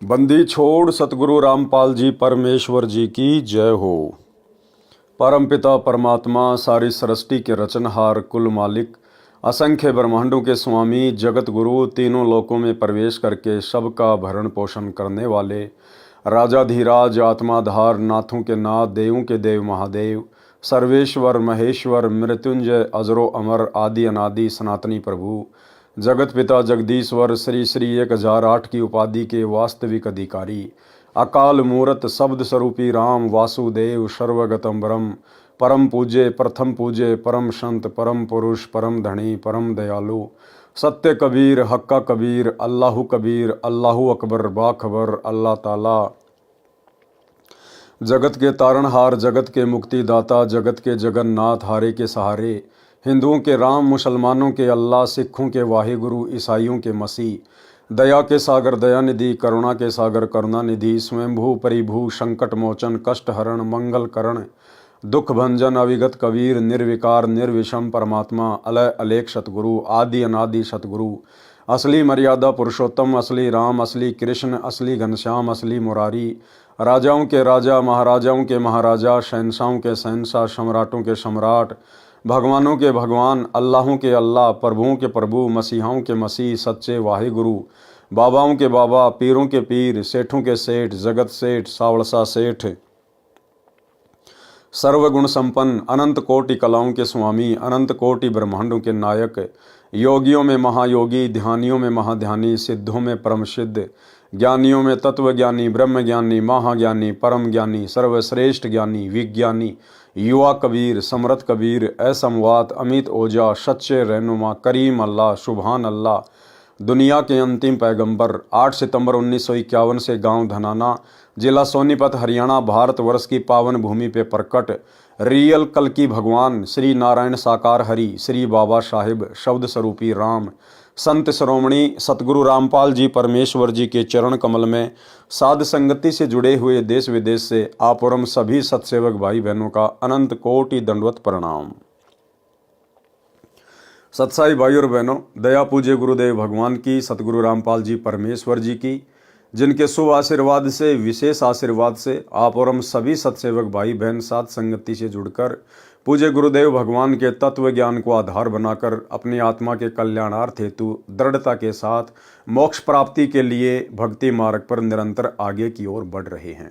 बंदी छोड़ सतगुरु रामपाल जी परमेश्वर जी की जय हो। परमपिता परमात्मा सारी सृष्टि के रचनहार कुल मालिक असंख्य ब्रह्मांडों के स्वामी जगत गुरु तीनों लोकों में प्रवेश करके सबका भरण पोषण करने वाले राजाधिराज आत्माधार नाथों के नाथ देवों के देव महादेव सर्वेश्वर महेश्वर मृत्युंजय अजरो अमर आदि अनादि सनातनी प्रभु जगत पिता जगदीश्वर श्री श्री 1008 की उपाधि के वास्तविक अधिकारी अकाल मूरत शब्द स्वरूपी राम वासुदेव सर्वगतम ब्रह्म परम पूज्य प्रथम पूज्य परम संत परम पुरुष परम धनी परम दयालु सत्य कबीर हक्का कबीर अल्लाहु अकबर बाखबर अल्लाह ताला जगत के तारणहार जगत के मुक्तिदाता जगत के जगन्नाथ हारे के सहारे हिंदुओं के राम मुसलमानों के अल्लाह सिखों के वाहिगुरु ईसाइयों के मसीह दया के सागर दयानिधि करुणा के सागर करुणानिधि स्वयंभू परिभू संकट मोचन कष्ट हरण मंगल करण दुख भंजन अविगत कबीर निर्विकार निर्विषम परमात्मा अलय अलेख सतगुरु आदि अनादि सतगुरु असली मर्यादा पुरुषोत्तम असली राम असली कृष्ण असली घनश्याम असली मुरारी राजाओं के राजा महाराजाओं के महाराजा शहंशाहों के शहंशाह सम्राटों के सम्राट भगवानों के भगवान अल्लाहों के अल्लाह प्रभुओं के प्रभु मसीहाओं के मसीह सच्चे वाहिगुरु बाबाओं के बाबा पीरों के पीर सेठों के सेठ जगत सेठ सावड़सा सेठ सर्वगुण संपन्न अनंत कोटि कलाओं के स्वामी अनंत कोटि ब्रह्मांडों के नायक योगियों में महायोगी ध्यानियों में महाध्यानी सिद्धों में परम सिद्ध ज्ञानियों में तत्वज्ञानी ब्रह्मज्ञानी महाज्ञानी परम ज्ञानी सर्वश्रेष्ठ ज्ञानी विज्ञानी युवा कबीर समरथ कबीर असमवात अमित ओजा सच्चे रहनुमा करीम अल्लाह सुबहान अल्लाह दुनिया के अंतिम पैगंबर 8 सितंबर 1951 से गांव धनाना जिला सोनीपत हरियाणा भारतवर्ष की पावन भूमि पे प्रकट रियल कल की भगवान श्री नारायण साकार हरि श्री बाबा साहिब शब्द स्वरूपी राम संत श्रोमणी सतगुरु रामपाल जी परमेश्वर जी के चरण कमल में साध संगति से जुड़े हुए देश विदेश से आप और हम सभी सत्सेवक भाई बहनों का अनंत कोटि दंडवत प्रणाम। सत्साई भाई और बहनों, दया पूज्य गुरुदेव भगवान की सतगुरु रामपाल जी परमेश्वर जी की जिनके शुभ आशीर्वाद से विशेष आशीर्वाद से आप और हम सभी सत्सेवक भाई बहन साथ संगति से जुड़कर पूज्य गुरुदेव भगवान के तत्व ज्ञान को आधार बनाकर अपनी आत्मा के कल्याणार्थ हेतु दृढ़ता के साथ मोक्ष प्राप्ति के लिए भक्ति मार्ग पर निरंतर आगे की ओर बढ़ रहे हैं।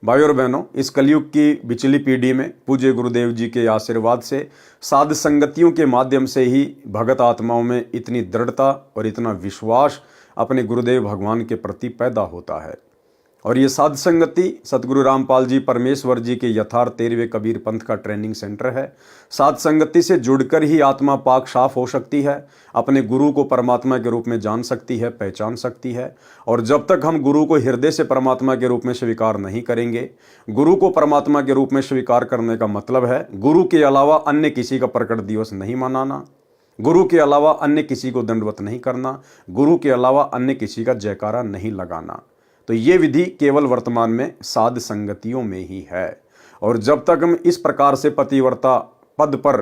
भाई और बहनों, इस कलयुग की बिचली पीढ़ी में पूज्य गुरुदेव जी के आशीर्वाद से साध संगतियों के माध्यम से ही भगत आत्माओं में इतनी दृढ़ता और इतना विश्वास अपने गुरुदेव भगवान के प्रति पैदा होता है। और ये साध संगति सतगुरु रामपाल जी परमेश्वर जी के यथार्थ 13वें कबीर पंथ का ट्रेनिंग सेंटर है। साध संगति से जुड़कर ही आत्मा पाक साफ हो सकती है, अपने गुरु को परमात्मा के रूप में जान सकती है, पहचान सकती है। और जब तक हम गुरु को हृदय से परमात्मा के रूप में स्वीकार नहीं करेंगे, गुरु को परमात्मा के रूप में स्वीकार करने का मतलब है गुरु के अलावा अन्य किसी का प्रकट दिवस नहीं मनाना, गुरु के अलावा अन्य किसी को दंडवत नहीं करना, गुरु के अलावा अन्य किसी का जयकारा नहीं लगाना। तो ये विधि केवल वर्तमान में साध संगतियों में ही है। और जब तक हम इस प्रकार से पतिव्रता पद पर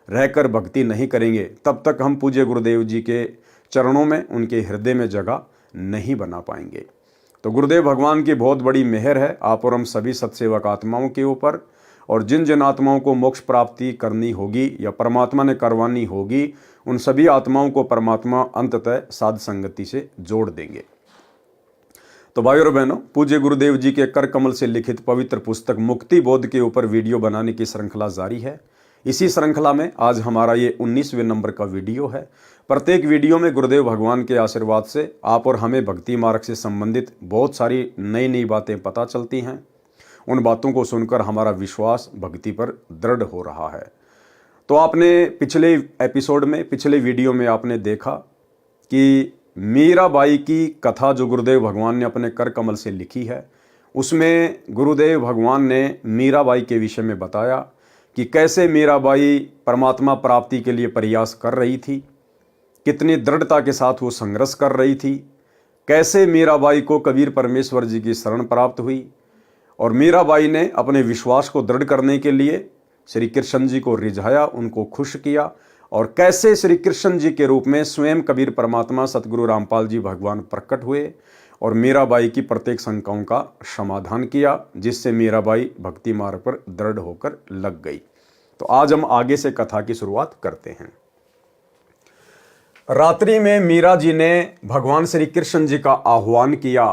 रहकर भक्ति नहीं करेंगे, तब तक हम पूज्य गुरुदेव जी के चरणों में उनके हृदय में जगह नहीं बना पाएंगे। तो गुरुदेव भगवान की बहुत बड़ी मेहर है आप और हम सभी सत्सेवक आत्माओं के ऊपर। और जिन जिन आत्माओं को मोक्ष प्राप्ति करनी होगी या परमात्मा ने करवानी होगी, उन सभी आत्माओं को परमात्मा अंततः साध संगति से जोड़ देंगे। तो भाई और बहनों, पूज्य गुरुदेव जी के कर कमल से लिखित पवित्र पुस्तक मुक्ति बोध के ऊपर वीडियो बनाने की श्रृंखला जारी है। इसी श्रृंखला में आज हमारा ये 19वें नंबर का वीडियो है। प्रत्येक वीडियो में गुरुदेव भगवान के आशीर्वाद से आप और हमें भक्ति मार्ग से संबंधित बहुत सारी नई नई बातें पता चलती हैं। उन बातों को सुनकर हमारा विश्वास भक्ति पर दृढ़ हो रहा है। तो आपने पिछले एपिसोड में पिछले वीडियो में आपने देखा कि मीराबाई की कथा जो गुरुदेव भगवान ने अपने कर कमल से लिखी है, उसमें गुरुदेव भगवान ने मीराबाई के विषय में बताया कि कैसे मीराबाई परमात्मा प्राप्ति के लिए प्रयास कर रही थी, कितनी दृढ़ता के साथ वो संघर्ष कर रही थी, कैसे मीराबाई को कबीर परमेश्वर जी की शरण प्राप्त हुई। और मीराबाई ने अपने विश्वास को दृढ़ करने के लिए श्री कृष्ण जी को रिझाया, उनको खुश किया और कैसे श्री कृष्ण जी के रूप में स्वयं कबीर परमात्मा सतगुरु रामपाल जी भगवान प्रकट हुए और मीराबाई की प्रत्येक शंकाओं का समाधान किया, जिससे मीराबाई भक्ति मार्ग पर दृढ़ होकर लग गई। तो आज हम आगे से कथा की शुरुआत करते हैं। रात्रि में मीरा जी ने भगवान श्री कृष्ण जी का आह्वान किया।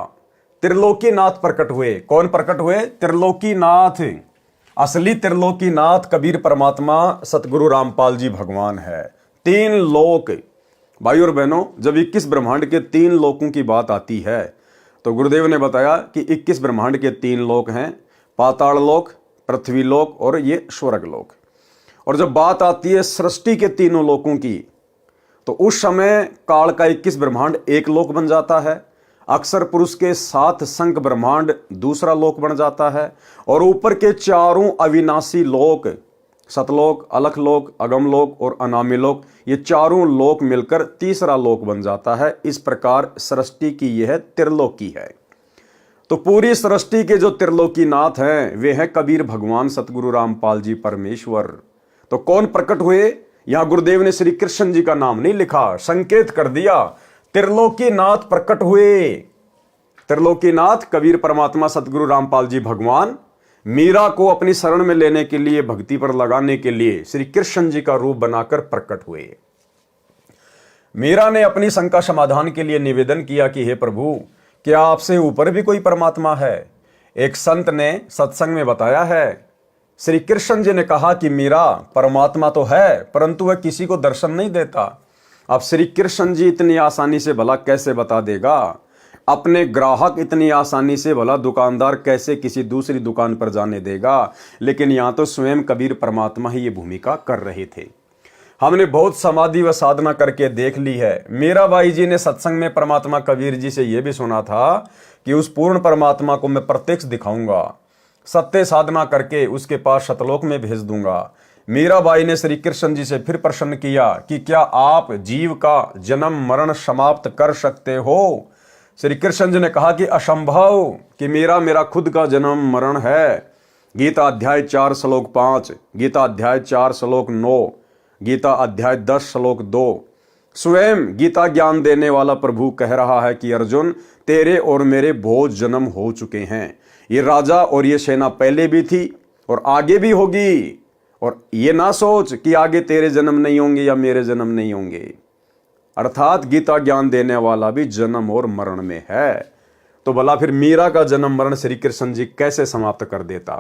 त्रिलोकीनाथ प्रकट हुए। कौन प्रकट हुए? त्रिलोकीनाथ। असली त्रिलोकीनाथ कबीर परमात्मा सतगुरु रामपाल जी भगवान है। 3 लोक। भाई और बहनों, जब 21 ब्रह्मांड के 3 लोकों की बात आती है तो गुरुदेव ने बताया कि 21 ब्रह्मांड के 3 लोक हैं, पाताल लोक, पृथ्वी लोक और ये स्वर्ग लोक। और जब बात आती है सृष्टि के तीनों लोकों की, तो उस समय काल का 21 ब्रह्मांड एक लोक बन जाता है, अक्षर पुरुष के 7 शंख ब्रह्मांड दूसरा लोक बन जाता है, और ऊपर के 4 अविनाशी लोक, सतलोक, अलख लोक, अगम लोक और अनामी लोक, ये 4 लोक मिलकर तीसरा लोक बन जाता है। इस प्रकार सृष्टि की यह त्रिलोकी है। तो पूरी सृष्टि के जो त्रिलोकीनाथ हैं वे हैं कबीर भगवान सतगुरु रामपाल जी परमेश्वर। तो कौन प्रकट हुए? यहां गुरुदेव ने श्री कृष्ण जी का नाम नहीं लिखा, संकेत कर दिया त्रिलोकीनाथ प्रकट हुए। त्रिलोकीनाथ कबीर परमात्मा सतगुरु रामपाल जी भगवान मीरा को अपनी शरण में लेने के लिए, भक्ति पर लगाने के लिए श्री कृष्ण जी का रूप बनाकर प्रकट हुए। मीरा ने अपनी शंका समाधान के लिए निवेदन किया कि हे प्रभु, क्या आपसे ऊपर भी कोई परमात्मा है? एक संत ने सत्संग में बताया है, श्री कृष्ण जी ने कहा कि मीरा, परमात्मा तो है परंतु वह किसी को दर्शन नहीं देता। अब श्री कृष्ण जी इतनी आसानी से भला कैसे बता देगा? अपने ग्राहक इतनी आसानी से भला दुकानदार कैसे किसी दूसरी दुकान पर जाने देगा? लेकिन यहां तो स्वयं कबीर परमात्मा ही ये भूमिका कर रहे थे। हमने बहुत समाधि व साधना करके देख ली है। मीराबाई जी ने सत्संग में परमात्मा कबीर जी से यह भी सुना था कि उस पूर्ण परमात्मा को मैं प्रत्यक्ष दिखाऊंगा, सत्य साधना करके उसके पास शतलोक में भेज दूंगा। मीराबाई ने श्री कृष्ण जी से फिर प्रश्न किया कि क्या आप जीव का जन्म मरण समाप्त कर सकते हो? श्री कृष्ण जी ने कहा कि असंभव, कि मेरा खुद का जन्म मरण है। गीता अध्याय 4 श्लोक 5, गीता अध्याय 4 श्लोक 9, गीता अध्याय 10 श्लोक 2। स्वयं गीता ज्ञान देने वाला प्रभु कह रहा है कि अर्जुन, तेरे और मेरे बहुत जन्म हो चुके हैं। ये राजा और ये सेना पहले भी थी और आगे भी होगी। और ये ना सोच कि आगे तेरे जन्म नहीं होंगे या मेरे जन्म नहीं होंगे। अर्थात गीता ज्ञान देने वाला भी जन्म और मरण में है। तो भला फिर मीरा का जन्म मरण श्री कृष्ण जी कैसे समाप्त कर देता?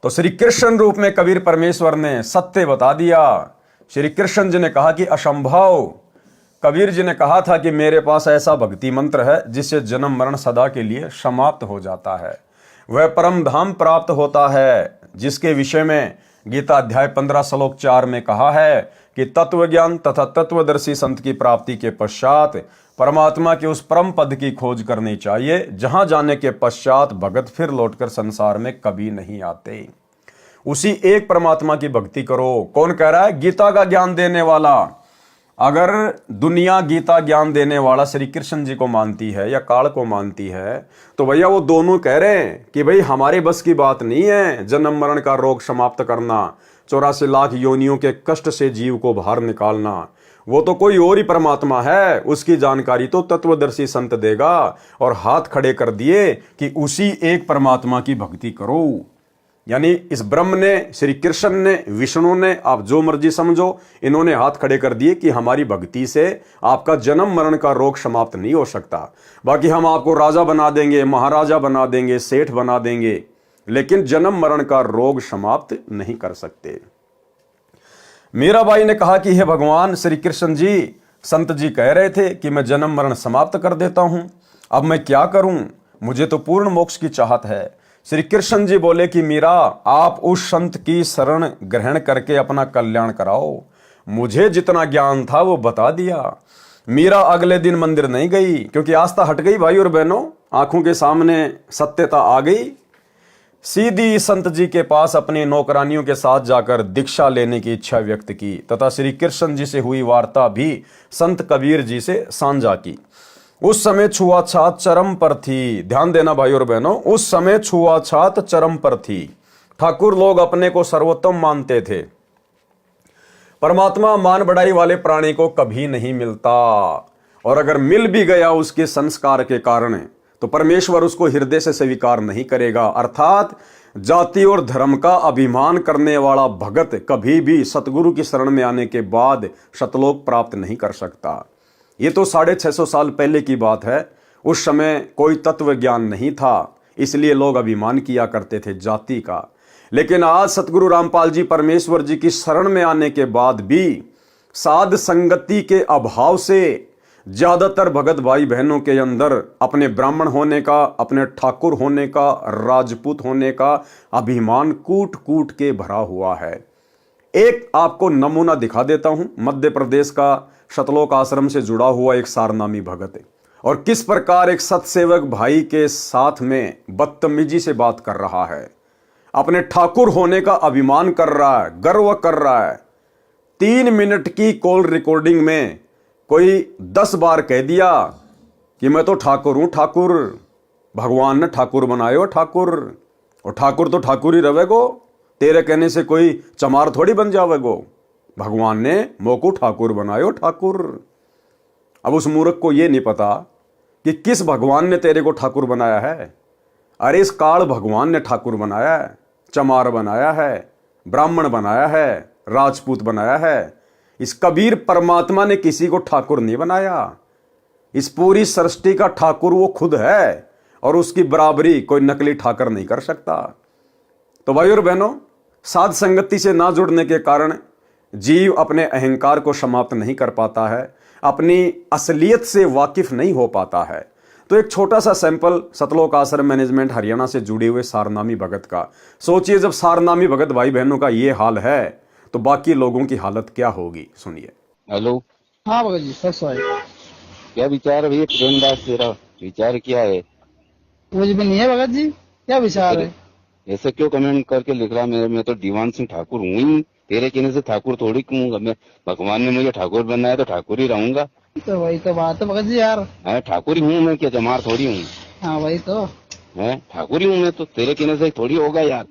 तो श्री कृष्ण रूप में कबीर परमेश्वर ने सत्य बता दिया। श्री कृष्ण जी ने कहा कि असंभव। कबीर जी ने कहा था कि मेरे पास ऐसा भक्ति मंत्र है जिससे जन्म मरण सदा के लिए समाप्त हो जाता है। वह परम धाम प्राप्त होता है, जिसके विषय में गीता अध्याय 15 श्लोक 4 में कहा है कि तत्व ज्ञान तथा तत्वदर्शी संत की प्राप्ति के पश्चात परमात्मा के उस परम पद की खोज करनी चाहिए, जहां जाने के पश्चात भगत फिर लौटकर संसार में कभी नहीं आते। उसी एक परमात्मा की भक्ति करो। कौन कह रहा है? गीता का ज्ञान देने वाला। अगर दुनिया गीता ज्ञान देने वाला श्री कृष्ण जी को मानती है या काल को मानती है, तो भैया वो दोनों कह रहे हैं कि भाई हमारे बस की बात नहीं है जन्म मरण का रोग समाप्त करना, 84 लाख योनियों के कष्ट से जीव को बाहर निकालना। वो तो कोई और ही परमात्मा है, उसकी जानकारी तो तत्वदर्शी संत देगा। और हाथ खड़े कर दिए कि उसी एक परमात्मा की भक्ति करो। यानी इस ब्रह्म ने, श्री कृष्ण ने, विष्णु ने, आप जो मर्जी समझो, इन्होंने हाथ खड़े कर दिए कि हमारी भक्ति से आपका जन्म मरण का रोग समाप्त नहीं हो सकता। बाकी हम आपको राजा बना देंगे, महाराजा बना देंगे, सेठ बना देंगे, लेकिन जन्म मरण का रोग समाप्त नहीं कर सकते। मीराबाई ने कहा कि हे भगवान श्री कृष्ण जी, संत जी कह रहे थे कि मैं जन्म मरण समाप्त कर देता हूं, अब मैं क्या करूं? मुझे तो पूर्ण मोक्ष की चाहत है। श्री कृष्ण जी बोले कि मीरा, आप उस संत की शरण ग्रहण करके अपना कल्याण कराओ। मुझे जितना ज्ञान था वो बता दिया। मीरा अगले दिन मंदिर नहीं गई, क्योंकि आस्था हट गई। भाई और बहनों, आंखों के सामने सत्यता आ गई। सीधी संत जी के पास अपनी नौकरानियों के साथ जाकर दीक्षा लेने की इच्छा व्यक्त की तथा श्री कृष्ण जी से हुई वार्ता भी संत कबीर जी से साझा की। उस समय छुआछात चरम पर थी। ध्यान देना भाई और बहनों, उस समय छुआछात चरम पर थी। ठाकुर लोग अपने को सर्वोत्तम मानते थे, परमात्मा मान बढ़ाई वाले प्राणी को कभी नहीं मिलता, और अगर मिल भी गया उसके संस्कार के कारण तो परमेश्वर उसको हृदय से स्वीकार नहीं करेगा। अर्थात जाति और धर्म का अभिमान करने वाला भगत कभी भी सतगुरु की शरण में आने के बाद सतलोक प्राप्त नहीं कर सकता। ये तो 650 साल पहले की बात है। उस समय कोई तत्व ज्ञान नहीं था, इसलिए लोग अभिमान किया करते थे जाति का। लेकिन आज सतगुरु रामपाल जी परमेश्वर जी की शरण में आने के बाद भी साध संगति के अभाव से ज्यादातर भगत भाई बहनों के अंदर अपने ब्राह्मण होने का, अपने ठाकुर होने का, राजपूत होने का अभिमान कूट कूट के भरा हुआ है। एक आपको नमूना दिखा देता हूं। मध्य प्रदेश का सतलोक आश्रम से जुड़ा हुआ एक सारनामी भगत है, और किस प्रकार एक सतसेवक भाई के साथ में बदतमीजी से बात कर रहा है, अपने ठाकुर होने का अभिमान कर रहा है, गर्व कर रहा है। 3 मिनट की कॉल रिकॉर्डिंग में कोई 10 बार कह दिया कि मैं तो ठाकुर हूं, ठाकुर, भगवान ने ठाकुर बनायो ठाकुर, और ठाकुर तो ठाकुर ही रहेगो, तेरे कहने से कोई चमार थोड़ी बन जावेगो, भगवान ने मोको ठाकुर बनायो ठाकुर। अब उस मूर्ख को यह नहीं पता कि किस भगवान ने तेरे को ठाकुर बनाया है। अरे इस काल भगवान ने ठाकुर बनाया है, चमार बनाया है, ब्राह्मण बनाया है, राजपूत बनाया है। इस कबीर परमात्मा ने किसी को ठाकुर नहीं बनाया। इस पूरी सृष्टि का ठाकुर वो खुद है, और उसकी बराबरी कोई नकली ठाकर नहीं कर सकता। तो भाई और बहनों, साध संगति से ना जुड़ने के कारण जीव अपने अहंकार को समाप्त नहीं कर पाता है, अपनी असलियत से वाकिफ नहीं हो पाता है। तो एक छोटा सा सैंपल सतलोक आश्रम मैनेजमेंट हरियाणा से जुड़े हुए सारनामी भगत का। सोचिए, जब सारनामी भगत भाई बहनों का ये हाल है तो बाकी लोगों की हालत क्या होगी, सुनिए। हेलो। हाँ भगत जी, सच है। क्या विचार है भैया प्रेमदास, तेरा विचार क्या है? कुछ भी नहीं है भगत जी, क्या विचार है? ऐसे क्यों कमेंट करके लिख रहा? मैं तो दीवान सिंह ठाकुर हूँ ही, तेरे कहने से ठाकुर थोड़ी कहूंगा मैं। भगवान ने मुझे ठाकुर बनाया तो ठाकुर ही रहूंगा। तो वही तो बात है भगत जी यार। ठाकुर ही हूँ मैं, क्या जमार थोड़ी हूँ। हाँ वही तो है, ठाकुर ही हूँ मैं तो, तेरे कहने से थोड़ी होगा यार।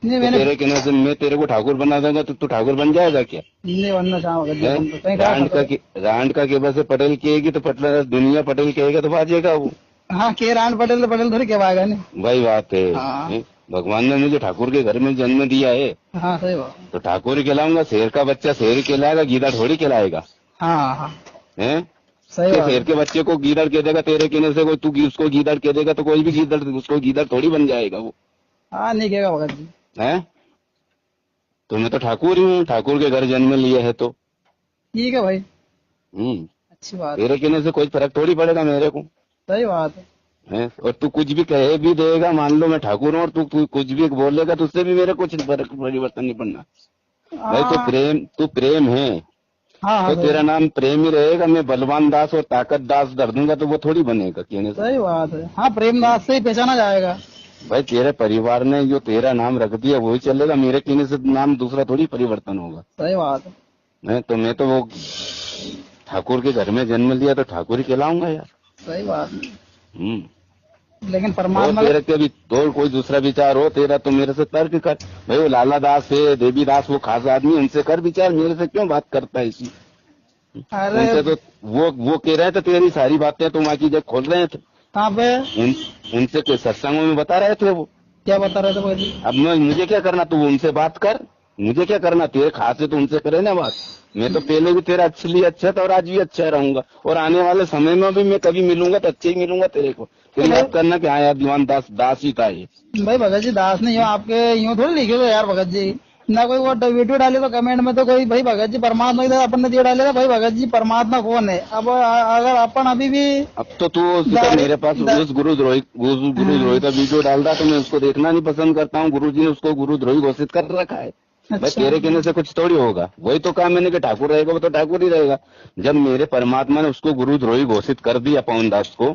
नहीं, तो मैंने तेरे कहने से मैं तेरे को ठाकुर बना दूंगा तो तू ठाकुर बन जाएगा क्या? नहीं बनना चाहा भगत जी। तुम तो कहीं रांड का केबल से पटेल कहेगी तो पटेल, दुनिया पटेल कहेगा तो बाजेगा वो। हाँ, के रान पटेल तो पटेल थोड़ी कहवाएगा नहीं। वही बात है। हाँ। भगवान ने मुझे ठाकुर के घर में जन्म दिया है। हाँ सही बात। तो ठाकुर ही कहलाऊंगा। शेर का बच्चा शेर कहलाएगा, गीदड़ थोड़ी कहलाएगा। हाँ हाँ है, सही बात। शेर के बच्चे को गीदड़ कह देगा तेरे कहने से, कोई तू उसको गीदड़ कह देगा तो कोई भी गीदड़ उसको गीदड़ थोड़ी बन जाएगा वो। हाँ नहीं कहेगा भगत जी। है, तो मैं तो ठाकुर ही हूँ, ठाकुर के घर जन्म लिया है तो ठीक है भाई। अच्छी बात। तेरे कहने से कोई फर्क थोड़ी पड़ेगा मेरे को। सही बात है, और तू कुछ भी कहे भी देगा, मान लो मैं ठाकुर हूँ और तू कुछ भी बोलेगा तो उससे भी मेरे कुछ परिवर्तन नहीं पड़ना। भाई तू प्रेम है। हाँ तो तेरा नाम प्रेम ही रहेगा। मैं बलवान दास और ताकत दास कर दूंगा तो वो थोड़ी बनेगा कहने से। सही बात है। हाँ, प्रेमदास से ही पहचाना जाएगा। भाई तेरे परिवार ने जो तेरा नाम रख दिया वही चलेगा, मेरे कहने से नाम दूसरा थोड़ी परिवर्तन होगा। सही बात है। तो मैं तो वो ठाकुर के घर में जन्म लिया तो ठाकुर ही कहलाऊंगा यार। सही बात है। लेकिन परमात्मा तेरे के भी तो कोई दूसरा विचार हो तेरा तो मेरे से तर्क कर। भाई वो लाला दास है, देवी दास, वो खास आदमी, उनसे कर विचार, मेरे से क्यों बात करता है इसी? उनसे तो वो कह रहे थे तेरी सारी बातें तुम आकी जब खोल रहे थे। कहाँ पे? उनसे कोई सत्संगों में बता रहे थे। वो क्या बता रहे थे भाई? अब मुझे क्या करना, तू उनसे बात कर, मुझे क्या करना? तेरे खास है तो उनसे करे ना बात। मैं तो पहले भी तेरा अच्छे लिए अच्छा था और आज भी अच्छा रहूंगा, और आने वाले समय में भी मैं कभी मिलूंगा तो अच्छे ही मिलूंगा तेरे को। फिर बात करना कि हाँ यार दीवान दास ही था ये। भाई भगत जी दास नहीं हो, आपके यूँ थोड़ी लिखे हो यार भगत जी। ना कोई वो वीडियो डाले तो कमेंट में तो कोई भाई भगत जी परमात्मा की अपन ने दिया डालेगा। भाई भगत जी परमात्मा कौन है? अब अगर अपन अभी भी अब तो तू मेरे पास उस गुरुद्रोही का वीडियो डाल रहा तो मैं उसको देखना नहीं पसंद करता हूँ। गुरुजी ने उसको गुरुद्रोही घोषित कर रखा है। भाई तेरे कहने से कुछ थोड़ी होगा। वही तो कहा मैंने कि ठाकुर रहेगा वो तो ठाकुर ही रहेगा। जब मेरे परमात्मा ने उसको गुरुद्रोही घोषित कर दिया पवन दास को,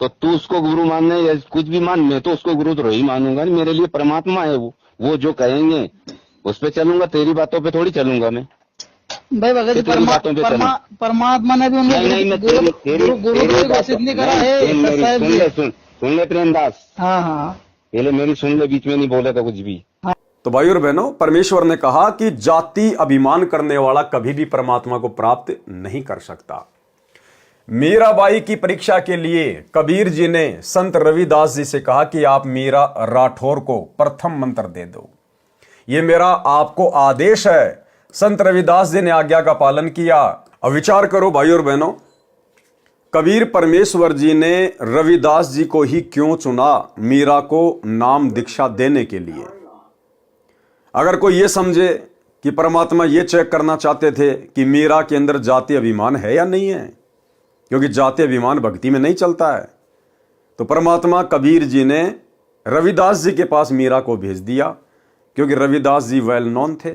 तो तू उसको गुरु मानने या कुछ भी मान, मैं तो उसको गुरुद्रोही मानूंगा नहीं। मेरे लिए परमात्मा है वो जो कहेंगे उस पे चलूंगा, तेरी बातों पे थोड़ी चलूंगा मैं। भाई भगत जी परमात्मा ने भी गुरु घोषित नहीं करा है। सुन ले प्रेमदास। हाँ हाँ पहले मेरी सुन ले, बीच में नहीं बोले था कुछ भी। तो भाई और बहनों, परमेश्वर ने कहा कि जाति अभिमान करने वाला कभी भी परमात्मा को प्राप्त नहीं कर सकता। मीराबाई की परीक्षा के लिए कबीर जी ने संत रविदास जी से कहा कि आप मीरा राठौर को प्रथम मंत्र दे दो, ये मेरा आपको आदेश है। संत रविदास जी ने आज्ञा का पालन किया। अब विचार करो भाई और बहनों, कबीर परमेश्वर जी ने रविदास जी को ही क्यों चुना मीरा को नाम दीक्षा देने के लिए? अगर कोई ये समझे कि परमात्मा ये चेक करना चाहते थे कि मीरा के अंदर जाति अभिमान है या नहीं है, क्योंकि जाति अभिमान भक्ति में नहीं चलता है, तो परमात्मा कबीर जी ने रविदास जी के पास मीरा को भेज दिया, क्योंकि रविदास जी वेल नोन थे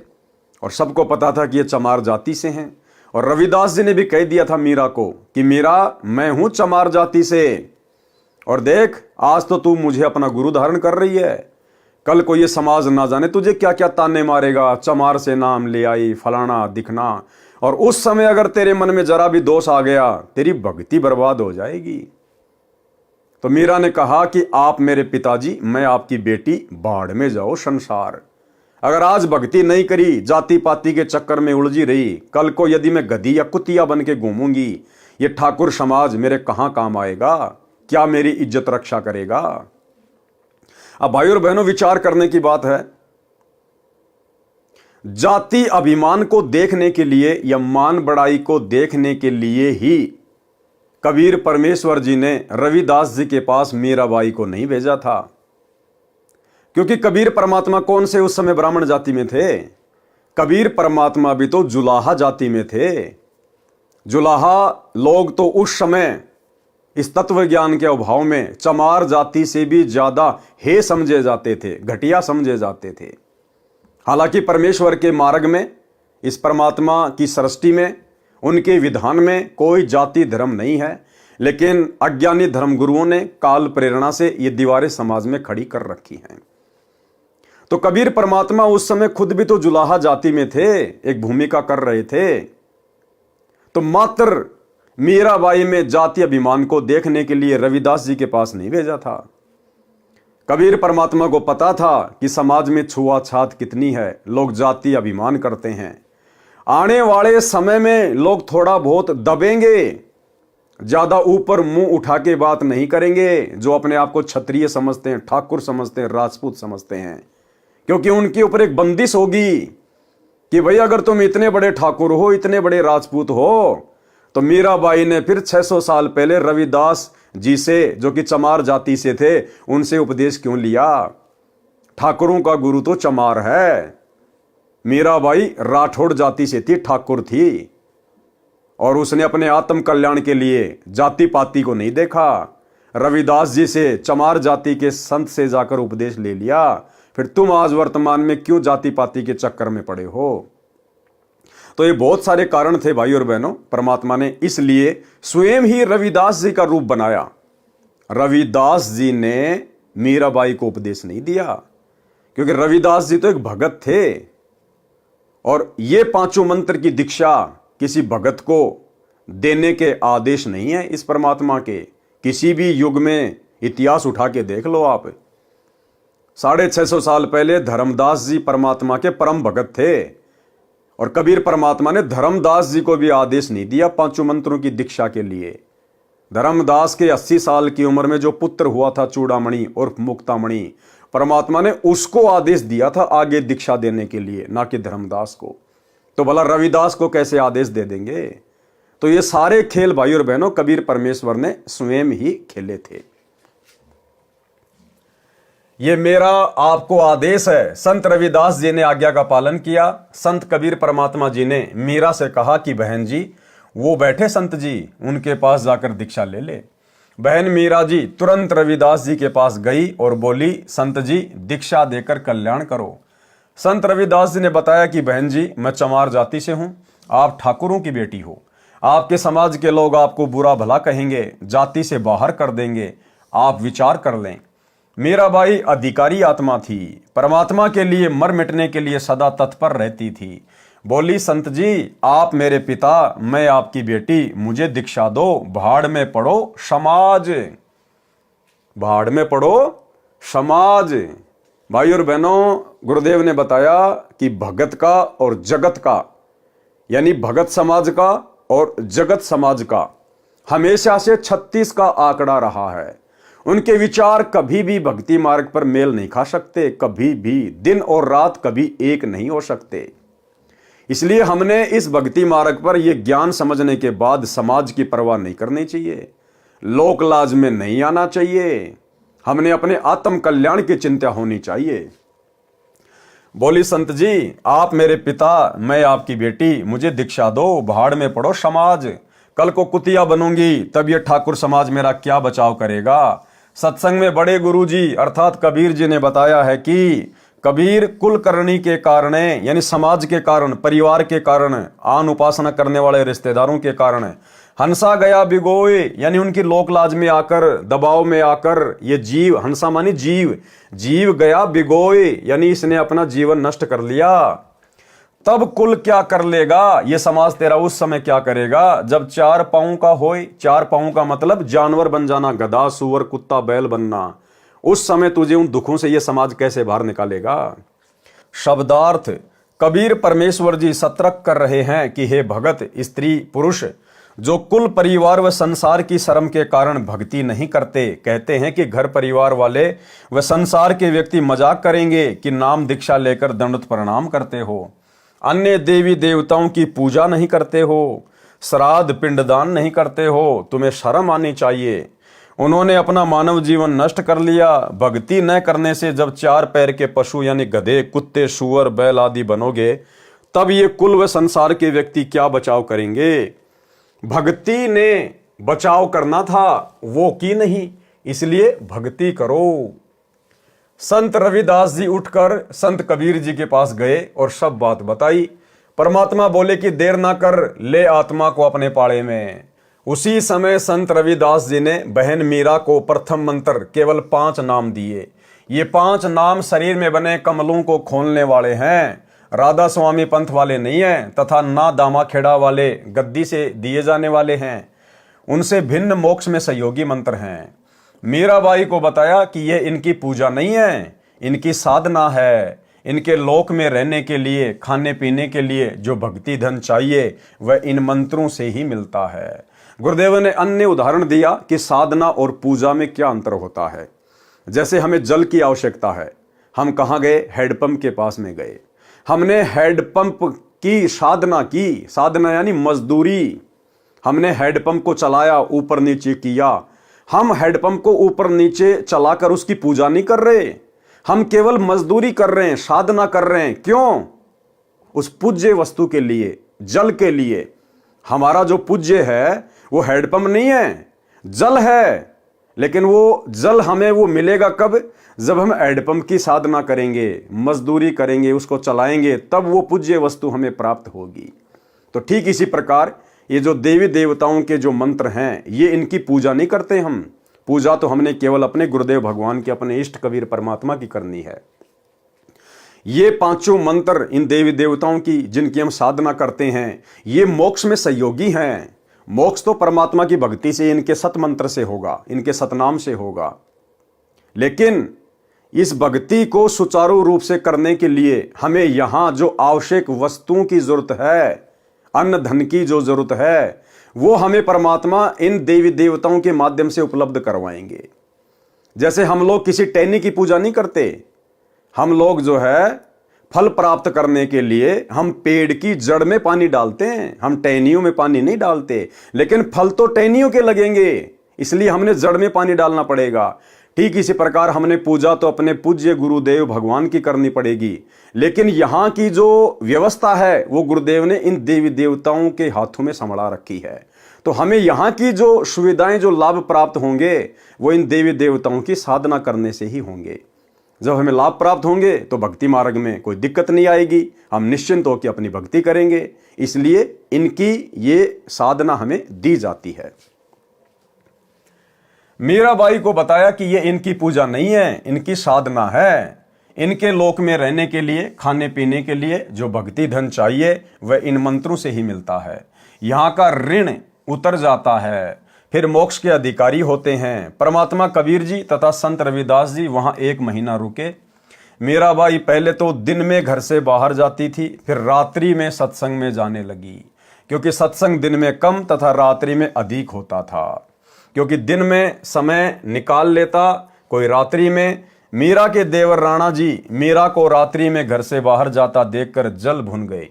और सबको पता था कि ये चमार जाति से हैं। और रविदास जी ने भी कह दिया था मीरा को कि मीरा, मैं हूं चमार जाति से, और देख आज तो तू मुझे अपना गुरु धारण कर रही है, कल को ये समाज ना जाने तुझे क्या क्या ताने मारेगा, चमार से नाम ले आई, फलाना दिखना, और उस समय अगर तेरे मन में जरा भी दोष आ गया तेरी भक्ति बर्बाद हो जाएगी। तो मीरा ने कहा कि आप मेरे पिताजी, मैं आपकी बेटी, बाढ़ में जाओ संसार। अगर आज भक्ति नहीं करी, जाति पाति के चक्कर में उलझी रही, कल को यदि मैं गधी या कुतिया बन के घूमूंगी, ये ठाकुर समाज मेरे कहां काम आएगा, क्या मेरी इज्जत रक्षा करेगा? अब भाई और बहनों, विचार करने की बात है। जाति अभिमान को देखने के लिए या मान बढ़ाई को देखने के लिए ही कबीर परमेश्वर जी ने रविदास जी के पास मीराबाई को नहीं भेजा था, क्योंकि कबीर परमात्मा कौन से उस समय ब्राह्मण जाति में थे? कबीर परमात्मा भी तो जुलाहा जाति में थे। जुलाहा लोग तो उस समय इस तत्व ज्ञान के अभाव में चमार जाति से भी ज्यादा हे समझे जाते थे, घटिया समझे जाते थे। हालांकि परमेश्वर के मार्ग में, इस परमात्मा की सृष्टि में, उनके विधान में कोई जाति धर्म नहीं है, लेकिन अज्ञानी धर्मगुरुओं ने काल प्रेरणा से ये दीवारें समाज में खड़ी कर रखी हैं। तो कबीर परमात्मा उस समय खुद भी तो जुलाहा जाति में थे, एक भूमिका कर रहे थे। तो मात्र मीराबाई में जाति अभिमान को देखने के लिए रविदास जी के पास नहीं भेजा था। कबीर परमात्मा को पता था कि समाज में छुआछात कितनी है, लोग जाति अभिमान करते हैं। आने वाले समय में लोग थोड़ा बहुत दबेंगे, ज्यादा ऊपर मुंह उठा के बात नहीं करेंगे, जो अपने आप को क्षत्रिय समझते हैं, ठाकुर समझते हैं, राजपूत समझते हैं, क्योंकि उनके ऊपर एक बंदिश होगी कि भाई अगर तुम इतने बड़े ठाकुर हो, इतने बड़े राजपूत हो, तो मीराबाई ने फिर 600 साल पहले रविदास जी से, जो कि चमार जाति से थे, उनसे उपदेश क्यों लिया? ठाकुरों का गुरु तो चमार है। मीराबाई राठौड़ जाति से थी, ठाकुर थी, और उसने अपने आत्म कल्याण के लिए जाति पाति को नहीं देखा। रविदास जी से, चमार जाति के संत से जाकर उपदेश ले लिया। फिर तुम आज वर्तमान में क्यों जाति पाति के चक्कर में पड़े हो? तो ये बहुत सारे कारण थे भाई और बहनों। परमात्मा ने इसलिए स्वयं ही रविदास जी का रूप बनाया। रविदास जी ने मीराबाई को उपदेश नहीं दिया, क्योंकि रविदास जी तो एक भगत थे, और ये पांचों मंत्र की दीक्षा किसी भगत को देने के आदेश नहीं है इस परमात्मा के। किसी भी युग में इतिहास उठा के देख लो आप। 650 साल पहले धर्मदास जी परमात्मा के परम भगत थे, और कबीर परमात्मा ने धर्मदास जी को भी आदेश नहीं दिया पांचों मंत्रों की दीक्षा के लिए। धर्मदास के 80 साल की उम्र में जो पुत्र हुआ था चूड़ामणि और मुक्तामणि, परमात्मा ने उसको आदेश दिया था आगे दीक्षा देने के लिए, ना कि धर्मदास को। तो भला रविदास को कैसे आदेश दे देंगे? तो ये सारे खेल भाई और बहनों कबीर परमेश्वर ने स्वयं ही खेले थे। ये मेरा आपको आदेश है। संत रविदास जी ने आज्ञा का पालन किया। संत कबीर परमात्मा जी ने मीरा से कहा कि बहन जी, वो बैठे संत जी, उनके पास जाकर दीक्षा ले ले। बहन मीरा जी तुरंत रविदास जी के पास गई और बोली, संत जी दीक्षा देकर कल्याण करो। संत रविदास जी ने बताया कि बहन जी, मैं चमार जाति से हूं, आप ठाकुरों की बेटी हो, आपके समाज के लोग आपको बुरा भला कहेंगे, जाति से बाहर कर देंगे, आप विचार कर लें। मीराबाई अधिकारी आत्मा थी, परमात्मा के लिए मर मिटने के लिए सदा तत्पर रहती थी। बोली, संत जी आप मेरे पिता, मैं आपकी बेटी, मुझे दीक्षा दो। भाड़ में पड़ो समाज, भाड़ में पड़ो समाज। भाई और बहनों, गुरुदेव ने बताया कि भगत का और जगत का, यानी भगत समाज का और जगत समाज का हमेशा से 36 का आंकड़ा रहा है। उनके विचार कभी भी भक्ति मार्ग पर मेल नहीं खा सकते, कभी भी दिन और रात कभी एक नहीं हो सकते। इसलिए हमने इस भक्ति मार्ग पर यह ज्ञान समझने के बाद समाज की परवाह नहीं करनी चाहिए, लोक लाज में नहीं आना चाहिए। हमने अपने आत्म कल्याण की चिंता होनी चाहिए। बोली संत जी, आप मेरे पिता, मैं आपकी बेटी, मुझे दीक्षा दो, भाड़ में पड़ो समाज। कल को कुतिया बनूंगी तब ये ठाकुर समाज मेरा क्या बचाव करेगा। सत्संग में बड़े गुरुजी अर्थात कबीर जी ने बताया है कि कबीर कुलकर्णी के कारण, यानी समाज के कारण, परिवार के कारण, आन उपासना करने वाले रिश्तेदारों के कारण हंसा गया बिगोए, यानी उनकी लोक लाज में आकर, दबाव में आकर ये जीव, हंसा मानी जीव, जीव गया बिगोए, यानी इसने अपना जीवन नष्ट कर लिया। तब कुल क्या कर लेगा, ये समाज तेरा उस समय क्या करेगा जब 4 पांव का होए। 4 पांव का मतलब जानवर बन जाना, गधा, सुअर, कुत्ता, बैल बनना। उस समय तुझे उन दुखों से ये समाज कैसे बाहर निकालेगा। शब्दार्थ, कबीर परमेश्वर जी सतर्क कर रहे हैं कि हे भगत, स्त्री, पुरुष जो कुल परिवार व संसार की शर्म के कारण भक्ति नहीं करते, कहते हैं कि घर परिवार वाले व संसार के व्यक्ति मजाक करेंगे कि नाम दीक्षा लेकर दंडवत प्रणाम करते हो, अन्य देवी देवताओं की पूजा नहीं करते हो, श्राद्ध पिंडदान नहीं करते हो, तुम्हें शर्म आनी चाहिए। उन्होंने अपना मानव जीवन नष्ट कर लिया। भक्ति न करने से जब 4 पैर के पशु यानी गधे, कुत्ते, सुअर, बैल आदि बनोगे, तब ये कुल व संसार के व्यक्ति क्या बचाव करेंगे। भक्ति ने बचाव करना था, वो की नहीं, इसलिए भक्ति करो। संत रविदास जी उठकर संत कबीर जी के पास गए और सब बात बताई। परमात्मा बोले कि देर ना कर, ले आत्मा को अपने पाड़े में। उसी समय संत रविदास जी ने बहन मीरा को प्रथम मंत्र केवल 5 नाम दिए। ये 5 नाम शरीर में बने कमलों को खोलने वाले हैं, राधा स्वामी पंथ वाले नहीं हैं, तथा ना दामा खेड़ा वाले गद्दी से दिए जाने वाले हैं। उनसे भिन्न मोक्ष में सहयोगी मंत्र हैं। मीराबाई को बताया कि यह इनकी पूजा नहीं है, इनकी साधना है। इनके लोक में रहने के लिए, खाने पीने के लिए जो भक्ति धन चाहिए वह इन मंत्रों से ही मिलता है। गुरुदेव ने अन्य उदाहरण दिया कि साधना और पूजा में क्या अंतर होता है। जैसे हमें जल की आवश्यकता है, हम कहाँ गए, हैंडपंप के पास में गए, हमने हैंडपंप की साधना की, साधना यानी मजदूरी। हमने हैंडपंप को चलाया, ऊपर नीचे किया। हम हैंडपंप को ऊपर नीचे चलाकर उसकी पूजा नहीं कर रहे, हम केवल मजदूरी कर रहे हैं, साधना कर रहे हैं। क्यों? उस पूज्य वस्तु के लिए, जल के लिए। हमारा जो पूज्य है वो हैंडपंप नहीं है, जल है। लेकिन वो जल हमें वो मिलेगा कब? जब हम हैंडपंप की साधना करेंगे, मजदूरी करेंगे, उसको चलाएंगे, तब वो पूज्य वस्तु हमें प्राप्त होगी। तो ठीक इसी प्रकार ये जो देवी देवताओं के जो मंत्र हैं, ये इनकी पूजा नहीं करते हम। पूजा तो हमने केवल अपने गुरुदेव भगवान की, अपने इष्ट कबीर परमात्मा की करनी है। ये 5 मंत्र इन देवी देवताओं की जिनकी हम साधना करते हैं, ये मोक्ष में सहयोगी हैं। मोक्ष तो परमात्मा की भक्ति से, इनके सत मंत्र से होगा, इनके सतनाम से होगा। लेकिन इस भक्ति को सुचारू रूप से करने के लिए हमें यहां जो आवश्यक वस्तुओं की जरूरत है, अन्न धन की जो जरूरत है, वो हमें परमात्मा इन देवी देवताओं के माध्यम से उपलब्ध करवाएंगे। जैसे हम लोग किसी टहनी की पूजा नहीं करते, हम लोग जो है फल प्राप्त करने के लिए हम पेड़ की जड़ में पानी डालते हैं, हम टहनियों में पानी नहीं डालते। लेकिन फल तो टहनियों के लगेंगे, इसलिए हमने जड़ में पानी डालना पड़ेगा। ठीक इसी प्रकार हमने पूजा तो अपने पूज्य गुरुदेव भगवान की करनी पड़ेगी। लेकिन यहाँ की जो व्यवस्था है वो गुरुदेव ने इन देवी देवताओं के हाथों में संभाला रखी है। तो हमें यहाँ की जो सुविधाएं, जो लाभ प्राप्त होंगे, वो इन देवी देवताओं की साधना करने से ही होंगे। जब हमें लाभ प्राप्त होंगे तो भक्ति मार्ग में कोई दिक्कत नहीं आएगी, हम निश्चिंत होकर अपनी भक्ति करेंगे। इसलिए इनकी ये साधना हमें दी जाती है। मीराबाई को बताया कि ये इनकी पूजा नहीं है, इनकी साधना है। इनके लोक में रहने के लिए, खाने पीने के लिए जो भक्ति धन चाहिए वह इन मंत्रों से ही मिलता है। यहाँ का ऋण उतर जाता है, फिर मोक्ष के अधिकारी होते हैं। परमात्मा कबीर जी तथा संत रविदास जी वहां 1 महीना रुके। मीराबाई पहले तो दिन में घर से बाहर जाती थी, फिर रात्रि में सत्संग में जाने लगी, क्योंकि सत्संग दिन में कम तथा रात्रि में अधिक होता था। क्योंकि दिन में समय निकाल लेता कोई रात्रि में। मीरा के देवर राणा जी मीरा को रात्रि में घर से बाहर जाता देखकर जल भुन गए,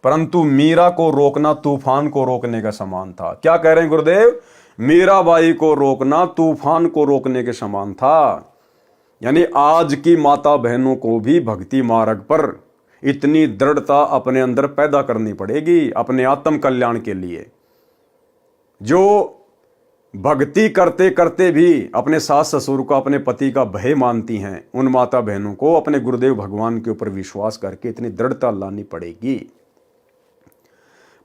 परंतु मीरा को रोकना तूफान को रोकने का समान था। क्या कह रहे हैं गुरुदेव? मीराबाई को रोकना तूफान को रोकने के समान था। यानी आज की माता बहनों को भी भक्ति मार्ग पर इतनी दृढ़ता अपने अंदर पैदा करनी पड़ेगी अपने आत्म कल्याण के लिए। जो भक्ति करते करते भी अपने सास ससुर को, अपने पति का भय मानती हैं, उन माता बहनों को अपने गुरुदेव भगवान के ऊपर विश्वास करके इतनी दृढ़ता लानी पड़ेगी।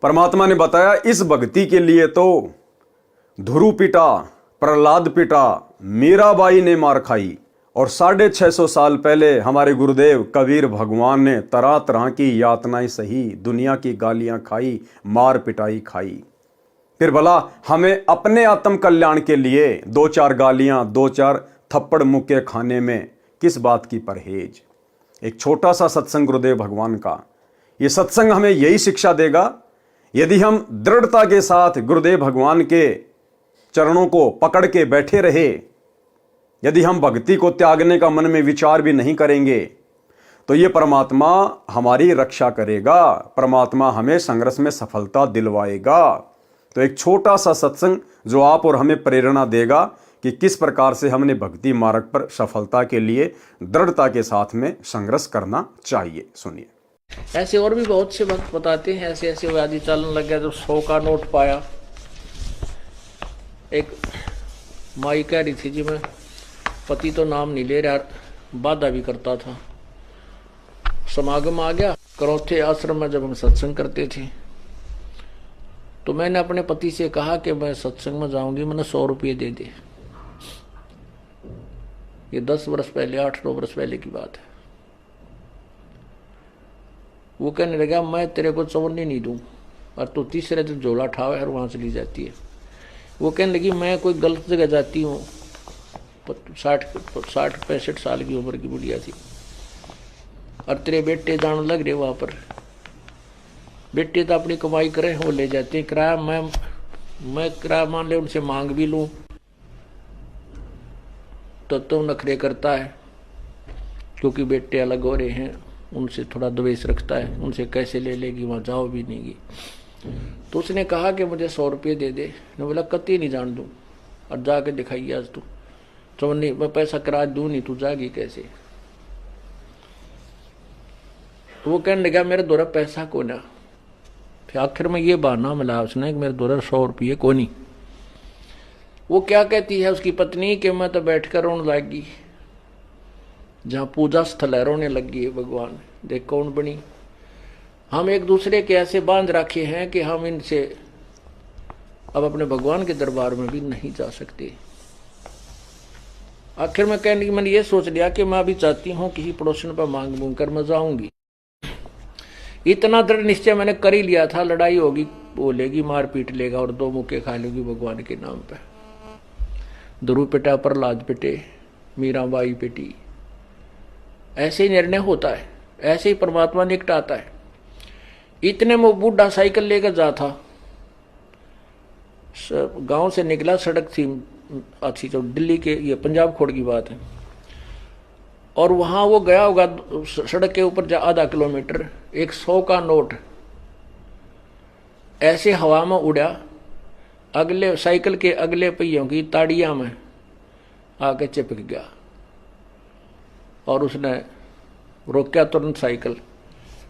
परमात्मा ने बताया इस भक्ति के लिए तो ध्रुव पिटा, प्रहलाद पिटा, मीराबाई ने मार खाई, और 650 साल पहले हमारे गुरुदेव कबीर भगवान ने तरह तरह की यातनाएं सही, दुनिया की गालियां खाई, मार पिटाई खाई। फिर भला हमें अपने आत्म कल्याण के लिए 2-4 गालियां, 2-4 थप्पड़ मुक्के खाने में किस बात की परहेज? एक छोटा सा सत्संग गुरुदेव भगवान का, ये सत्संग हमें यही शिक्षा देगा। यदि हम दृढ़ता के साथ गुरुदेव भगवान के चरणों को पकड़ के बैठे रहे, यदि हम भक्ति को त्यागने का मन में विचार भी नहीं करेंगे, तो ये परमात्मा हमारी रक्षा करेगा, परमात्मा हमें संघर्ष में सफलता दिलवाएगा। तो एक छोटा सा सत्संग जो आप और हमें प्रेरणा देगा कि किस प्रकार से हमने भक्ति मार्ग पर सफलता के लिए दृढ़ता के साथ में संघर्ष करना चाहिए। सुनिए। ऐसे और भी बहुत से भक्त बताते हैं, ऐसे ऐसे व्याधि चलन लग गया। जब 100 का नोट पाया, एक माई कह रही थी जी मैं पति तो नाम नहीं ले रहा, बाधा भी करता था। समागम आ गया, करौथे आश्रम में जब हम सत्संग करते थे, तो मैंने अपने पति से कहा कि मैं सत्संग में जाऊंगी, मैंने 100 रुपये दे दे। ये 10 वर्ष पहले, 8-9 वर्ष पहले की बात है। वो कहने लगा मैं तेरे को चवन्नी नहीं दूं, और तू तीसरे दिन झोला ठावे और वहां चली जाती है। वो कहने लगी मैं कोई गलत जगह जाती हूँ। 60-65 साल की उम्र की बुढ़िया थी, और तेरे बेटे जान लग रहे वहां पर। बेटे तो अपनी कमाई करें, वो ले जाते हैं किराया। मैं किराया मान ले उनसे मांग भी लूं तो नखरे करता है, क्योंकि बेटे अलग हो रहे हैं, उनसे थोड़ा द्वेष रखता है, उनसे कैसे ले लेगी, वहां जाओ भी नहीं। तो उसने कहा कि मुझे 100 रुपये दे दे। मैं बोला कति नहीं जान दूं, और जाके दिखाइए आज तू। तो नहीं, मैं पैसा किराया दूं नहीं, तू जागी कैसे? तो वो कहने लगा मेरे द्वारा पैसा को ना। फिर आखिर में ये बहाना मिला उसने कि मेरे द्वारा 100 रुपये को नहीं। वो क्या कहती है उसकी पत्नी कि मैं तो बैठकर रोने लगी, जहां पूजा स्थल है रोने लगी है। भगवान देख कौन बनी। हम एक दूसरे के ऐसे बांध रखे हैं कि हम इनसे अब अपने भगवान के दरबार में भी नहीं जा सकते। आखिर में कहने की मैंने ये सोच लिया कि मैं अभी चाहती हूँ किसी पड़ोसन पर मांग मूंग कर मैं जाऊंगी। इतना दृढ़ निश्चय मैंने कर ही लिया था, लड़ाई होगी, बोलेगी, मार पीट लेगा और 2 मुक्के खा लेगी भगवान के नाम पे। ध्रुव पिटा, प्रहलाद पिटे, मीराबाई पिटी। ऐसे ही निर्णय होता है, ऐसे ही परमात्मा निकटाता है। इतने में बूढ़ा साइकिल लेकर जा था, गांव से निकला, सड़क थी अच्छी, जो दिल्ली के, ये पंजाब खोड़ की बात है, और वहां वो गया होगा सड़क के ऊपर आधा किलोमीटर। एक 100 का नोट ऐसे हवा में उड़ा, अगले साइकिल के अगले पहियों की ताड़िया में आके चिपक गया, और उसने रोका तुरंत साइकिल।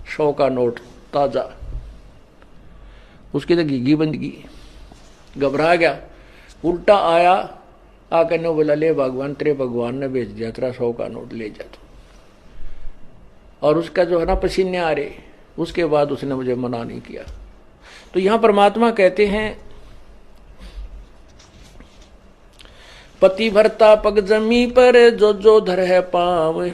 100 का नोट ताजा, उसकी तो घीघी बंद की, घबरा गया, उल्टा आया, आकर ने बोला ले भगवान, तेरे भगवान ने भेज दिया, तेरा 100 का नोट ले जा तू। और उसका जो है ना पसीने आ रहे, उसके बाद उसने मुझे मना नहीं किया। तो यहां परमात्मा कहते हैं पति भरता पग जमी पर जो जो धर है पाव,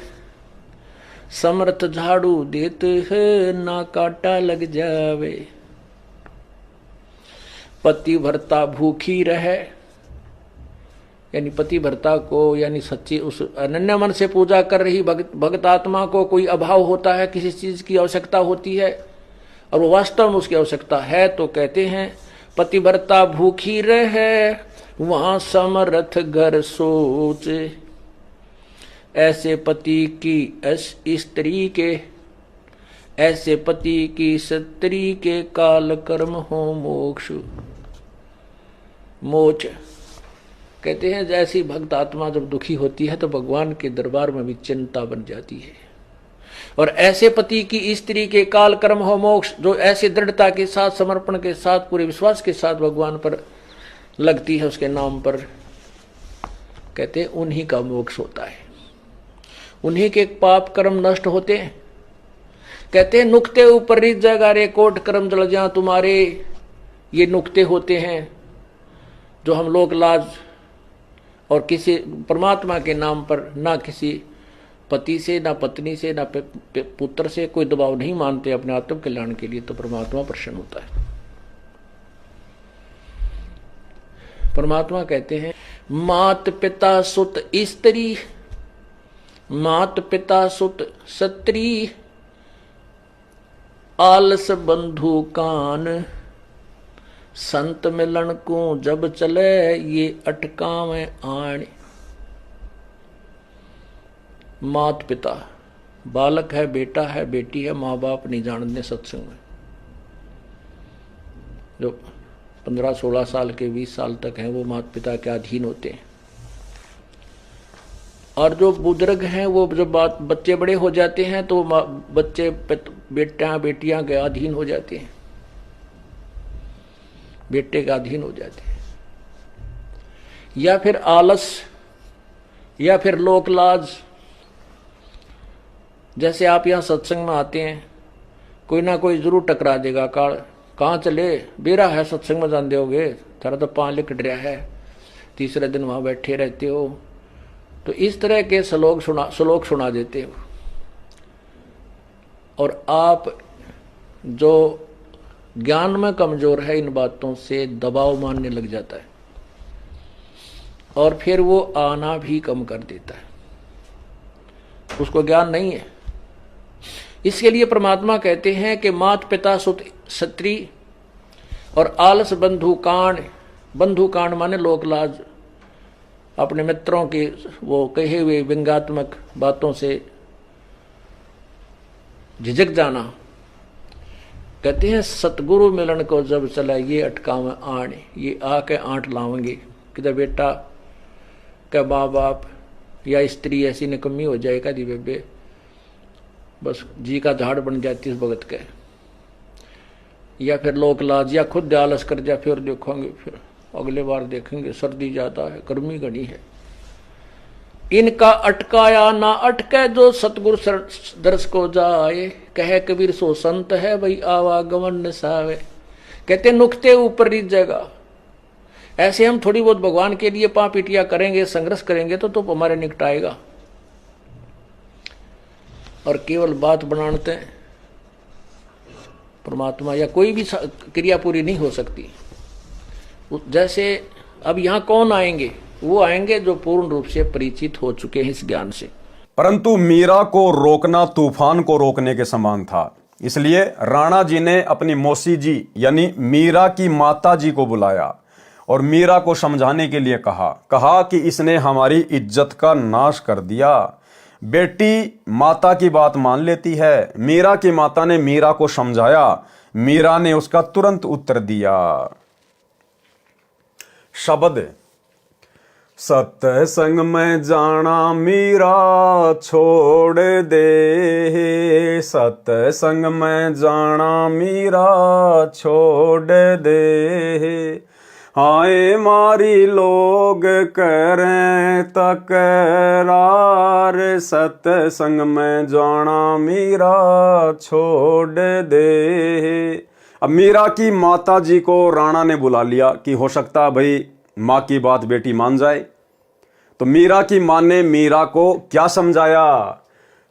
समर्थ झाड़ू देत है ना काटा लग जावे। पति भरता भूखी रहे, यानी पति भर्ता को, यानी सच्ची उस अनन्य मन से पूजा कर रही भक्त आत्मा को कोई अभाव होता है, किसी चीज की आवश्यकता होती है और वो वास्तव में उसकी आवश्यकता है, तो कहते हैं पतिव्रता भूखी रहे वहां समर्थ घर सोच, ऐसे पति की स्त्री के, ऐसे पति की स्त्री के काल कर्म हो मोक्ष मोच। कहते हैं जैसी भक्त आत्मा जब दुखी होती है तो भगवान के दरबार में भी चिंता बन जाती है, और ऐसे पति की स्त्री के काल कर्म हो मोक्ष, जो ऐसी दृढ़ता के साथ, समर्पण के साथ, पूरे विश्वास के साथ भगवान पर लगती है, उसके नाम पर, कहते हैं उन्हीं का मोक्ष होता है, उन्हीं के पाप कर्म नष्ट होते हैं। कहते हैं नुक्ते ऊपर रिझ जाएगा रे कोट कर्म जल जा तुम्हारे, ये नुक्ते होते हैं जो हम लोग लाज और किसी परमात्मा के नाम पर ना किसी पति से, ना पत्नी से, ना पुत्र से कोई दबाव नहीं मानते अपने आत्म कल्याण के लिए, तो परमात्मा प्रसन्न होता है। परमात्मा कहते हैं मात पिता सुत स्त्री, मात पिता सुत स्त्री, आलस बंधु कान, संत मिलन को जब चले ये अटकावे आण। मात पिता, बालक है, बेटा है, बेटी है, माँ बाप नहीं जानते सत्संग में, जो 15-16 साल के 20 साल तक हैं वो माता पिता के अधीन होते हैं, और जो बुजुर्ग हैं वो जब बच्चे बड़े हो जाते हैं तो बच्चे बेटियां के अधीन हो जाते हैं, बेटे के अधीन हो जाते हैं, या फिर आलस, या फिर लोक लाज। जैसे आप यहाँ सत्संग में आते हैं, कोई ना कोई जरूर टकरा देगा, कहाँ चले, बेरा है सत्संग में जान दोगे, थारा तो पाँव लिकट रहा है, तीसरे दिन वहाँ बैठे रहते हो, तो इस तरह के श्लोक सुना देते हो, और आप जो ज्ञान में कमजोर है इन बातों से दबाव मानने लग जाता है, और फिर वो आना भी कम कर देता है, उसको ज्ञान नहीं है। इसके लिए परमात्मा कहते हैं कि मात पिता सुत स्त्री और आलस बंधु कांड, बंधु कांड माने लोक लाज, अपने मित्रों के वो कहे हुए व्यंग्यात्मक बातों से झिझक जाना। कहते हैं सतगुरु मिलन को जब चला ये अटकावे आण, ये आके आंट लावेंगे, किधर बेटा क्या माँ बाप या स्त्री ऐसी निकम्मी हो जाएगा दी बेबे, बस जी का झाड़ बन जाती इस भगत के, या फिर लोक लाज, या खुद आलस कर जा, फिर देखोगे, फिर अगले बार देखेंगे, सर्दी ज्यादा है, गर्मी घनी है। इनका अटकाया ना अटके जो सतगुरु दर्श को जाए, कहे कबीर सो संत है भाई आवागमन निसावे। कहते नुक्ते ऊपर रिझ जाएगा। ऐसे हम थोड़ी बहुत भगवान के लिए पापिटिया करेंगे, संघर्ष करेंगे तो हमारे निकट आएगा, और केवल बात बनाते हैं परमात्मा या कोई भी क्रिया पूरी नहीं हो सकती। जैसे अब यहाँ कौन आएंगे, वो आएंगे जो पूर्ण रूप से परिचित हो चुके हैं इस ज्ञान से। परंतु मीरा को रोकना तूफान को रोकने के समान था, इसलिए राणा जी ने अपनी मौसी जी यानी मीरा की माता जी को बुलाया और मीरा को समझाने के लिए कहा कि इसने हमारी इज्जत का नाश कर दिया। बेटी माता की बात मान लेती है। मीरा की माता ने मीरा को समझाया, मीरा ने उसका तुरंत उत्तर दिया। शब्द सत्संग में जाना मीरा छोड़ दे, सत्संग में जाना मीरा छोड़ दे। हाय मारी लोग करें तकरार, सत्संग में जाना मीरा छोड़ दे। अब मीरा की माता जी को राणा ने बुला लिया कि हो सकता भाई माँ की बात बेटी मान जाए। तो मीरा की माँ ने मीरा को क्या समझाया,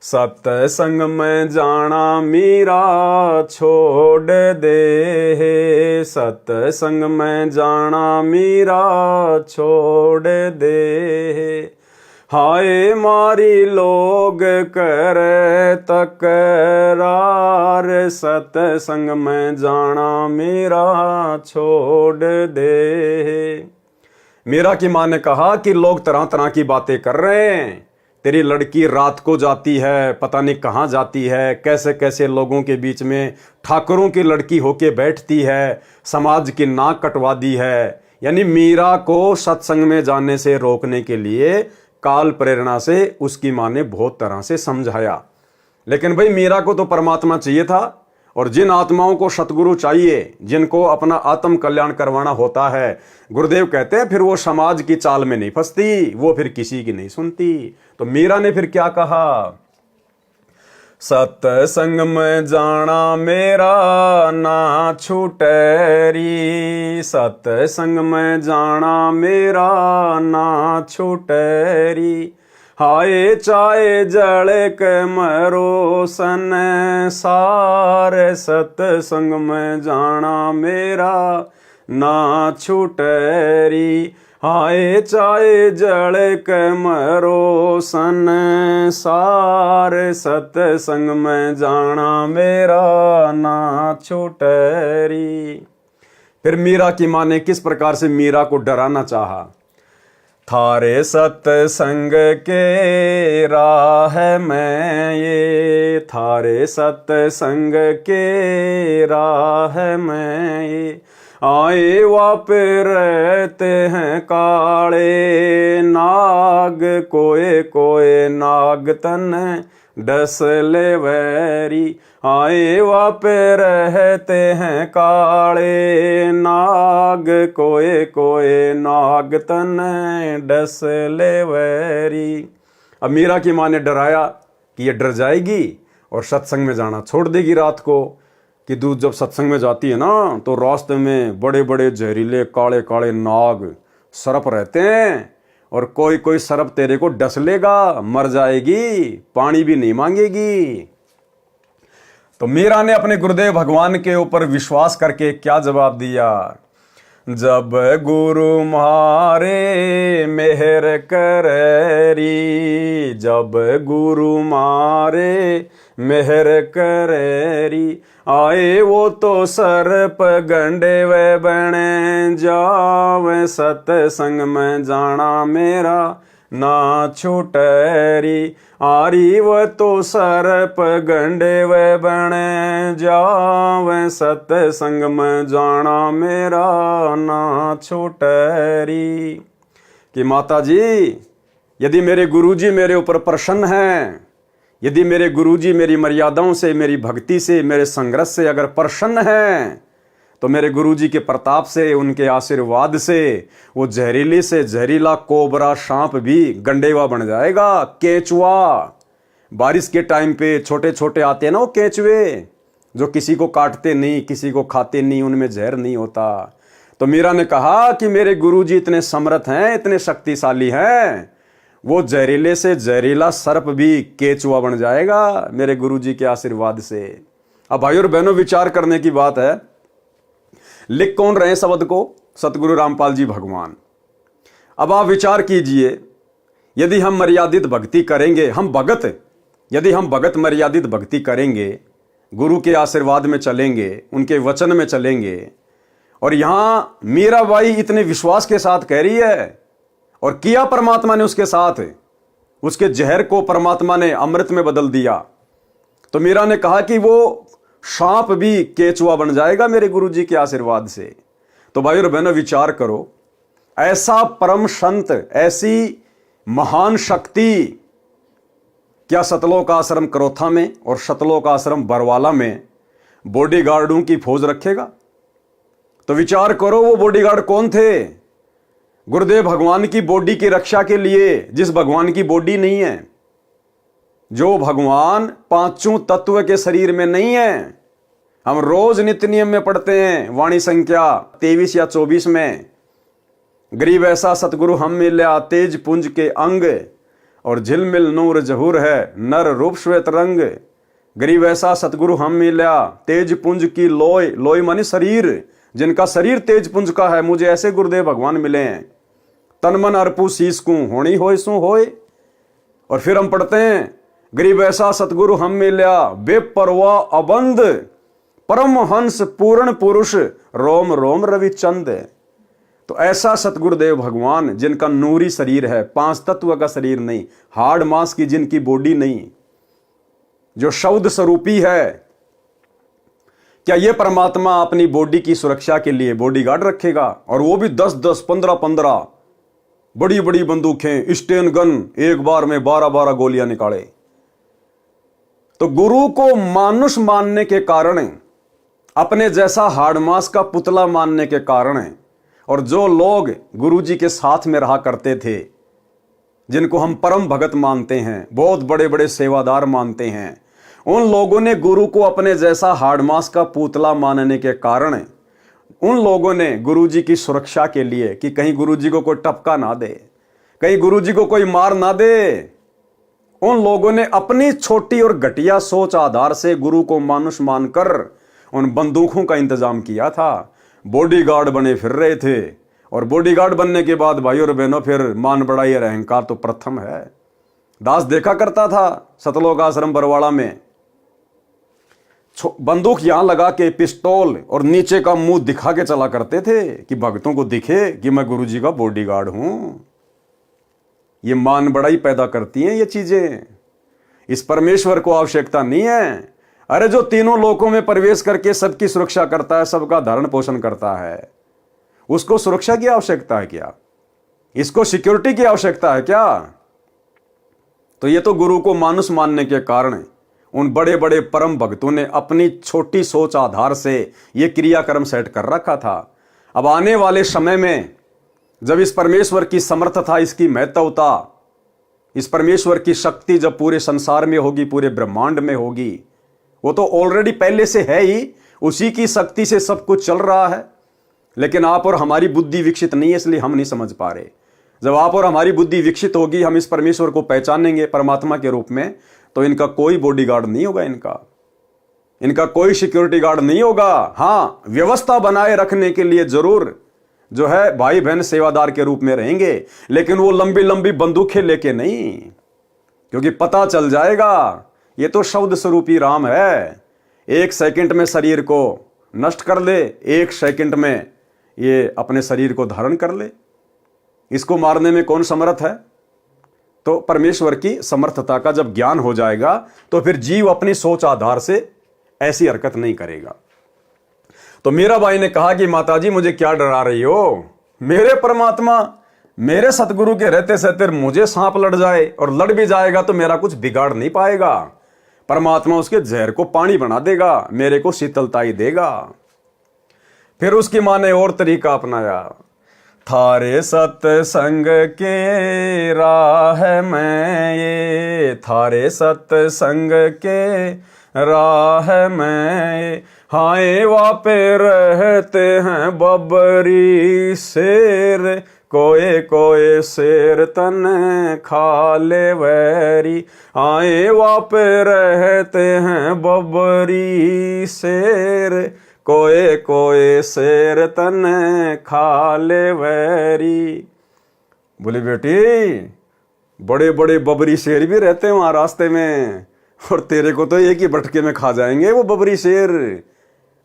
सत्संग में जाना मीरा छोड़ दे, सत्संग में जाना मीरा छोड़ दे। हाय मारी लोग करे तकरार, सत्संग में जाना मीरा छोड़ दे। मीरा की माँ ने कहा कि लोग तरह तरह की बातें कर रहे हैं, तेरी लड़की रात को जाती है, पता नहीं कहाँ जाती है, कैसे कैसे लोगों के बीच में ठाकुरों की लड़की होके बैठती है, समाज की नाक कटवा दी है। यानी मीरा को सत्संग में जाने से रोकने के लिए काल प्रेरणा से उसकी माँ ने बहुत तरह से समझाया। लेकिन भाई मीरा को तो परमात्मा चाहिए था, और जिन आत्माओं को सतगुरु चाहिए, जिनको अपना आत्म कल्याण करवाना होता है, गुरुदेव कहते हैं फिर वो समाज की चाल में नहीं फंसती, वो फिर किसी की नहीं सुनती। तो मीरा ने फिर क्या कहा, सत्संग में जाना मेरा ना छूटेरी, सत्संग में जाना मेरा ना छूटेरी। हाय चाहे जल के मरो सन सारे, सत्संग में जाना मेरा ना छूटेरी। हाय चाहे जल के मरो सन सारे, सत्संग में जाना मेरा ना छूटेरी। फिर मीरा की माँ ने किस प्रकार से मीरा को डराना चाहा, थारे सत्संग के राह में ये, थारे सत्संग के राह में ये। आए वापे रहते हैं काले नाग, कोए कोए नाग तन डस ले वैरी। आए वापे रहते हैं काले नाग, कोए कोए नाग तन डस ले वैरी। अब मीरा की माँ ने डराया कि ये डर जाएगी और सत्संग में जाना छोड़ देगी रात को, कि दूध जब सत्संग में जाती है ना तो रास्ते में बड़े बड़े जहरीले काले काले नाग सर्प रहते हैं, और कोई कोई सर्प तेरे को डस लेगा, मर जाएगी, पानी भी नहीं मांगेगी। तो मीरा ने अपने गुरुदेव भगवान के ऊपर विश्वास करके क्या जवाब दिया, जब गुरु मारे मेहर करेरी, जब गुरु मारे मेहर करेरी। आए वो तो सर्प गंडे वे बने जावे, सत्संग में जाना मेरा ना छूटेरी। आरी वो तो सर्प गंडे वे बने जावे, सत्संग में जाना मेरा ना छूटेरी। कि माता जी, यदि मेरे गुरुजी मेरे ऊपर प्रसन्न हैं, यदि मेरे गुरुजी मेरी मर्यादाओं से, मेरी भक्ति से, मेरे संघर्ष से अगर प्रसन्न हैं, तो मेरे गुरुजी के प्रताप से, उनके आशीर्वाद से वो जहरीली से जहरीला कोबरा सांप भी गंडेवा बन जाएगा, केचुआ। बारिश के टाइम पे छोटे छोटे आते हैं ना वो केचुए, जो किसी को काटते नहीं, किसी को खाते नहीं, उनमें जहर नहीं होता। तो मीरा ने कहा कि मेरे गुरुजी इतने समर्थ हैं, इतने शक्तिशाली हैं, वो जहरीले से जहरीला सर्प भी केचुआ बन जाएगा मेरे गुरुजी के आशीर्वाद से। अब भाई और बहनों, विचार करने की बात है, लिख कौन रहे शब्द को, सतगुरु रामपाल जी भगवान। अब आप विचार कीजिए, यदि हम मर्यादित भक्ति करेंगे, हम भगत, यदि हम भगत मर्यादित भक्ति करेंगे, गुरु के आशीर्वाद में चलेंगे, उनके वचन में चलेंगे, और यहां मीराबाई इतने विश्वास के साथ कह रही है, और किया परमात्मा ने उसके साथ, उसके जहर को परमात्मा ने अमृत में बदल दिया। तो मीरा ने कहा कि वो सांप भी केचुआ बन जाएगा मेरे गुरुजी के आशीर्वाद से। तो भाई और बहनों, विचार करो, ऐसा परम संत, ऐसी महान शक्ति क्या सतलोक आश्रम करोथा में और सतलोक आश्रम बरवाला में बॉडीगार्डों की फौज रखेगा? तो विचार करो, वो बॉडीगार्ड कौन थे? गुरुदेव भगवान की बॉडी की रक्षा के लिए, जिस भगवान की बॉडी नहीं है, जो भगवान पांचों तत्व के शरीर में नहीं है। हम रोज नित्य नियम में पढ़ते हैं, वाणी संख्या 23 या 24 में, गरीब ऐसा सतगुरु हम मिल्या तेज पुंज के अंग, और झिलमिल नूर जहूर है, नर रूप श्वेत रंग। गरीब ऐसा सतगुरु हम मिला, तेज पुंज की लोय, लोय मानी शरीर, जिनका शरीर तेज पुंज का है, मुझे ऐसे गुरुदेव भगवान मिले हैं। तन मन अर्पू शीस को होनी होय सो होय। और फिर हम पढ़ते हैं, गरीब ऐसा सतगुरु हम मिला, बेपरवाह अबंध, परम हंस पूर्ण पुरुष, रोम रोम रविचंद। तो ऐसा सतगुरुदेव भगवान जिनका नूरी शरीर है, 5 तत्व का शरीर नहीं, हाड़ मांस की जिनकी बॉडी नहीं, जो शब्द स्वरूपी है, क्या ये परमात्मा अपनी बॉडी की सुरक्षा के लिए बॉडीगार्ड रखेगा? और वो भी 10-10, 15-15 बड़ी बड़ी बंदूकें, स्टेन गन, एक बार में 12-12 गोलियां निकाले। तो गुरु को मानुष मानने के कारण, अपने जैसा हाड़मास का पुतला मानने के कारण, और जो लोग गुरुजी के साथ में रहा करते थे, जिनको हम परम भगत मानते हैं, बहुत बड़े बड़े सेवादार मानते हैं, उन लोगों ने गुरु को अपने जैसा हाड़मास का पुतला मानने के कारण उन लोगों ने गुरुजी की सुरक्षा के लिए, कि कहीं गुरुजी को कोई टपका ना दे, कहीं गुरुजी को कोई मार ना दे, उन लोगों ने अपनी छोटी और घटिया सोच आधार से गुरु को मानुष मानकर उन बंदूकों का इंतजाम किया था। बॉडीगार्ड बने फिर रहे थे। और बॉडीगार्ड बनने के बाद भाई और बहनों, फिर मान बढ़ाई और अहंकार तो प्रथम है। दास देखा करता था सतलोक आश्रम बरवाड़ा में, बंदूक यहां लगा के पिस्तौल और नीचे का मुंह दिखा के चला करते थे कि भक्तों को दिखे कि मैं गुरुजी का बॉडीगार्ड हूं। ये मान बढ़ाई पैदा करती हैं ये चीजें। इस परमेश्वर को आवश्यकता नहीं है। अरे जो तीनों लोकों में प्रवेश करके सबकी सुरक्षा करता है, सबका धारण पोषण करता है, उसको सुरक्षा की आवश्यकता है क्या? इसको सिक्योरिटी की आवश्यकता है क्या? तो ये तो गुरु को मानुष मानने के कारण उन बड़े बड़े परम भक्तों ने अपनी छोटी सोच आधार से ये क्रियाक्रम सेट कर रखा था। अब आने वाले समय में जब इस परमेश्वर की समर्थता, इसकी महत्वता, इस परमेश्वर की शक्ति जब पूरे संसार में होगी, पूरे ब्रह्मांड में होगी, वो तो ऑलरेडी पहले से है ही, उसी की शक्ति से सब कुछ चल रहा है। लेकिन आप और हमारी बुद्धि विकसित नहीं है, इसलिए हम नहीं समझ पा रहे। जब आप और हमारी बुद्धि विकसित होगी, हम इस परमेश्वर को पहचानेंगे परमात्मा के रूप में, तो इनका कोई बॉडीगार्ड नहीं होगा, इनका कोई सिक्योरिटी गार्ड नहीं होगा। हाँ, व्यवस्था बनाए रखने के लिए जरूर जो है भाई बहन सेवादार के रूप में रहेंगे, लेकिन वो लंबी लंबी बंदूकें लेके नहीं, क्योंकि पता चल जाएगा ये तो शब्द स्वरूपी राम है। 1 सेकंड में शरीर को नष्ट कर ले, 1 सेकंड में ये अपने शरीर को धारण कर ले। इसको मारने में कौन समर्थ है? तो परमेश्वर की समर्थता का जब ज्ञान हो जाएगा, तो फिर जीव अपनी सोच आधार से ऐसी हरकत नहीं करेगा। तो मीरा बाई ने कहा कि माताजी मुझे क्या डरा रही हो? मेरे परमात्मा, मेरे सतगुरु के रहते सहते मुझे सांप लड़ जाए, और लड़ भी जाएगा तो मेरा कुछ बिगाड़ नहीं पाएगा। परमात्मा उसके जहर को पानी बना देगा, मेरे को शीतलता ही देगा। फिर उसकी मां ने और तरीका अपनाया। थारे सत्संग के राह में ये, थारे सत्संग के राह में हाय वापे रहते हैं बबरी शेर, कोए कोए शेर तन खा ले वैरी। आए वापे रहते हैं बबरी शेर, कोए कोए शेर तन खा ले वैरी। बोले बेटी, बड़े बड़े बबरी शेर भी रहते हैं वहां रास्ते में, और तेरे को तो एक ही बटके में खा जाएंगे वो बबरी शेर।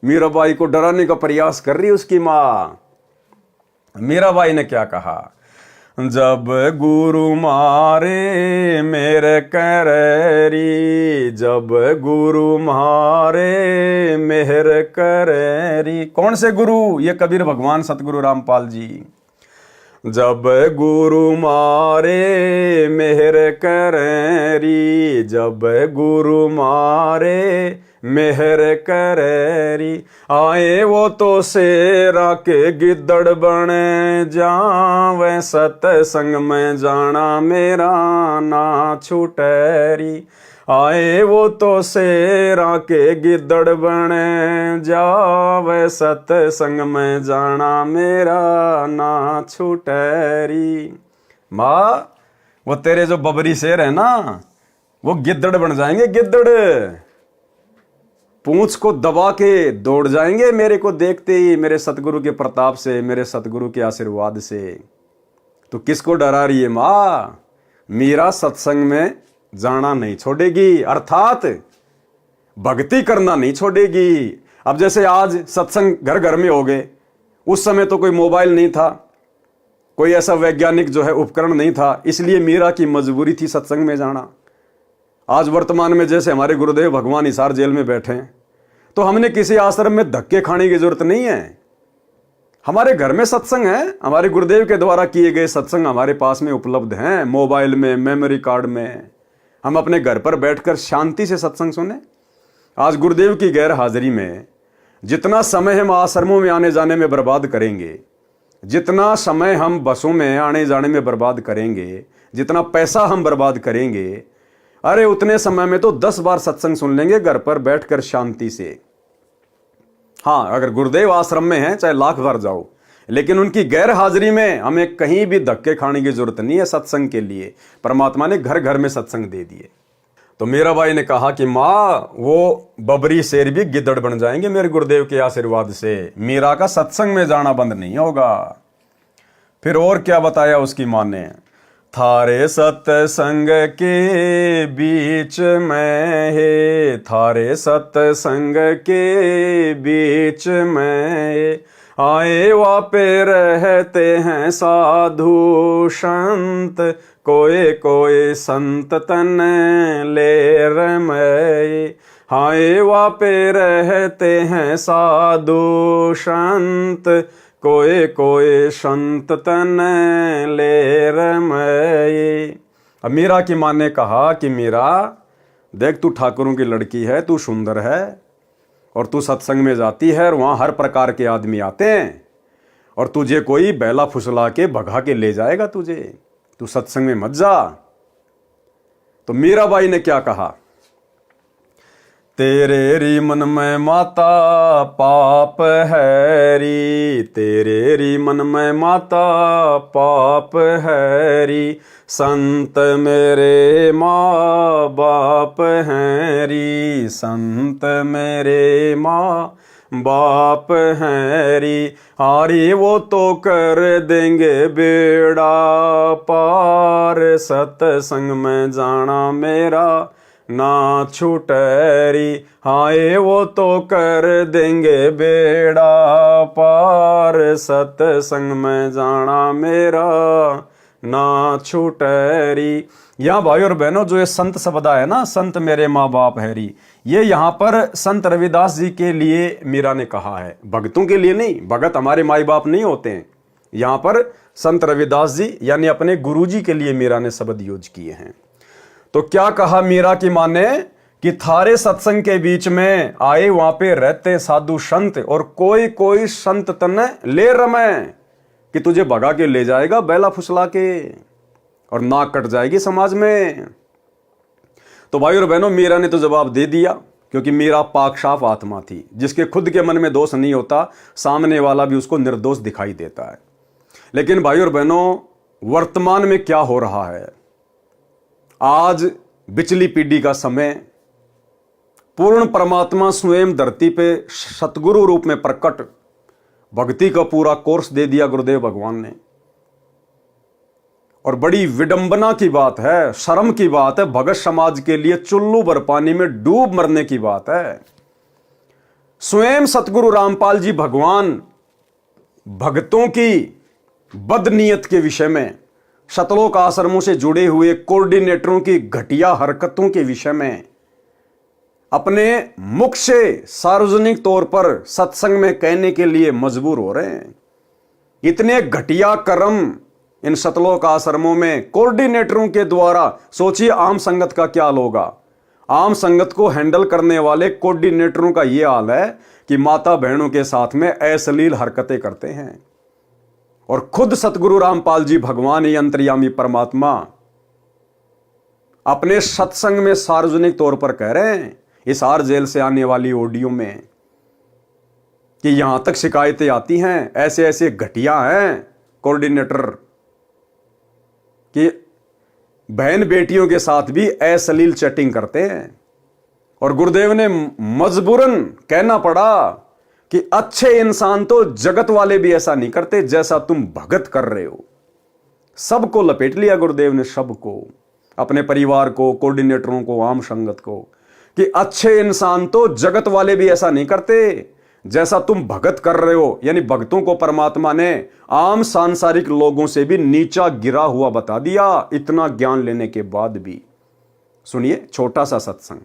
मीराबाई को डराने का प्रयास कर रही उसकी मां। मीराबाई ने क्या कहा? जब गुरु मारे मेरे करेरी, जब गुरु मारे मेहर करेरी। कौन से गुरु? ये कबीर भगवान सतगुरु रामपाल जी। जब गुरु मारे मेहर करेरी, जब गुरु मारे मेहर करेरी। आए वो तो शेरा के गिद्दड़ बने जावे, सत्संग में जाना मेरा ना छूटेरी। आए वो तो शेरा के गिद्दड़ बने जावे, सत्संग में जाना मेरा ना छूटेरी। माँ, वो तेरे जो बबरी शेर है ना, वो गिद्दड़ बन जाएंगे, गिद्दड़। पूंछ को दबा के दौड़ जाएंगे मेरे को देखते ही, मेरे सतगुरु के प्रताप से, मेरे सतगुरु के आशीर्वाद से। तो किसको डरा रही है मां? मीरा सत्संग में जाना नहीं छोड़ेगी, अर्थात भक्ति करना नहीं छोड़ेगी। अब जैसे आज सत्संग घर घर में हो गए, उस समय तो कोई मोबाइल नहीं था, कोई ऐसा वैज्ञानिक जो है उपकरण नहीं था, इसलिए मीरा की मजबूरी थी सत्संग में जाना। आज वर्तमान में जैसे हमारे गुरुदेव भगवान हिसार जेल में बैठे हैं, तो हमने किसी आश्रम में धक्के खाने की जरूरत नहीं है। हमारे घर में सत्संग है, हमारे गुरुदेव के द्वारा किए गए सत्संग हमारे पास में उपलब्ध हैं, मोबाइल में, मेमोरी कार्ड में। हम अपने घर पर बैठकर शांति से सत्संग सुने। आज गुरुदेव की गैर हाजिरी में जितना समय हम आश्रमों में आने जाने में बर्बाद करेंगे, जितना समय हम बसों में आने जाने में बर्बाद करेंगे, जितना पैसा हम बर्बाद करेंगे, अरे उतने समय में तो 10 बार सत्संग सुन लेंगे घर पर बैठकर शांति से। हाँ, अगर गुरुदेव आश्रम में हैं, चाहे लाख बार जाओ, लेकिन उनकी गैर हाजिरी में हमें कहीं भी धक्के खाने की जरूरत नहीं है सत्संग के लिए। परमात्मा ने घर घर में सत्संग दे दिए। तो मीरा बाई ने कहा कि माँ, वो बबरी शेर भी गिद्दड़ बन जाएंगे मेरे गुरुदेव के आशीर्वाद से। मीरा का सत्संग में जाना बंद नहीं होगा। फिर और क्या बताया उसकी माँ ने? थारे सत्संग के बीच में है, थारे सत्संग के बीच में आए वापे रहते हैं साधु संत, कोई कोई संत तन ले रमय। हाय वापे रहते हैं साधु संत, कोई कोई संत तन ले रमय। अब मीरा की माँ ने कहा कि मीरा देख, तू ठाकुरों की लड़की है, तू सुंदर है, और तू सत्संग में जाती है और वहाँ हर प्रकार के आदमी आते हैं, और तुझे कोई बैला फुसला के भगा के ले जाएगा तुझे, तू सत्संग में मत जा। तो मीराबाई ने क्या कहा? तेरे री मन में माता पाप है री, तेरे री मन में माता पाप है री, संत मेरे माँ बाप हैं री, संत मेरे माँ बाप हैं री। हारी वो तो कर देंगे बेड़ा पार, सत्संग में जाना मेरा ना छूटरी। हाय वो तो कर देंगे बेड़ा पार, सत्संग में जाना मेरा ना छूटरी। यहाँ भाई और बहनों, जो ये संत शब्द है ना, संत मेरे माँ बाप है री, ये यहाँ पर संत रविदास जी के लिए मीरा ने कहा है, भक्तों के लिए नहीं। भगत हमारे माई बाप नहीं होते हैं। यहाँ पर संत रविदास जी यानी अपने गुरु जी के लिए मीरा ने शब्द यूज किए हैं। तो क्या कहा मीरा की मां ने कि थारे सत्संग के बीच में आए वहां पे रहते साधु संत, और कोई कोई संत तने ले रमे, कि तुझे भगा के ले जाएगा बैला फुसला के, और नाक कट जाएगी समाज में। तो भाई और बहनों, मीरा ने तो जवाब दे दिया, क्योंकि मीरा पाक साफ आत्मा थी, जिसके खुद के मन में दोष नहीं होता, सामने वाला भी उसको निर्दोष दिखाई देता है। लेकिन भाई और बहनों, वर्तमान में क्या हो रहा है? आज बिचली पीढ़ी का समय, पूर्ण परमात्मा स्वयं धरती पे सतगुरु रूप में प्रकट, भक्ति का पूरा कोर्स दे दिया गुरुदेव भगवान ने। और बड़ी विडंबना की बात है, शर्म की बात है, भगत समाज के लिए चुल्लू भर पानी में डूब मरने की बात है। स्वयं सतगुरु रामपाल जी भगवान भक्तों की बदनीयत के विषय में, शतलोक आश्रमों से जुड़े हुए कोऑर्डिनेटरों की घटिया हरकतों के विषय में अपने मुख से सार्वजनिक तौर पर सत्संग में कहने के लिए मजबूर हो रहे हैं। इतने घटिया कर्म इन शतलोक आश्रमों में कोऑर्डिनेटरों के द्वारा, सोचिए आम संगत का क्या हाल होगा। आम संगत को हैंडल करने वाले कोऑर्डिनेटरों का यह हाल है कि माता बहनों के साथ में अश्लील हरकतें करते हैं। और खुद सतगुरु रामपाल जी भगवान ही अंतर्यामी परमात्मा अपने सत्संग में सार्वजनिक तौर पर कह रहे हैं, हिसार जेल से आने वाली ऑडियो में, कि यहां तक शिकायतें आती हैं, ऐसे ऐसे घटिया हैं कोऑर्डिनेटर, कि बहन बेटियों के साथ भी अश्लील चैटिंग करते हैं। और गुरुदेव ने मजबूरन कहना पड़ा कि अच्छे इंसान तो जगत वाले भी ऐसा नहीं करते जैसा तुम भगत कर रहे हो। सबको लपेट लिया गुरुदेव ने, सबको, अपने परिवार को, कोऑर्डिनेटरों को, आम संगत को, कि अच्छे इंसान तो जगत वाले भी ऐसा नहीं करते जैसा तुम भगत कर रहे हो। यानी भक्तों को परमात्मा ने आम सांसारिक लोगों से भी नीचा गिरा हुआ बता दिया, इतना ज्ञान लेने के बाद भी। सुनिए छोटा सा सत्संग।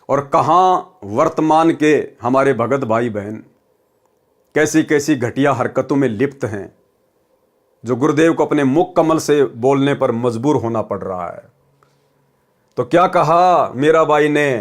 और कहां वर्तमान के हमारे भगत भाई बहन कैसी कैसी घटिया हरकतों में लिप्त हैं, जो गुरुदेव को अपने मुख कमल से बोलने पर मजबूर होना पड़ रहा है। तो क्या कहा मीरा बाई ने,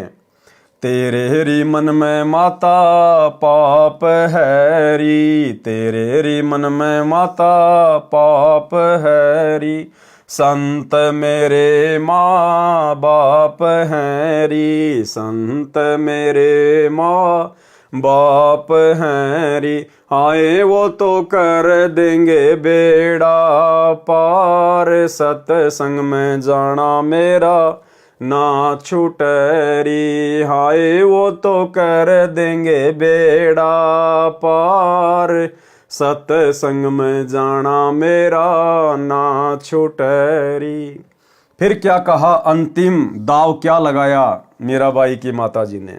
तेरे री मन में माता पाप है री, तेरे री मन में माता पाप है री, संत मेरे माँ बाप हैं री, संत मेरे माँ बाप हैं री, आए वो तो कर देंगे बेड़ा पार, सत्संग में जाना मेरा ना छूटरी, हाय वो तो कर देंगे बेड़ा पार, सत्संग में जाना मेरा ना छूटरी। फिर क्या कहा, अंतिम दाव क्या लगाया मीराबाई की माता जी ने,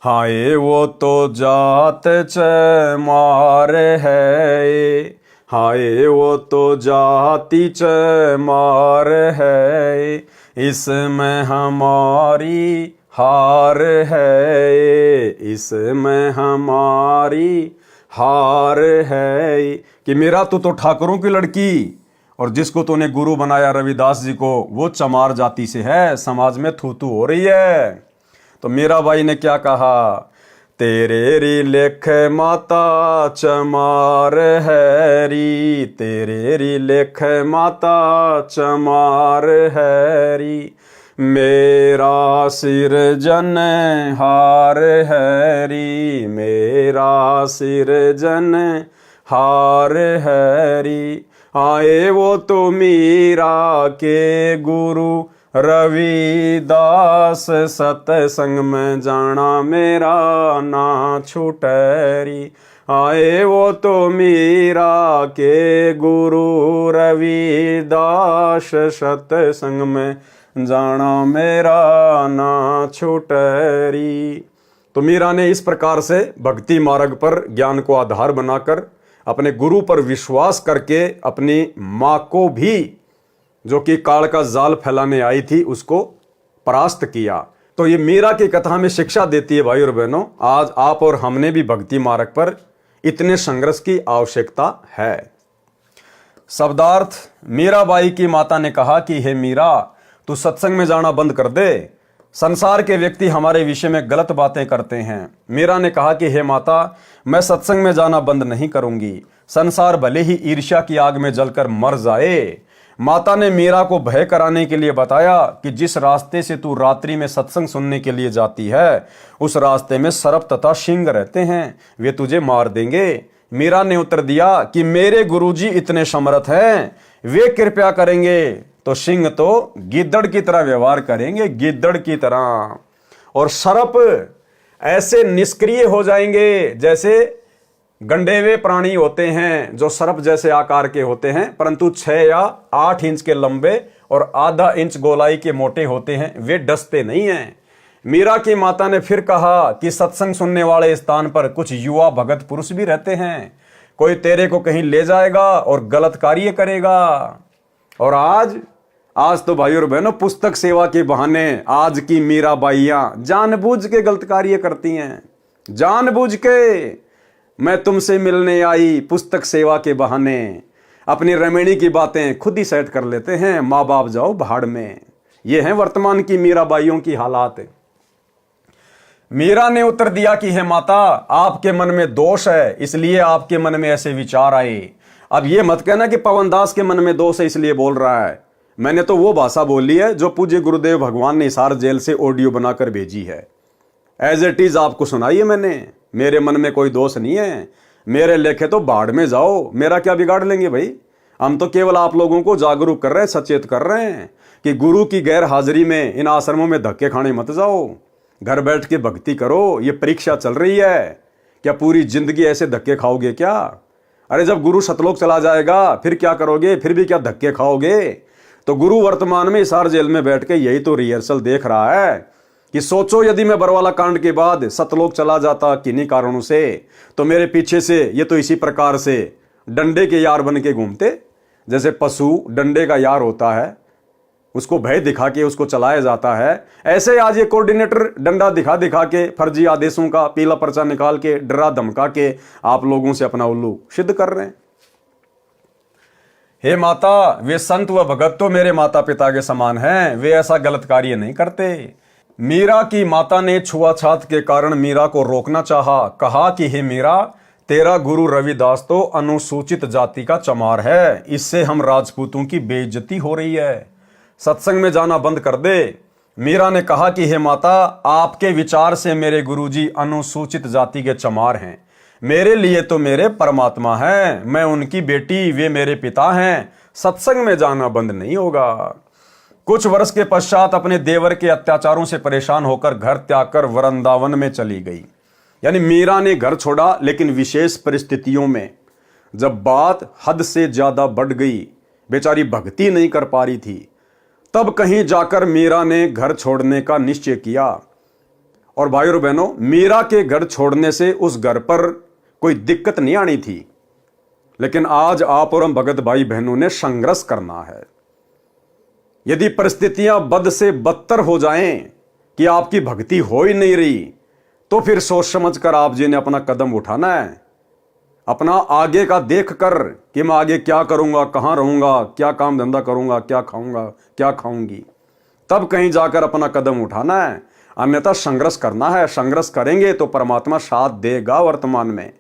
हाय वो तो जात चमार है, हाय वो तो जाति चमार है, इसमें हमारी हार है, इसमें हमारी हार है, कि मेरा तो ठाकुरों की लड़की और जिसको तूने गुरु बनाया रविदास जी को, वो चमार जाति से है, समाज में थू थू हो रही है। तो मीराबाई ने क्या कहा, तेरे री लेख माता चमार है री, तेरे री लेख माता चमार है री, मेरा सिर जन हार है री, मेरा सिर जन हार है री, आए वो तो मीरा के गुरु रविदास, सत्संग में जाना मेरा ना छूटरी, आए वो तो मीरा के गुरु रविदास, सत्संग में जाना मेरा ना छूटरी। तो मीरा ने इस प्रकार से भक्ति मार्ग पर ज्ञान को आधार बनाकर अपने गुरु पर विश्वास करके अपनी माँ को भी, जो कि काल का जाल फैलाने आई थी, उसको परास्त किया। तो ये मीरा की कथा में शिक्षा देती है भाई और बहनों, आज आप और हमने भी भक्ति मार्ग पर इतने संघर्ष की आवश्यकता है। शब्दार्थ, मीराबाई की माता ने कहा कि हे मीरा, तू सत्संग में जाना बंद कर दे, संसार के व्यक्ति हमारे विषय में गलत बातें करते हैं। मीरा ने कहा कि हे माता, मैं सत्संग में जाना बंद नहीं करूंगी, संसार भले ही ईर्ष्या की आग में जलकर मर जाए। माता ने मीरा को भय कराने के लिए बताया कि जिस रास्ते से तू रात्रि में सत्संग सुनने के लिए जाती है, उस रास्ते में सर्प तथा सिंह रहते हैं, वे तुझे मार देंगे। मीरा ने उत्तर दिया कि मेरे गुरुजी इतने समर्थ हैं, वे कृपया करेंगे तो सिंह तो गिद्दड़ की तरह व्यवहार करेंगे, गिद्दड़ की तरह, और सर्प ऐसे निष्क्रिय हो जाएंगे जैसे गंडेवे प्राणी होते हैं, जो सर्प जैसे आकार के होते हैं, परंतु 6 या 8 इंच के लंबे और आधा इंच गोलाई के मोटे होते हैं, वे डसते नहीं हैं। मीरा की माता ने फिर कहा कि सत्संग सुनने वाले स्थान पर कुछ युवा भगत पुरुष भी रहते हैं, कोई तेरे को कहीं ले जाएगा और गलत कार्य करेगा। और आज तो भाई और बहनों, पुस्तक सेवा के बहाने आज की मीराबाइयां जानबूझ के गलत कार्य करती हैं, जानबूझ के। मैं तुमसे मिलने आई पुस्तक सेवा के बहाने, अपनी रमणी की बातें खुद ही सेट कर लेते हैं, माँ बाप जाओ भाड़ में। ये है वर्तमान की मीराबाइयों की हालात। मीरा ने उत्तर दिया कि हे माता, आपके मन में दोष है, इसलिए आपके मन में ऐसे विचार आए। अब ये मत कहना कि पवन दास के मन में दोष है इसलिए बोल रहा है। मैंने तो वो भाषा बोली है जो पूज्य गुरुदेव भगवान ने हिसार जेल से ऑडियो बनाकर भेजी है, एज इट इज आपको सुनाई है मैंने। मेरे मन में कोई दोष नहीं है, मेरे लेखे तो बाढ़ में जाओ, मेरा क्या बिगाड़ लेंगे भाई। हम तो केवल आप लोगों को जागरूक कर रहे हैं, सचेत कर रहे हैं कि गुरु की गैर हाजिरी में इन आश्रमों में धक्के खाने मत जाओ, घर बैठ के भक्ति करो। ये परीक्षा चल रही है, क्या पूरी जिंदगी ऐसे धक्के खाओगे क्या? अरे जब गुरु सतलोक चला जाएगा फिर क्या करोगे, फिर भी क्या धक्के खाओगे? तो गुरु वर्तमान में हिसार जेल में बैठ के यही तो रिहर्सल देख रहा है कि सोचो यदि मैं बरवाला कांड के बाद सतलोक चला जाता किन्हीं कारणों से, तो मेरे पीछे से ये तो इसी प्रकार से डंडे के यार बन के घूमते, जैसे पशु डंडे का यार होता है, उसको भय दिखा के उसको चलाया जाता है। ऐसे आज ये कोऑर्डिनेटर डंडा दिखा दिखा के, फर्जी आदेशों का पीला पर्चा निकाल के, डरा धमका के आप लोगों से अपना उल्लू सिद्ध कर रहे हैं। हे माता, वे संत व भगत तो मेरे माता पिता के समान हैं, वे ऐसा गलत कार्य नहीं करते। मीरा की माता ने छुआछात के कारण मीरा को रोकना चाहा, कहा कि हे मीरा, तेरा गुरु रविदास तो अनुसूचित जाति का चमार है, इससे हम राजपूतों की बेइज्जती हो रही है, सत्संग में जाना बंद कर दे। मीरा ने कहा कि हे माता, आपके विचार से मेरे गुरुजी अनुसूचित जाति के चमार हैं, मेरे लिए तो मेरे परमात्मा हैं, मैं उनकी बेटी, वे मेरे पिता हैं, सत्संग में जाना बंद नहीं होगा। कुछ वर्ष के पश्चात अपने देवर के अत्याचारों से परेशान होकर घर त्याग कर वृंदावन में चली गई। यानी मीरा ने घर छोड़ा, लेकिन विशेष परिस्थितियों में जब बात हद से ज्यादा बढ़ गई, बेचारी भक्ति नहीं कर पा रही थी, तब कहीं जाकर मीरा ने घर छोड़ने का निश्चय किया। और भाइयों और बहनों, मीरा के घर छोड़ने से उस घर पर कोई दिक्कत नहीं आनी थी, लेकिन आज आप और हम भगत भाई बहनों ने संघर्ष करना है। यदि परिस्थितियां बद से बदतर हो जाएं कि आपकी भक्ति हो ही नहीं रही, तो फिर सोच समझ कर आप जी ने अपना कदम उठाना है, अपना आगे का देख कर कि मैं आगे क्या करूंगा, कहां रहूंगा, क्या काम धंधा करूंगा, क्या खाऊंगा, क्या खाऊंगी, तब कहीं जाकर अपना कदम उठाना है। अन्यथा संघर्ष करना है। संघर्ष करेंगे तो परमात्मा साथ देगा वर्तमान में,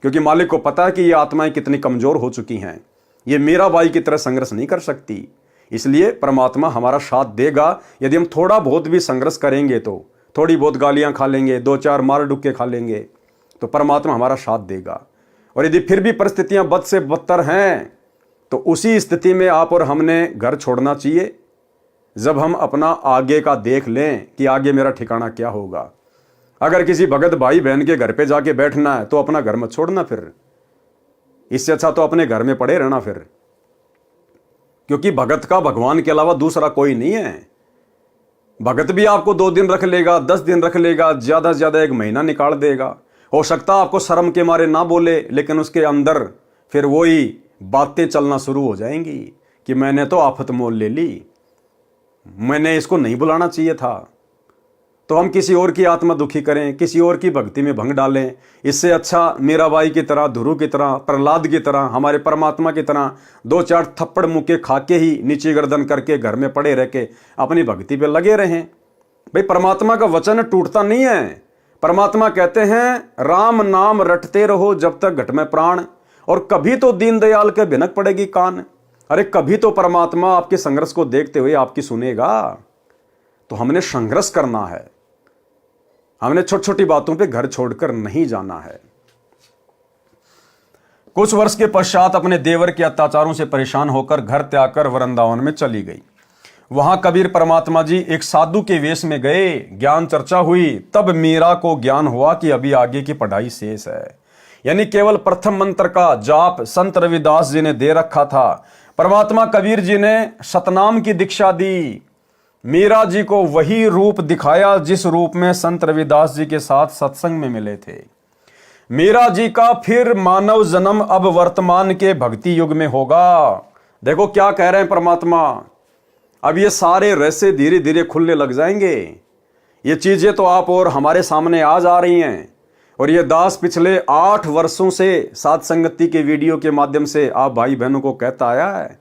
क्योंकि मालिक को पता है कि ये आत्माएं कितनी कमजोर हो चुकी हैं, ये मीराबाई की तरह संघर्ष नहीं कर सकती। इसलिए परमात्मा हमारा साथ देगा। यदि हम थोड़ा बहुत भी संघर्ष करेंगे, तो थोड़ी बहुत गालियां खा लेंगे, 2-4 मार डुक्के खा लेंगे, तो परमात्मा हमारा साथ देगा। और यदि फिर भी परिस्थितियां बद से बदतर हैं, तो उसी स्थिति में आप और हमने घर छोड़ना चाहिए, जब हम अपना आगे का देख लें कि आगे मेरा ठिकाना क्या होगा। अगर किसी भगत भाई बहन के घर पे जाके बैठना है, तो अपना घर मत छोड़ना, फिर इससे अच्छा तो अपने घर में पड़े रहना फिर, क्योंकि भगत का भगवान के अलावा दूसरा कोई नहीं है। भगत भी आपको 2 दिन रख लेगा, 10 दिन रख लेगा, ज्यादा से ज्यादा 1 महीना निकाल देगा। हो सकता है आपको शर्म के मारे ना बोले, लेकिन उसके अंदर फिर वही बातें चलना शुरू हो जाएंगी कि मैंने तो आफत मोल ले ली, मैंने इसको नहीं बुलाना चाहिए था। तो हम किसी और की आत्मा दुखी करें, किसी और की भक्ति में भंग डालें। इससे अच्छा मीराबाई की तरह, ध्रुव की तरह, प्रहलाद की तरह, हमारे परमात्मा की तरह 2-4 थप्पड़ मुक्के खा के ही नीचे गर्दन करके घर में पड़े रह के अपनी भक्ति पे लगे रहें। भाई परमात्मा का वचन टूटता नहीं है। परमात्मा कहते हैं राम नाम रटते रहो जब तक घट में प्राण, और कभी तो दीनदयाल के भिनक पड़ेगी कान। अरे कभी तो परमात्मा आपके संघर्ष को देखते हुए आपकी सुनेगा। तो हमने संघर्ष करना है, हमने छोटी छोटी बातों पे घर छोड़कर नहीं जाना है। कुछ वर्ष के पश्चात अपने देवर के अत्याचारों से परेशान होकर घर त्याग कर वृंदावन में चली गई। वहां कबीर परमात्मा जी एक साधु के वेश में गए, ज्ञान चर्चा हुई। तब मीरा को ज्ञान हुआ कि अभी आगे की पढ़ाई शेष है। यानी केवल प्रथम मंत्र का जाप संत रविदास जी ने दे रखा था। परमात्मा कबीर जी ने सतनाम की दीक्षा दी। मीरा जी को वही रूप दिखाया जिस रूप में संत रविदास जी के साथ सत्संग में मिले थे। मीरा जी का फिर मानव जन्म अब वर्तमान के भक्ति युग में होगा। देखो क्या कह रहे हैं परमात्मा। अब ये सारे रहस्य धीरे धीरे खुलने लग जाएंगे। ये चीजें तो आप और हमारे सामने आ जा रही हैं। और ये दास पिछले 8 वर्षों से साथ संगति के वीडियो के माध्यम से आप भाई बहनों को कहता आया है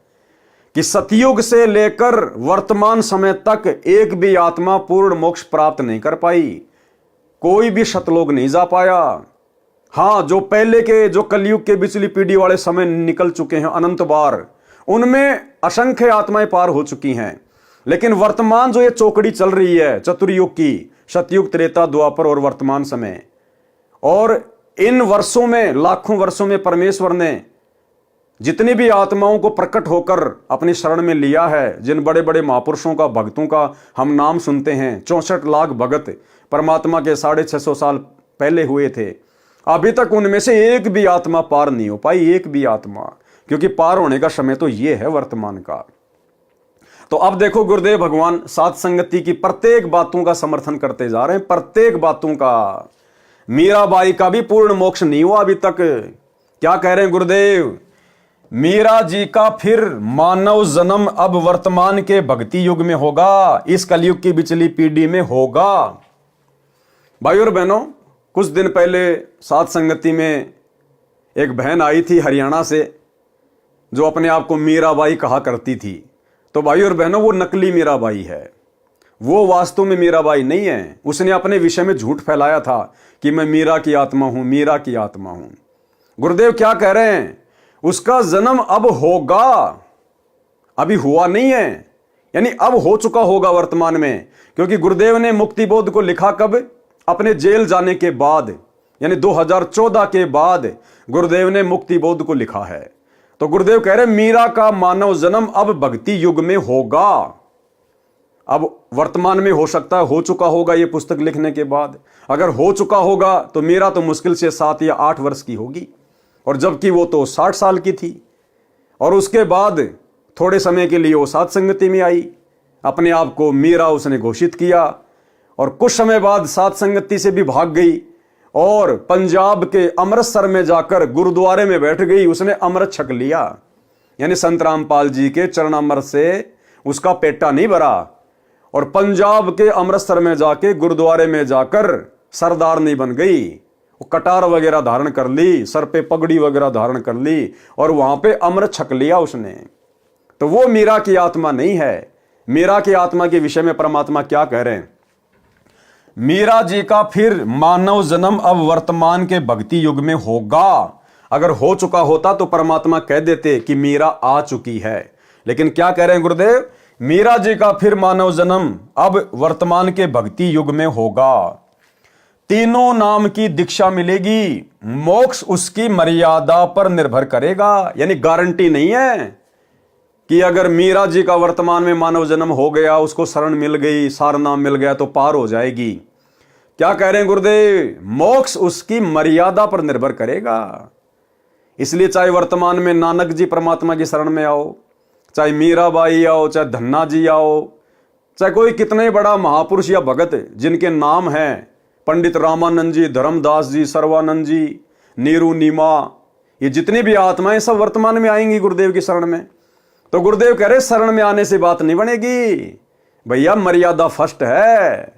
कि सतयुग से लेकर वर्तमान समय तक एक भी आत्मा पूर्ण मोक्ष प्राप्त नहीं कर पाई। कोई भी सतलोक नहीं जा पाया। हाँ, जो पहले के, जो कलयुग के बिचली पीढ़ी वाले समय निकल चुके हैं अनंत बार, उनमें असंख्य आत्माएं पार हो चुकी हैं। लेकिन वर्तमान जो ये चौकड़ी चल रही है चतुर्युग की, सतयुग, त्रेता, द्वापर और वर्तमान समय, और इन वर्षों में, लाखों वर्षों में परमेश्वर ने जितनी भी आत्माओं को प्रकट होकर अपनी शरण में लिया है, जिन बड़े बड़े महापुरुषों का, भक्तों का हम नाम सुनते हैं, 64 लाख भगत परमात्मा के 650 साल पहले हुए थे, अभी तक उनमें से एक भी आत्मा पार नहीं हो पाई, एक भी आत्मा। क्योंकि पार होने का समय तो ये है वर्तमान का। तो अब देखो गुरुदेव भगवान सात संगति की प्रत्येक बातों का समर्थन करते जा रहे हैं, प्रत्येक बातों का। मीराबाई का भी पूर्ण मोक्ष नहीं हुआ अभी तक। क्या कह रहे हैं गुरुदेव? मीरा जी का फिर मानव जन्म अब वर्तमान के भक्ति युग में होगा, इस कलयुग की बिचली पीढ़ी में होगा। भाई और बहनों, कुछ दिन पहले सात संगति में एक बहन आई थी हरियाणा से, जो अपने आप को मीराबाई कहा करती थी। तो भाई और बहनों, वो नकली मीराबाई है, वो वास्तव में मीराबाई नहीं है। उसने अपने विषय में झूठ फैलाया था कि मैं मीरा की आत्मा हूं, मीरा की आत्मा हूं। गुरुदेव क्या कह रहे हैं? उसका जन्म अब होगा, अभी हुआ नहीं है, यानी अब हो चुका होगा वर्तमान में। क्योंकि गुरुदेव ने मुक्ति बोध को लिखा कब? अपने जेल जाने के बाद, यानी 2014 के बाद गुरुदेव ने मुक्ति बोध को लिखा है। तो गुरुदेव कह रहे मीरा का मानव जन्म अब भक्ति युग में होगा। अब वर्तमान में हो सकता है हो चुका होगा ये पुस्तक लिखने के बाद। अगर हो चुका होगा तो मीरा तो मुश्किल से 7 या 8 वर्ष की होगी, और जबकि वो तो 60 साल की थी। और उसके बाद थोड़े समय के लिए वो सात संगति में आई, अपने आप को मीरा उसने घोषित किया, और कुछ समय बाद सात संगति से भी भाग गई और पंजाब के अमृतसर में जाकर गुरुद्वारे में बैठ गई। उसने अमृत छक लिया, यानी संत रामपाल जी के चरणामृत से उसका पेटा नहीं भरा, और पंजाब के अमृतसर में जाके गुरुद्वारे में जाकर सरदार नहीं बन गई। वो कटार वगैरह धारण कर ली, सर पे पगड़ी वगैरह धारण कर ली, और वहां पे अमृत छक लिया उसने। तो वो मीरा की आत्मा नहीं है। मीरा की आत्मा के विषय में परमात्मा क्या कह रहे हैं? मीरा जी का फिर मानव जन्म अब वर्तमान के भक्ति युग में होगा। अगर हो चुका होता तो परमात्मा कह देते कि मीरा आ चुकी है। लेकिन क्या कह रहे हैं गुरुदेव? मीरा जी का फिर मानव जन्म अब वर्तमान के भक्ति युग में होगा। तीनों नाम की दीक्षा मिलेगी, मोक्ष उसकी मर्यादा पर निर्भर करेगा। यानी गारंटी नहीं है कि अगर मीरा जी का वर्तमान में मानव जन्म हो गया, उसको शरण मिल गई, सार नाम मिल गया तो पार हो जाएगी। क्या कह रहे हैं गुरुदेव? मोक्ष उसकी मर्यादा पर निर्भर करेगा। इसलिए चाहे वर्तमान में नानक जी परमात्मा की शरण में आओ, चाहे मीराबाई आओ, चाहे धन्ना जी आओ, चाहे कोई कितने बड़ा महापुरुष या भगत जिनके नाम हैं पंडित रामानंद जी, धर्मदास जी, सर्वानंद जी, नीरू नीमा, ये जितनी भी आत्माएं सब वर्तमान में आएंगी गुरुदेव की शरण में। तो गुरुदेव कह रहे शरण में आने से बात नहीं बनेगी भैया, मर्यादा फर्स्ट है।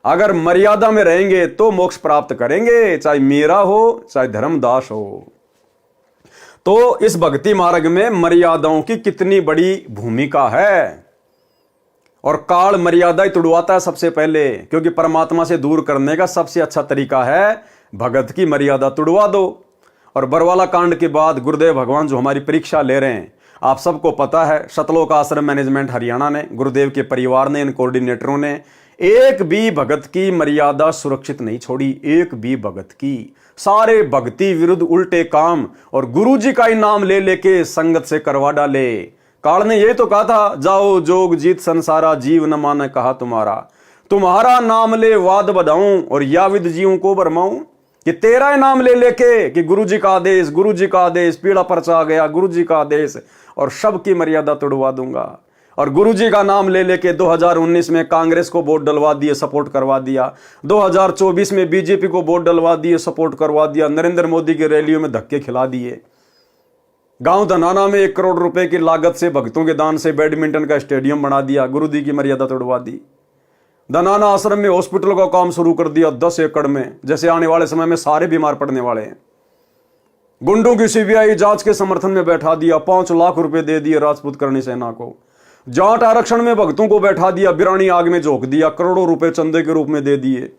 अगर मर्यादा में रहेंगे तो मोक्ष प्राप्त करेंगे, चाहे मीरा हो चाहे धर्मदास हो। तो इस भक्ति मार्ग में मर्यादाओं की कितनी बड़ी भूमिका है। और काल मर्यादा ही तुड़वाता है सबसे पहले, क्योंकि परमात्मा से दूर करने का सबसे अच्छा तरीका है भगत की मर्यादा तुड़वा दो। और बरवाला कांड के बाद गुरुदेव भगवान जो हमारी परीक्षा ले रहे हैं, आप सबको पता है सतलोक आश्रम मैनेजमेंट हरियाणा ने, गुरुदेव के परिवार ने, इन कोऑर्डिनेटरों ने एक भी भगत की मर्यादा सुरक्षित नहीं छोड़ी, एक भी भगत की। सारे भक्ति विरुद्ध उल्टे काम और गुरु जी का ही नाम ले लेके संगत से करवा डाले। काल ने ये तो कहा था, जाओ जोग जीत संसारा, जीव न माने कहा तुम्हारा नाम ले वाद बधाऊं और याविद जीवों को बरमाऊं। कि तेरा ही नाम ले लेके कि गुरु जी का आदेश, गुरु जी का आदेश, पीड़ा पर्चा आ गया, गुरु जी का आदेश, और सबकी मर्यादा तोड़वा दूंगा। और गुरु जी का नाम ले लेके 2019 में कांग्रेस को वोट डलवा दिए, सपोर्ट करवा दिया, 2024 में बीजेपी को वोट डलवा दिए, सपोर्ट करवा दिया, नरेंद्र मोदी की रैलियों में धक्के खिला दिए। गांव धनाना में 1 करोड़ रुपए की लागत से भक्तों के दान से बैडमिंटन का स्टेडियम बना दिया, गुरु जी की मर्यादा तोड़वा दी। धनाना आश्रम में हॉस्पिटल का काम शुरू कर दिया 10 एकड़ में, जैसे आने वाले समय में सारे बीमार पड़ने वाले हैं। गुंडों की सीबीआई जांच के समर्थन में बैठा दिया, 5 लाख रुपए दे दिए राजपूत करणी सेना को। जाट आरक्षण में भक्तों को बैठा दिया, बिरानी आग में झोंक दिया, करोड़ों रुपए चंदे के रूप में दे दिए।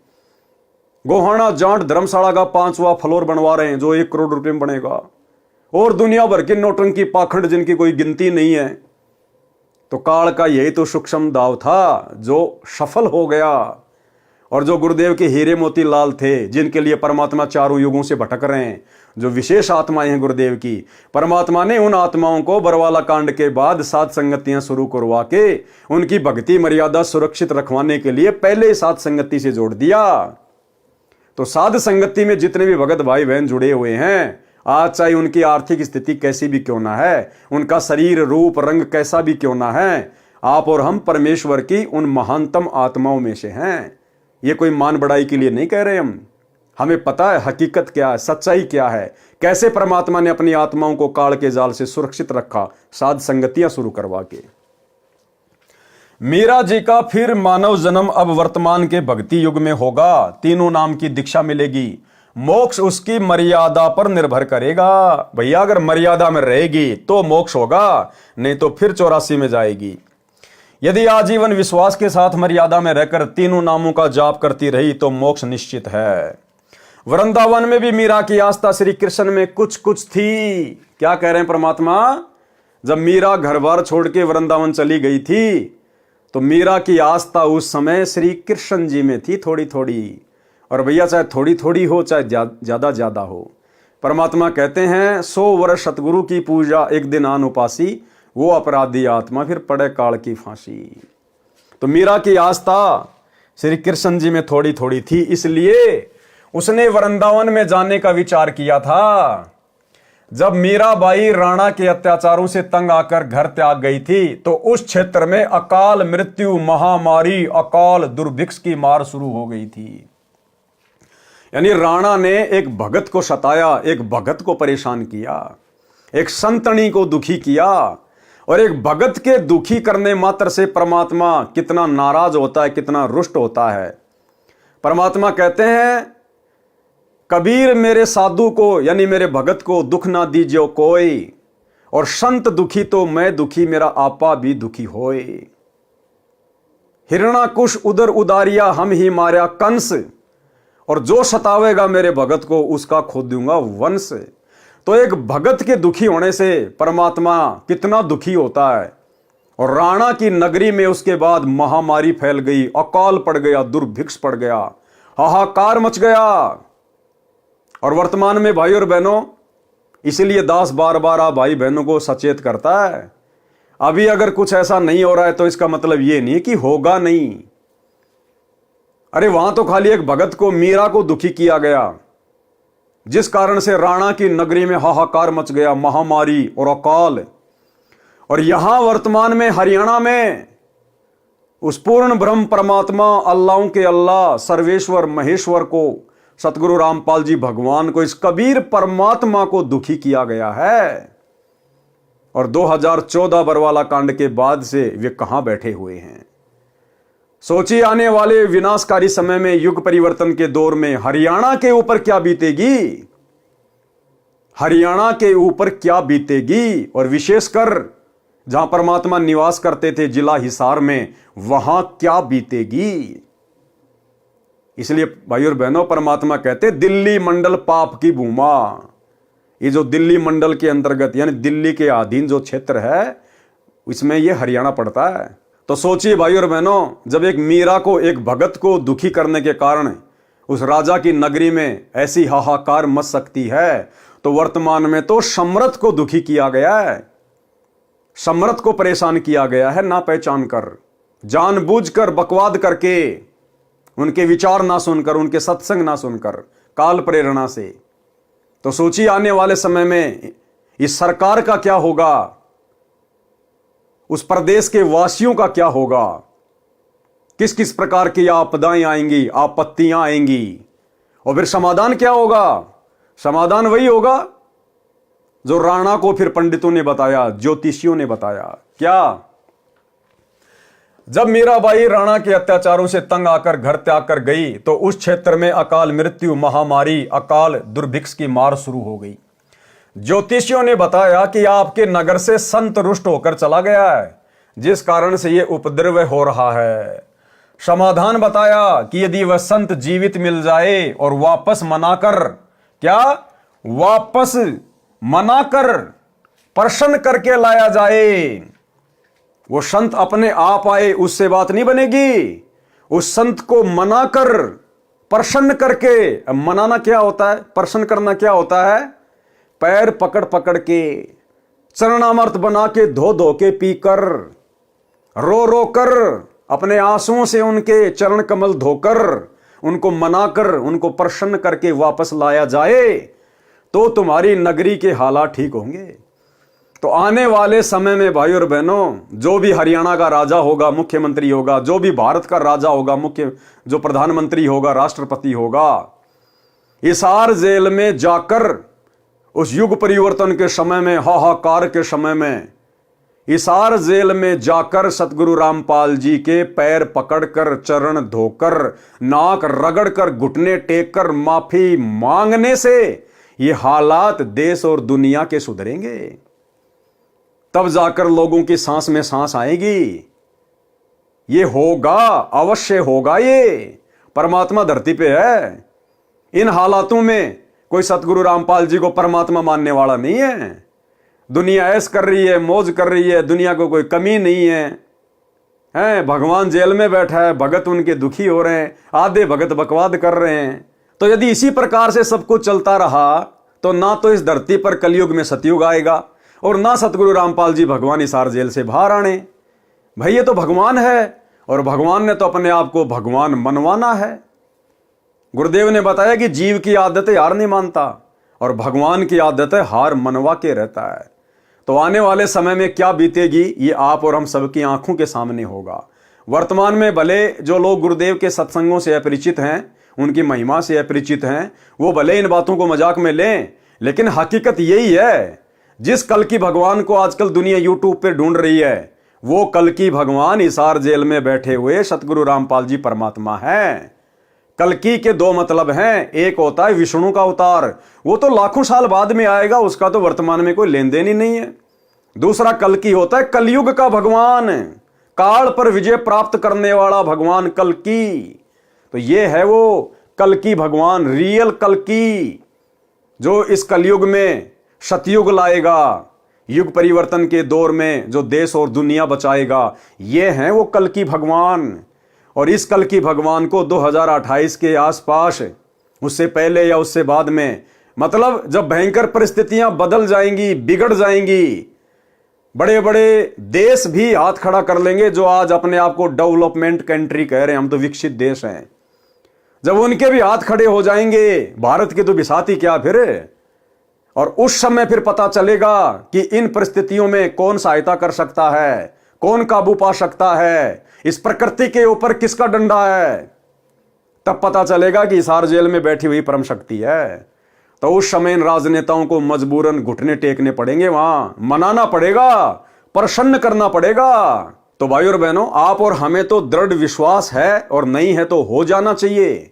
गोहाना जाट धर्मशाला का 5वां फ्लोर बनवा रहे हैं जो 1 करोड़ रुपए में बनेगा। और दुनिया भर की नौटंकी पाखंड जिनकी कोई गिनती नहीं है। तो काल का यही तो सूक्ष्म दाव था जो सफल हो गया। और जो गुरुदेव के हीरे मोती लाल थे, जिनके लिए परमात्मा चारों युगों से भटक रहे हैं, जो विशेष आत्माएं हैं गुरुदेव की, परमात्मा ने उन आत्माओं को बरवाला कांड के बाद सात संगतियां शुरू करवा के उनकी भक्ति मर्यादा सुरक्षित रखवाने के लिए पहले सात संगति से जोड़ दिया। तो साध संगति में जितने भी भगत भाई बहन जुड़े हुए हैं, आज चाहे उनकी आर्थिक स्थिति कैसी भी क्यों ना है, उनका शरीर रूप रंग कैसा भी क्यों ना है, आप और हम परमेश्वर की उन महानतम आत्माओं में से हैं। ये कोई मान बढ़ाई के लिए नहीं कह रहे हम। हमें पता है हकीकत क्या है, सच्चाई क्या है, कैसे परमात्मा ने अपनी आत्माओं को काल के जाल से सुरक्षित रखा साध संगतियां शुरू करवा के। मीरा जी का फिर मानव जन्म अब वर्तमान के भक्ति युग में होगा। तीनों नाम की दीक्षा मिलेगी। मोक्ष उसकी मर्यादा पर निर्भर करेगा। भैया अगर मर्यादा में रहेगी तो मोक्ष होगा, नहीं तो फिर 84 में जाएगी। यदि आजीवन विश्वास के साथ मर्यादा में रहकर तीनों नामों का जाप करती रही तो मोक्ष निश्चित है। वृंदावन में भी मीरा की आस्था श्री कृष्ण में कुछ कुछ थी। क्या कह रहे हैं परमात्मा? जब मीरा घर बार छोड़ के वृंदावन चली गई थी तो मीरा की आस्था उस समय श्री कृष्ण जी में थी, थोड़ी थोड़ी। और भैया चाहे थोड़ी थोड़ी हो चाहे ज्यादा ज्यादा हो, परमात्मा कहते हैं 100 वर्ष सतगुरु की पूजा एक दिन आन उपासी, वो अपराधी आत्मा फिर पड़े काल की फांसी। तो मीरा की आस्था श्री कृष्ण जी में थोड़ी थोड़ी थी, इसलिए उसने वृंदावन में जाने का विचार किया था। जब मीराबाई राणा के अत्याचारों से तंग आकर घर त्याग गई थी तो उस क्षेत्र में अकाल मृत्यु, महामारी, अकाल दुर्भिक्ष की मार शुरू हो गई थी। यानी राणा ने एक भगत को सताया, एक भगत को परेशान किया, एक संतनी को दुखी किया। और एक भगत के दुखी करने मात्र से परमात्मा कितना नाराज होता है, कितना रुष्ट होता है। परमात्मा कहते हैं कबीर मेरे साधु को यानी मेरे भगत को दुख ना दीजियो कोई, और संत दुखी तो मैं दुखी, मेरा आपा भी दुखी होए। हिरणाकुश उदर उदारिया हम ही मार्या कंस, और जो सतावेगा मेरे भगत को उसका खो दूंगा वंश। तो एक भगत के दुखी होने से परमात्मा कितना दुखी होता है। और राणा की नगरी में उसके बाद महामारी फैल गई, अकाल पड़ गया, दुर्भिक्ष पड़ गया, हाहाकार मच गया। और वर्तमान में भाई और बहनों, इसीलिए दास बार बार आप भाई बहनों को सचेत करता है। अभी अगर कुछ ऐसा नहीं हो रहा है तो इसका मतलब ये नहीं कि होगा नहीं। अरे वहां तो खाली एक भगत को, मीरा को दुखी किया गया, जिस कारण से राणा की नगरी में हाहाकार मच गया, महामारी और अकाल। और यहां वर्तमान में हरियाणा में उस पूर्ण ब्रह्म परमात्मा अल्लाहों के अल्लाह सर्वेश्वर महेश्वर को, सतगुरु रामपाल जी भगवान को, इस कबीर परमात्मा को दुखी किया गया है। और 2014 बरवाला कांड के बाद से वे कहां बैठे हुए हैं। सोचिए आने वाले विनाशकारी समय में, युग परिवर्तन के दौर में हरियाणा के ऊपर क्या बीतेगी, हरियाणा के ऊपर क्या बीतेगी। और विशेषकर जहां परमात्मा निवास करते थे जिला हिसार में, वहां क्या बीतेगी। इसलिए भाइयों और बहनों, परमात्मा कहते दिल्ली मंडल पाप की भूमा। ये जो दिल्ली मंडल के अंतर्गत यानी दिल्ली के अधीन जो क्षेत्र है, इसमें ये हरियाणा पड़ता है। तो सोचिए भाइयों और बहनों, जब एक मीरा को, एक भगत को दुखी करने के कारण उस राजा की नगरी में ऐसी हाहाकार मच सकती है, तो वर्तमान में तो सम्राट को दुखी किया गया है, सम्राट को परेशान किया गया है, ना पहचान कर, जानबूझकर बकवाद करके, उनके विचार ना सुनकर, उनके सत्संग ना सुनकर, काल प्रेरणा से। तो सोचिए आने वाले समय में इस सरकार का क्या होगा, उस प्रदेश के वासियों का क्या होगा, किस किस प्रकार की आपदाएं आएंगी, आपत्तियां आएंगी। और फिर समाधान क्या होगा, समाधान वही होगा जो राणा को फिर पंडितों ने बताया, ज्योतिषियों ने बताया। क्या, जब मीराबाई राणा के अत्याचारों से तंग आकर घर त्याग कर गई, तो उस क्षेत्र में अकाल मृत्यु, महामारी, अकाल दुर्भिक्ष की मार शुरू हो गई। ज्योतिषियों ने बताया कि आपके नगर से संत रुष्ट होकर चला गया है, जिस कारण से यह उपद्रव हो रहा है। समाधान बताया कि यदि वह संत जीवित मिल जाए और वापस मनाकर, क्या, वापस मनाकर प्रसन्न करके लाया जाए, वो संत अपने आप आए, उससे बात नहीं बनेगी। उस संत को मनाकर, प्रसन्न करके, मनाना क्या होता है, प्रसन्न करना क्या होता है, पैर पकड़ पकड़ के, चरणामृत बना के, धो धो के पीकर, रो रो कर, अपने आंसुओं से उनके चरण कमल धोकर, उनको मनाकर, उनको प्रसन्न करके वापस लाया जाए, तो तुम्हारी नगरी के हालात ठीक होंगे। तो आने वाले समय में भाइयों और बहनों, जो भी हरियाणा का राजा होगा, मुख्यमंत्री होगा, जो भी भारत का राजा होगा, जो प्रधानमंत्री होगा, राष्ट्रपति होगा, हिसार जेल में जाकर उस युग परिवर्तन के समय में, हाहाकार के समय में, हिसार जेल में जाकर सतगुरु रामपाल जी के पैर पकड़कर, चरण धोकर, नाक रगड़कर, घुटने टेक कर माफी मांगने से ये हालात देश और दुनिया के सुधरेंगे। तब जाकर लोगों की सांस में सांस आएगी। ये होगा, अवश्य होगा। ये परमात्मा धरती पे है। इन हालातों में कोई सतगुरु रामपाल जी को परमात्मा मानने वाला नहीं है। दुनिया ऐश कर रही है, मौज कर रही है, दुनिया को कोई कमी नहीं है। भगवान जेल में बैठा है, भगत उनके दुखी हो रहे हैं, आधे भगत बकवाद कर रहे हैं। तो यदि इसी प्रकार से सब कुछ चलता रहा, तो ना तो इस धरती पर कलयुग में सतयुग आएगा, और ना सतगुरु रामपाल जी भगवान हिसार जेल से बाहर आने। भाई ये तो भगवान है, और भगवान ने तो अपने आप को भगवान मनवाना है। गुरुदेव ने बताया कि जीव की आदत है हार नहीं मानता, और भगवान की आदत है हार मनवा के रहता है। तो आने वाले समय में क्या बीतेगी, ये आप और हम सबकी आंखों के सामने होगा। वर्तमान में भले जो लोग गुरुदेव के सत्संगों से अपरिचित हैं, उनकी महिमा से अपरिचित हैं, वो भले इन बातों को मजाक में लें, लेकिन हकीकत यही है। जिस कल की भगवान को आजकल दुनिया यूट्यूब पे ढूंढ रही है, वो कल की भगवान हिसार जेल में बैठे हुए सतगुरु रामपाल जी परमात्मा है। कल्कि के दो मतलब हैं, एक होता है विष्णु का अवतार, वो तो लाखों साल बाद में आएगा, उसका तो वर्तमान में कोई लेन देन ही नहीं है। दूसरा कल्कि होता है कलयुग का भगवान, काल पर विजय प्राप्त करने वाला भगवान कल्कि। तो ये है वो कल्कि भगवान, रियल कल्कि, जो इस कलयुग में सतयुग लाएगा, युग परिवर्तन के दौर में जो देश और दुनिया बचाएगा। ये है वो कल्कि भगवान। और इस कल्कि भगवान को 2028 के आसपास, उससे पहले या उससे बाद में, मतलब जब भयंकर परिस्थितियां बदल जाएंगी, बिगड़ जाएंगी, बड़े बड़े देश भी हाथ खड़ा कर लेंगे, जो आज अपने आप को डेवलपमेंट कंट्री कह रहे हैं, हम तो विकसित देश हैं। जब उनके भी हाथ खड़े हो जाएंगे, भारत के तो बिसात ही क्या फिर। और उस समय फिर पता चलेगा कि इन परिस्थितियों में कौन सहायता कर सकता है, कौन काबू पा सकता है? इस प्रकृति के ऊपर किसका डंडा है? तब पता चलेगा कि हिसार जेल में बैठी हुई परम शक्ति है। तो उस समय इन राजनेताओं को मजबूरन घुटने टेकने पड़ेंगे, वहां मनाना पड़ेगा, प्रसन्न करना पड़ेगा। तो भाई और बहनों, आप और हमें तो दृढ़ विश्वास है, और नहीं है तो हो जाना चाहिए।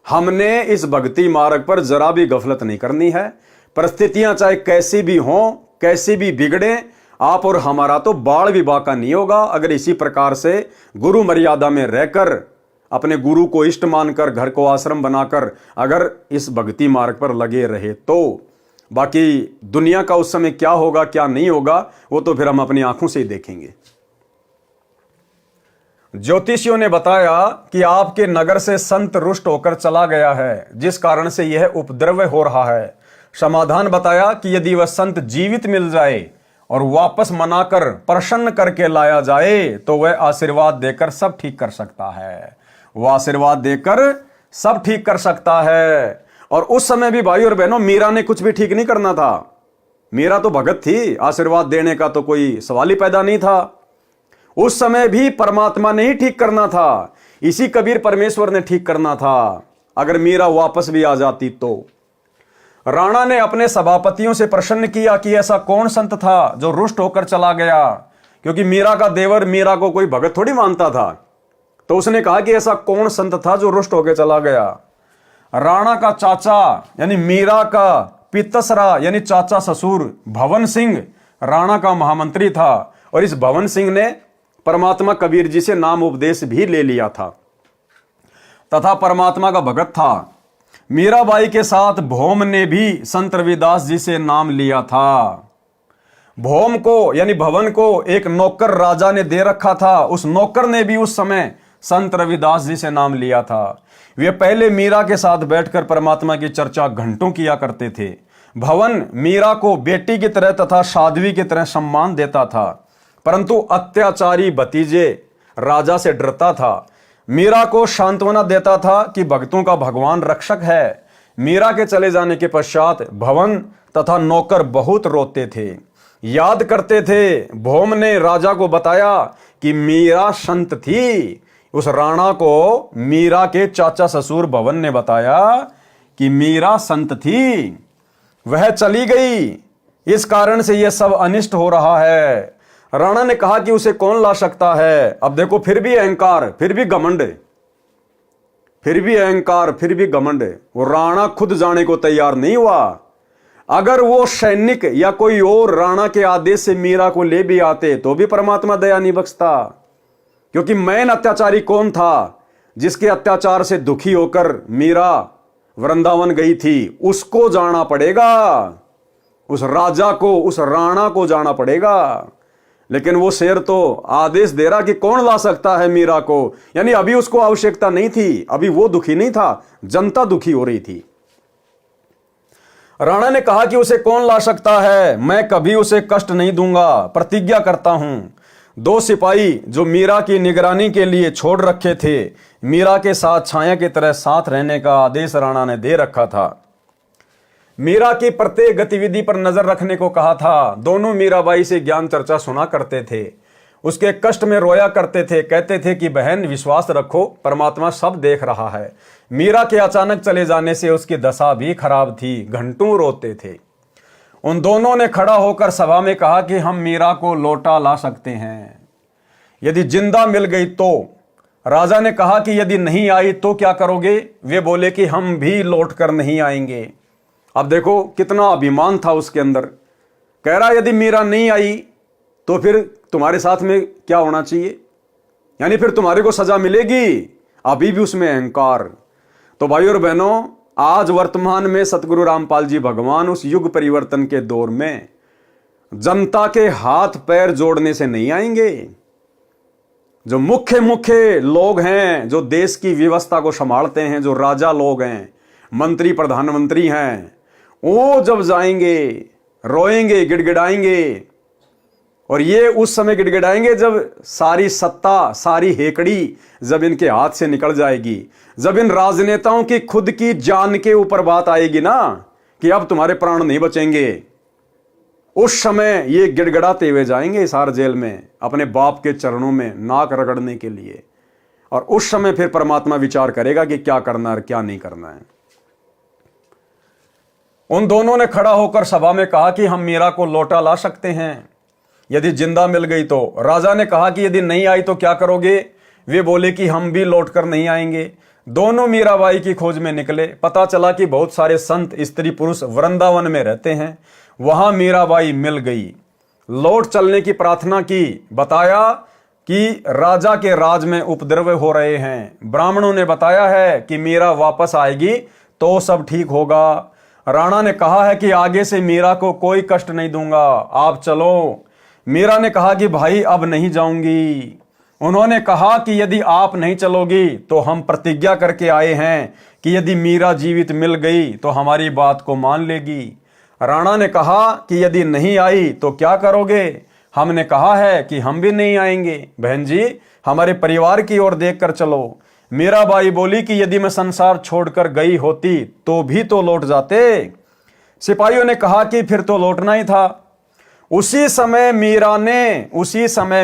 हमने इस भक्ति मार्ग पर जरा भी गफलत नहीं करनी है। परिस्थितियां चाहे कैसी भी हों, कैसी भी बिगड़े, आप और हमारा तो बाढ़ भी बाका नहीं होगा अगर इसी प्रकार से गुरु मर्यादा में रहकर, अपने गुरु को इष्ट मानकर, घर को आश्रम बनाकर अगर इस भक्ति मार्ग पर लगे रहे तो। बाकी दुनिया का उस समय क्या होगा क्या नहीं होगा वो तो फिर हम अपनी आंखों से ही देखेंगे। ज्योतिषियों ने बताया कि आपके नगर से संत रुष्ट होकर चला गया है, जिस कारण से यह उपद्रव हो रहा है। समाधान बताया कि यदि वह संत जीवित मिल जाए और वापस मनाकर प्रसन्न करके लाया जाए तो वह आशीर्वाद देकर सब ठीक कर सकता है। वह आशीर्वाद देकर सब ठीक कर सकता है। और उस समय भी भाई और बहनों, मीरा ने कुछ भी ठीक नहीं करना था। मीरा तो भगत थी, आशीर्वाद देने का तो कोई सवाल ही पैदा नहीं था। उस समय भी परमात्मा ने ही ठीक करना था, इसी कबीर परमेश्वर ने ठीक करना था। अगर मीरा वापस भी आ जाती तो। राणा ने अपने सभापतियों से प्रश्न किया कि ऐसा कौन संत था जो रुष्ट होकर चला गया, क्योंकि मीरा का देवर मीरा को कोई भगत थोड़ी मानता था। तो उसने कहा कि ऐसा कौन संत था जो रुष्ट होकर चला गया। राणा का चाचा यानी मीरा का पितसरा यानी चाचा ससुर भवन सिंह राणा का महामंत्री था, और इस भवन सिंह ने परमात्मा कबीर जी से नाम उपदेश भी ले लिया था तथा परमात्मा का भगत था। मीराबाई के साथ भौम ने भी संत रविदास जी से नाम लिया था। भौम को यानी भवन को एक नौकर राजा ने दे रखा था, उस नौकर ने भी उस समय संत रविदास जी से नाम लिया था। वे पहले मीरा के साथ बैठकर परमात्मा की चर्चा घंटों किया करते थे। भवन मीरा को बेटी की तरह तथा साध्वी की तरह सम्मान देता था, परंतु अत्याचारी भतीजे राजा से डरता था। मीरा को सांत्वना देता था कि भक्तों का भगवान रक्षक है। मीरा के चले जाने के पश्चात भवन तथा नौकर बहुत रोते थे, याद करते थे। भौम ने राजा को बताया कि मीरा संत थी। उस राणा को मीरा के चाचा ससुर भवन ने बताया कि मीरा संत थी, वह चली गई, इस कारण से यह सब अनिष्ट हो रहा है। राणा ने कहा कि उसे कौन ला सकता है। अब देखो, फिर भी अहंकार, फिर भी घमंड, फिर भी अहंकार, फिर भी घमंड। वो राणा खुद जाने को तैयार नहीं हुआ। अगर वो सैनिक या कोई और राणा के आदेश से मीरा को ले भी आते तो भी परमात्मा दया नहीं बख्शता, क्योंकि मैन अत्याचारी कौन था जिसके अत्याचार से दुखी होकर मीरा वृंदावन गई थी, उसको जाना पड़ेगा, उस राजा को, उस राणा को जाना पड़ेगा। लेकिन वो शेर तो आदेश दे रहा कि कौन ला सकता है मीरा को, यानी अभी उसको आवश्यकता नहीं थी, अभी वो दुखी नहीं था, जनता दुखी हो रही थी। राणा ने कहा कि उसे कौन ला सकता है, मैं कभी उसे कष्ट नहीं दूंगा, प्रतिज्ञा करता हूं। 2 सिपाही जो मीरा की निगरानी के लिए छोड़ रखे थे, मीरा के साथ छाया की तरह साथ रहने का आदेश राणा ने दे रखा था। मीरा की प्रत्येक गतिविधि पर नजर रखने को कहा था। दोनों मीराबाई से ज्ञान चर्चा सुना करते थे, उसके कष्ट में रोया करते थे, कहते थे कि बहन विश्वास रखो, परमात्मा सब देख रहा है। मीरा के अचानक चले जाने से उसकी दशा भी खराब थी, घंटों रोते थे। उन दोनों ने खड़ा होकर सभा में कहा कि हम मीरा को लौटा ला सकते हैं यदि जिंदा मिल गई तो। राजा ने कहा कि यदि नहीं आई तो क्या करोगे? वे बोले कि हम भी लौट कर नहीं आएंगे। अब देखो कितना अभिमान था उसके अंदर। कह रहा यदि मीरा नहीं आई तो फिर तुम्हारे साथ में क्या होना चाहिए, यानी फिर तुम्हारे को सजा मिलेगी। अभी भी उसमें अहंकार। तो भाई और बहनों, आज वर्तमान में सतगुरु रामपाल जी भगवान उस युग परिवर्तन के दौर में जनता के हाथ पैर जोड़ने से नहीं आएंगे। जो मुख्य लोग हैं, जो देश की व्यवस्था को संभालते हैं, जो राजा लोग हैं, मंत्री प्रधानमंत्री हैं, वो जब जाएंगे रोएंगे, गिड़गिड़ाएंगे। और ये उस समय गिड़गिड़ाएंगे जब सारी सत्ता, सारी हेकड़ी जब इनके हाथ से निकल जाएगी, जब इन राजनेताओं की खुद की जान के ऊपर बात आएगी ना कि अब तुम्हारे प्राण नहीं बचेंगे, उस समय ये गिड़गिड़ाते हुए जाएंगे हिसार जेल में अपने बाप के चरणों में नाक रगड़ने के लिए, और उस समय फिर परमात्मा विचार करेगा कि क्या करना है और क्या नहीं करना है। उन दोनों ने खड़ा होकर सभा में कहा कि हम मीरा को लौटा ला सकते हैं यदि जिंदा मिल गई तो। राजा ने कहा कि यदि नहीं आई तो क्या करोगे? वे बोले कि हम भी लौटकर नहीं आएंगे। दोनों मीराबाई की खोज में निकले। पता चला कि बहुत सारे संत स्त्री पुरुष वृंदावन में रहते हैं। वहां मीराबाई मिल गई। लौट चलने की प्रार्थना की। बताया कि राजा के राज में उपद्रव हो रहे हैं। ब्राह्मणों ने बताया है कि मीरा वापस आएगी तो सब ठीक होगा। राणा ने कहा है कि आगे से मीरा को कोई कष्ट नहीं दूंगा, आप चलो। मीरा ने कहा कि भाई अब नहीं जाऊंगी। उन्होंने कहा कि यदि आप नहीं चलोगी तो हम प्रतिज्ञा करके आए हैं कि यदि मीरा जीवित मिल गई तो हमारी बात को मान लेगी। राणा ने कहा कि यदि नहीं आई तो क्या करोगे? हमने कहा है कि हम भी नहीं आएंगे। बहन जी, हमारे परिवार की ओर देखकर चलो। मीराबाई बोली कि यदि मैं संसार छोड़कर गई होती तो भी तो लौट जाते। सिपाहियों ने कहा कि फिर तो लौटना ही था। उसी समय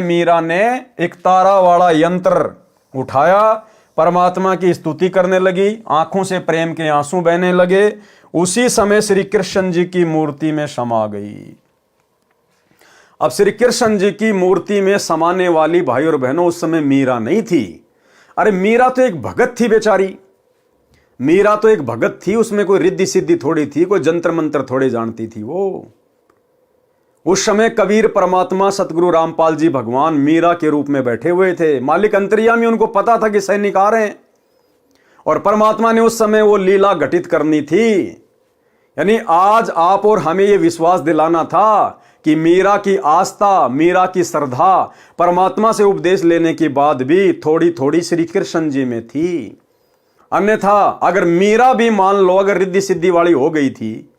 मीरा ने एक तारा वाला यंत्र उठाया, परमात्मा की स्तुति करने लगी। आंखों से प्रेम के आंसू बहने लगे। उसी समय श्री कृष्ण जी की मूर्ति में समा गई। अब श्री कृष्ण जी की मूर्ति में समाने वाली भाई और बहनों उस समय मीरा नहीं थी। अरे मीरा तो एक भगत थी बेचारी। मीरा तो एक भगत थी, उसमें कोई रिद्धि सिद्धि थोड़ी थी, कोई जंत्र मंत्र थोड़े जानती थी वो। उस समय कबीर परमात्मा सतगुरु रामपाल जी भगवान मीरा के रूप में बैठे हुए थे। मालिक अंतर्यामी, उनको पता था कि सैनिक आ रहे हैं और परमात्मा ने उस समय वो लीला घटित करनी थी। यानी आज आप और हमें ये विश्वास दिलाना था कि मीरा की आस्था, मीरा की श्रद्धा परमात्मा से उपदेश लेने के बाद भी थोड़ी थोड़ी श्री कृष्ण जी में थी। अन्यथा अगर मीरा भी मान लो अगर रिद्धि सिद्धि वाली हो गई थी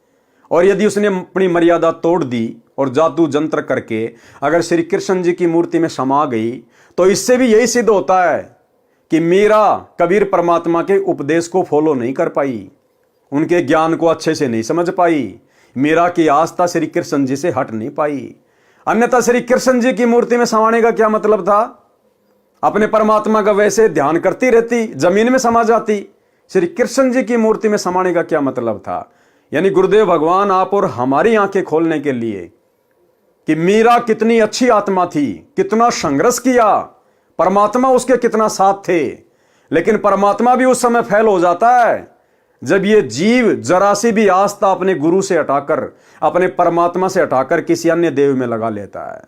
और यदि उसने अपनी मर्यादा तोड़ दी और जादू जंत्र करके अगर श्री कृष्ण जी की मूर्ति में समा गई तो इससे भी यही सिद्ध होता है कि मीरा कबीर परमात्मा के उपदेश को फॉलो नहीं कर पाई, उनके ज्ञान को अच्छे से नहीं समझ पाई। मीरा की आस्था श्री कृष्ण जी से हट नहीं पाई। अन्यथा श्री कृष्ण जी की मूर्ति में समाने का क्या मतलब था? अपने परमात्मा का वैसे ध्यान करती रहती, जमीन में समा जाती। श्री कृष्ण जी की मूर्ति में समाने का क्या मतलब था? यानी गुरुदेव भगवान आप और हमारी आंखें खोलने के लिए कि मीरा कितनी अच्छी आत्मा थी, कितना संघर्ष किया, परमात्मा उसके कितना साथ थे। लेकिन परमात्मा भी उस समय फेल हो जाता है जब ये जीव जरा सी भी आस्था अपने गुरु से हटाकर, अपने परमात्मा से हटाकर किसी अन्य देव में लगा लेता है।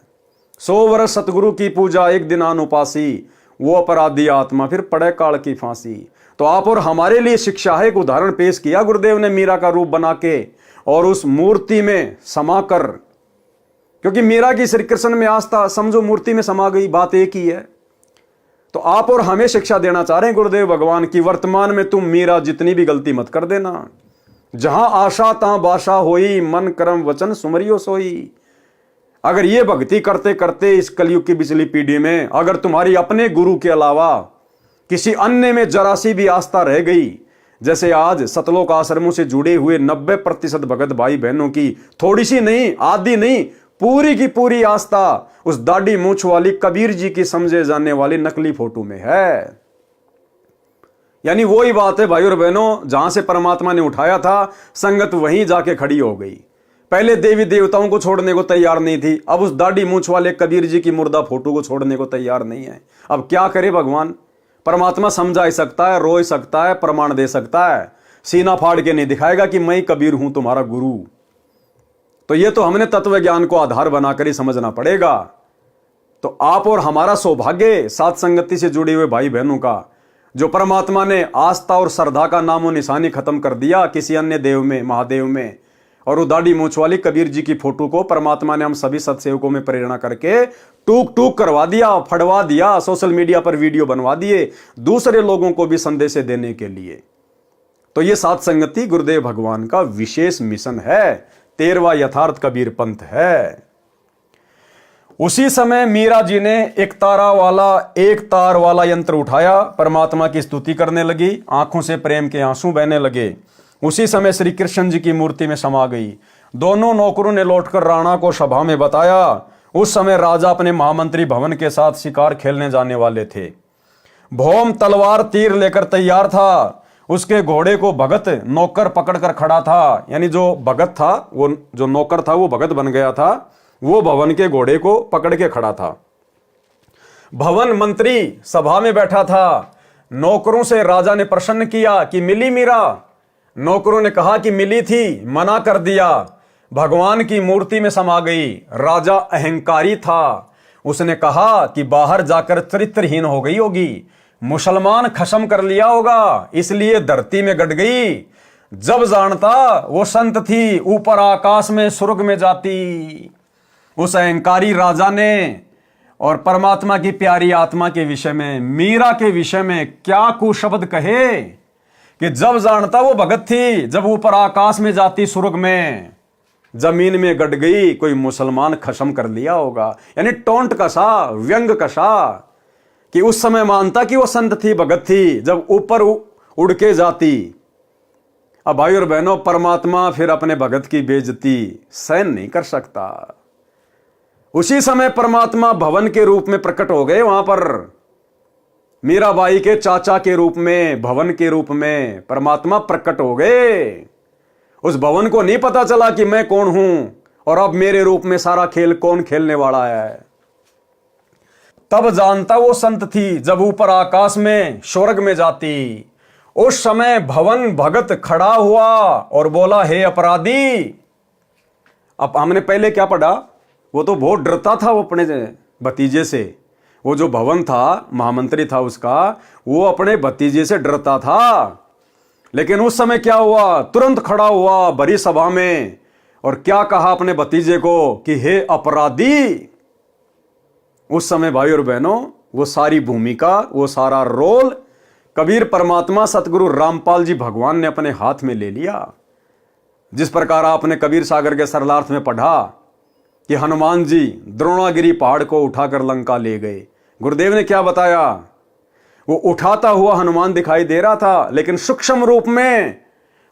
100 वर्ष सतगुरु की पूजा एक दिन आन उपासी, वो अपराधी आत्मा फिर पड़े काल की फांसी। तो आप और हमारे लिए शिक्षा है, एक उदाहरण पेश किया गुरुदेव ने मीरा का रूप बना के और उस मूर्ति में समाकर, क्योंकि मीरा की श्री कृष्ण में आस्था समझो मूर्ति में समा गई, बात एक ही है। तो आप और हमें शिक्षा देना चाह रहे हैं गुरुदेव भगवान की, वर्तमान में तुम मीरा जितनी भी गलती मत कर देना। जहां आशा तहां बाशा होई, मन कर्म वचन सुमरियो सोई। अगर ये भक्ति करते करते इस कलयुग की पिछली पीढ़ी में अगर तुम्हारी अपने गुरु के अलावा किसी अन्य में जरा सी भी आस्था रह गई, जैसे आज सतलोक आश्रमों से जुड़े हुए 90% भगत भाई बहनों की थोड़ी सी नहीं, आधी नहीं, पूरी की पूरी आस्था उस दाढ़ी मूंछ वाली कबीर जी की समझे जाने वाली नकली फोटो में है। यानी वही बात है भाई और बहनों, जहां से परमात्मा ने उठाया था संगत वहीं जाके खड़ी हो गई। पहले देवी देवताओं को छोड़ने को तैयार नहीं थी, अब उस दाढ़ी मूंछ वाले कबीर जी की मुर्दा फोटो को छोड़ने को तैयार नहीं है। अब क्या करे भगवान? परमात्मा समझा सकता है, रो सकता है, प्रमाण दे सकता है, सीना फाड़ के नहीं दिखाएगा कि मैं कबीर हूं तुम्हारा गुरु। तो ये तो हमने तत्व ज्ञान को आधार बनाकर ही समझना पड़ेगा। तो आप और हमारा सौभाग्य साथ संगति से जुड़े हुए भाई बहनों का, जो परमात्मा ने आस्था और श्रद्धा का नामो निशानी खत्म कर दिया किसी अन्य देव में, महादेव में, और वो दाढ़ी मूंछ वाली कबीर जी की फोटो को परमात्मा ने हम सभी सत्सेवकों में प्रेरणा करके टूक टूक करवा दिया, फड़वा दिया, सोशल मीडिया पर वीडियो बनवा दिए दूसरे लोगों को भी संदेश देने के लिए। तो ये साथ संगति गुरुदेव भगवान का विशेष मिशन है, 13वां यथार्थ कबीर पंथ है। उसी समय मीरा जी ने एक तार वाला यंत्र उठाया, परमात्मा की स्तुति करने लगी, आंखों से प्रेम के आंसू बहने लगे। उसी समय श्री कृष्ण जी की मूर्ति में समा गई। दोनों नौकरों ने लौटकर राणा को सभा में बताया। उस समय राजा अपने महामंत्री भवन के साथ शिकार खेलने जाने वाले थे। भौम तलवार तीर लेकर तैयार था। उसके घोड़े को भगत नौकर पकड़कर खड़ा था। यानी जो भगत था, वो जो नौकर था वो भगत बन गया था। वो भवन के घोड़े को पकड़ के खड़ा था। भवन मंत्री सभा में बैठा था। नौकरों से राजा ने प्रश्न किया कि मिली मीरा? नौकरों ने कहा कि मिली थी, मना कर दिया। भगवान की मूर्ति में समा गई। राजा अहंकारी था। उसने कहा कि बाहर जाकर चरित्रहीन हो गई होगी, मुसलमान खत्म कर लिया होगा, इसलिए धरती में गड़ गई। जब जानता वो संत थी, ऊपर आकाश में स्वर्ग में जाती। उस अहंकारी राजा ने और परमात्मा की प्यारी आत्मा के विषय में, मीरा के विषय में क्या कुशब्द कहे कि जब जानता वो भगत थी, जब ऊपर आकाश में जाती स्वर्ग में, जमीन में गड़ गई, कोई मुसलमान खत्म कर लिया होगा। यानी टोंट कसा, व्यंग कसा कि उस समय मानता कि वो संत थी, भगत थी, जब ऊपर उड़ के जाती। अब भाई और बहनों, परमात्मा फिर अपने भगत की बेइज्जती सहन नहीं कर सकता। उसी समय परमात्मा भवन के रूप में प्रकट हो गए। वहां पर मीराबाई के चाचा के रूप में, भवन के रूप में परमात्मा प्रकट हो गए। उस भवन को नहीं पता चला कि मैं कौन हूं और अब मेरे रूप में सारा खेल कौन खेलने वाला है। तब जानता वो संत थी, जब ऊपर आकाश में स्वर्ग में जाती। उस समय भवन भगत खड़ा हुआ और बोला, हे अपराधी। अब हमने पहले क्या पढ़ा? वो तो बहुत डरता था वो अपने भतीजे से। वो जो भवन था, महामंत्री था उसका, वो अपने भतीजे से डरता था। लेकिन उस समय क्या हुआ? तुरंत खड़ा हुआ बड़ी सभा में और क्या कहा अपने भतीजे को कि हे अपराधी। उस समय भाई और बहनों, वो सारी भूमिका, वो सारा रोल कबीर परमात्मा सतगुरु रामपाल जी भगवान ने अपने हाथ में ले लिया। जिस प्रकार आपने कबीर सागर के सरलार्थ में पढ़ा कि हनुमान जी द्रोणागिरी पहाड़ को उठाकर लंका ले गए। गुरुदेव ने क्या बताया? वो उठाता हुआ हनुमान दिखाई दे रहा था, लेकिन सूक्ष्म रूप में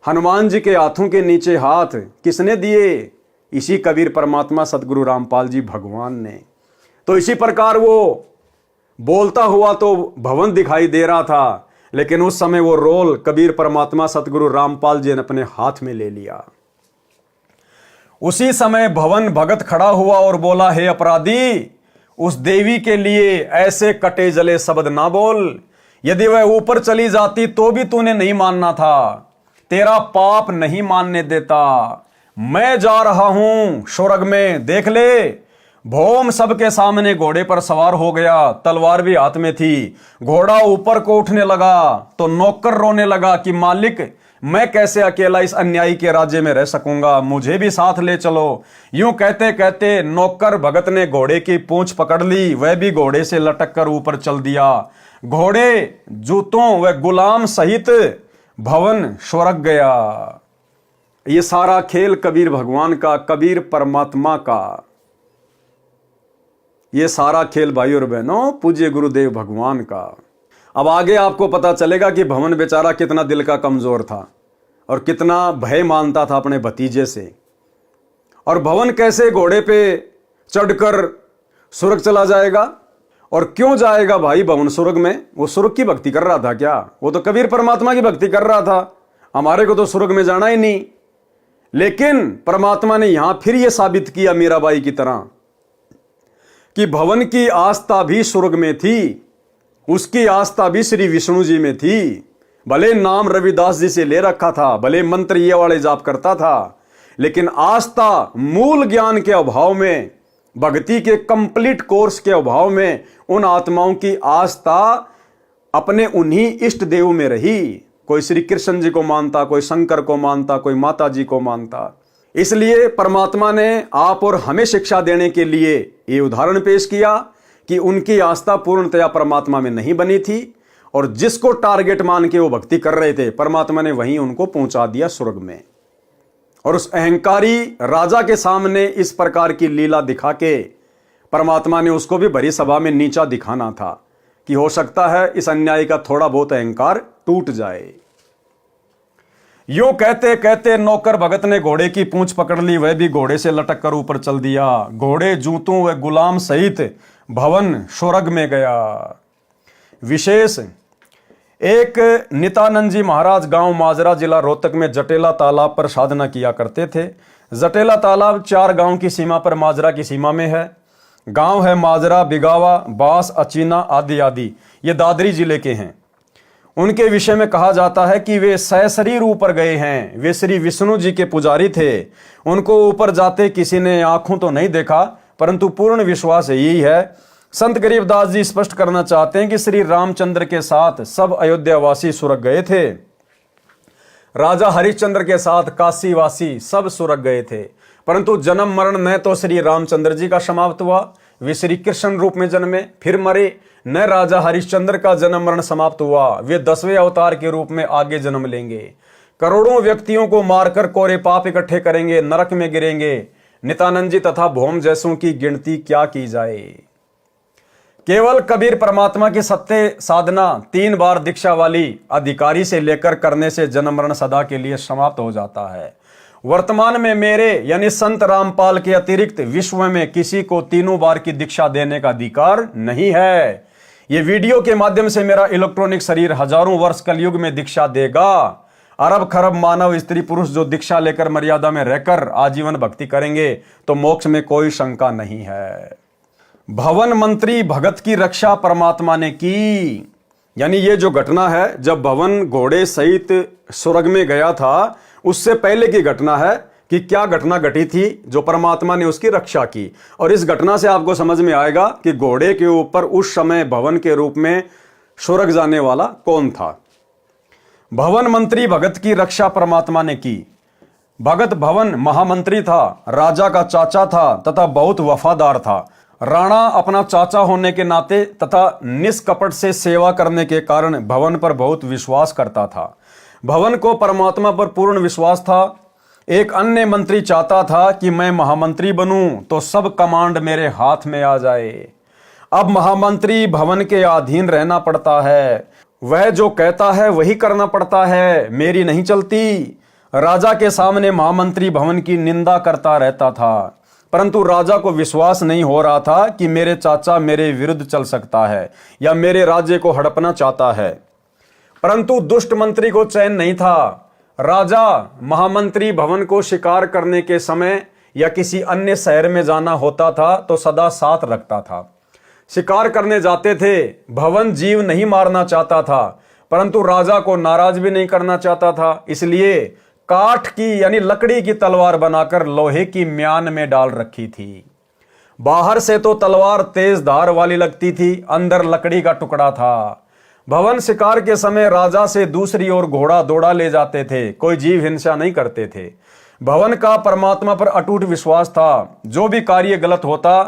हनुमान जी के हाथों के नीचे हाथ किसने दिए? इसी कबीर परमात्मा सतगुरु रामपाल जी भगवान ने। तो इसी प्रकार वो बोलता हुआ तो भवन दिखाई दे रहा था, लेकिन उस समय वो रोल कबीर परमात्मा सतगुरु रामपाल जी ने अपने हाथ में ले लिया। उसी समय भवन भगत खड़ा हुआ और बोला, हे अपराधी, उस देवी के लिए ऐसे कटे जले शब्द ना बोल। यदि वह ऊपर चली जाती तो भी तूने नहीं मानना था। तेरा पाप नहीं मानने देता। मैं जा रहा हूं स्वर्ग में, देख ले। भौम सबके सामने घोड़े पर सवार हो गया, तलवार भी हाथ में थी। घोड़ा ऊपर को उठने लगा तो नौकर रोने लगा कि मालिक, मैं कैसे अकेला इस अन्यायी के राज्य में रह सकूंगा, मुझे भी साथ ले चलो। यूं कहते कहते नौकर भगत ने घोड़े की पूंछ पकड़ ली, वह भी घोड़े से लटक कर ऊपर चल दिया। घोड़े, जूतों व गुलाम सहित भवन स्वर्ग गया। ये सारा खेल कबीर भगवान का, कबीर परमात्मा का। ये सारा खेल भाई और बहनों पूज्य गुरुदेव भगवान का। अब आगे आपको पता चलेगा कि भवन बेचारा कितना दिल का कमजोर था और कितना भय मानता था अपने भतीजे से। और भवन कैसे घोड़े पे चढ़कर स्वर्ग चला जाएगा? और क्यों जाएगा भाई भवन स्वर्ग में? वो स्वर्ग की भक्ति कर रहा था क्या? वो तो कबीर परमात्मा की भक्ति कर रहा था। हमारे को तो स्वर्ग में जाना ही नहीं। लेकिन परमात्मा ने यहां फिर यह साबित किया मीराबाई की तरह कि भवन की आस्था भी स्वर्ग में थी, उसकी आस्था भी श्री विष्णु जी में थी। भले नाम रविदास जी से ले रखा था, भले मंत्र ये वाले जाप करता था, लेकिन आस्था मूल ज्ञान के अभाव में, भक्ति के कंप्लीट कोर्स के अभाव में उन आत्माओं की आस्था अपने उन्हीं इष्ट देव में रही। कोई श्री कृष्ण जी को मानता, कोई शंकर को मानता, कोई माता जी को मानता। इसलिए परमात्मा ने आप और हमें शिक्षा देने के लिए ये उदाहरण पेश किया कि उनकी आस्था पूर्णतया परमात्मा में नहीं बनी थी, और जिसको टारगेट मान के वो भक्ति कर रहे थे, परमात्मा ने वहीं उनको पहुंचा दिया स्वर्ग में। और उस अहंकारी राजा के सामने इस प्रकार की लीला दिखा के परमात्मा ने उसको भी भरी सभा में नीचा दिखाना था कि हो सकता है इस अन्यायी का थोड़ा बहुत अहंकार टूट जाए। यूं कहते कहते नौकर भगत ने घोड़े की पूंछ पकड़ ली, वह भी घोड़े से लटक कर ऊपर चल दिया। घोड़े जूतों व गुलाम सहित भवन स्वर्ग में गया। विशेष एक नित्यानंद जी महाराज गांव माजरा जिला रोहतक में जटेला तालाब पर साधना किया करते थे। जटेला तालाब 4 गांव की सीमा पर माजरा की सीमा में है। गांव है माजरा, बिगावा, बास, अचीना आदि आदि। ये दादरी जिले के हैं। उनके विषय में कहा जाता है कि वे सशरीर ऊपर गए हैं। वे श्री विष्णु जी के पुजारी थे। उनको ऊपर जाते किसी ने आंखों तो नहीं देखा, परंतु पूर्ण विश्वास यही है। संत गरीबदास जी स्पष्ट करना चाहते हैं कि श्री रामचंद्र के साथ सब अयोध्यावासी स्वर्ग गए थे। राजा हरिश्चंद्र के साथ काशीवासी सब स्वर्ग गए थे, परंतु जन्म मरण न तो श्री रामचंद्र जी का समाप्त हुआ, वे श्री कृष्ण रूप में जन्मे फिर मरे, न राजा हरिश्चंद्र का जन्म मरण समाप्त हुआ, वे 10वें अवतार के रूप में आगे जन्म लेंगे। करोड़ों व्यक्तियों को मारकर कोरे पाप इकट्ठे करेंगे, नरक में गिरेंगे। नित्यानंद जी तथा भौम जैसों की गिनती क्या की जाए। केवल कबीर परमात्मा की सत्य साधना 3 बार दीक्षा वाली अधिकारी से लेकर करने से जन्म मरण सदा के लिए समाप्त हो जाता है। वर्तमान में मेरे यानी संत रामपाल के अतिरिक्त विश्व में किसी को 3 बार की दीक्षा देने का अधिकार नहीं है। ये वीडियो के माध्यम से मेरा इलेक्ट्रॉनिक शरीर हजारों वर्ष कलयुग में दीक्षा देगा। अरब खरब मानव स्त्री पुरुष जो दीक्षा लेकर मर्यादा में रहकर आजीवन भक्ति करेंगे तो मोक्ष में कोई शंका नहीं है। भवन मंत्री भगत की रक्षा परमात्मा ने की। यानी ये जो घटना है, जब भवन घोड़े सहित स्वर्ग में गया था, उससे पहले की घटना है कि क्या घटना घटी थी जो परमात्मा ने उसकी रक्षा की। और इस घटना से आपको समझ में आएगा कि घोड़े के ऊपर उस समय भवन के रूप में स्वर्ग जाने वाला कौन था। भवन मंत्री भगत की रक्षा परमात्मा ने की। भगत भवन महामंत्री था, राजा का चाचा था तथा बहुत वफादार था। राणा अपना चाचा होने के नाते तथा निष्कपट से सेवा करने के कारण भवन पर बहुत विश्वास करता था। भवन को परमात्मा पर पूर्ण विश्वास था। एक अन्य मंत्री चाहता था कि मैं महामंत्री बनूं तो सब कमांड मेरे हाथ में आ जाए। अब महामंत्री भवन के अधीन रहना पड़ता है, वह जो कहता है वही करना पड़ता है, मेरी नहीं चलती। राजा के सामने महामंत्री भवन की निंदा करता रहता था, परंतु राजा को विश्वास नहीं हो रहा था कि मेरे चाचा मेरे विरुद्ध चल सकता है या मेरे राज्य को हड़पना चाहता है। परंतु दुष्ट मंत्री को चैन नहीं था। राजा महामंत्री भवन को शिकार करने के समय या किसी अन्य शहर में जाना होता था तो सदा साथ रखता था। शिकार करने जाते थे, भवन जीव नहीं मारना चाहता था, परंतु राजा को नाराज भी नहीं करना चाहता था, इसलिए काठ की यानी लकड़ी की तलवार बनाकर लोहे की म्यान में डाल रखी थी। बाहर से तो तलवार तेज धार वाली लगती थी, अंदर लकड़ी का टुकड़ा था। भवन शिकार के समय राजा से दूसरी ओर घोड़ा दौड़ा ले जाते थे, कोई जीव हिंसा नहीं करते थे। भवन का परमात्मा पर अटूट विश्वास था। जो भी कार्य गलत होता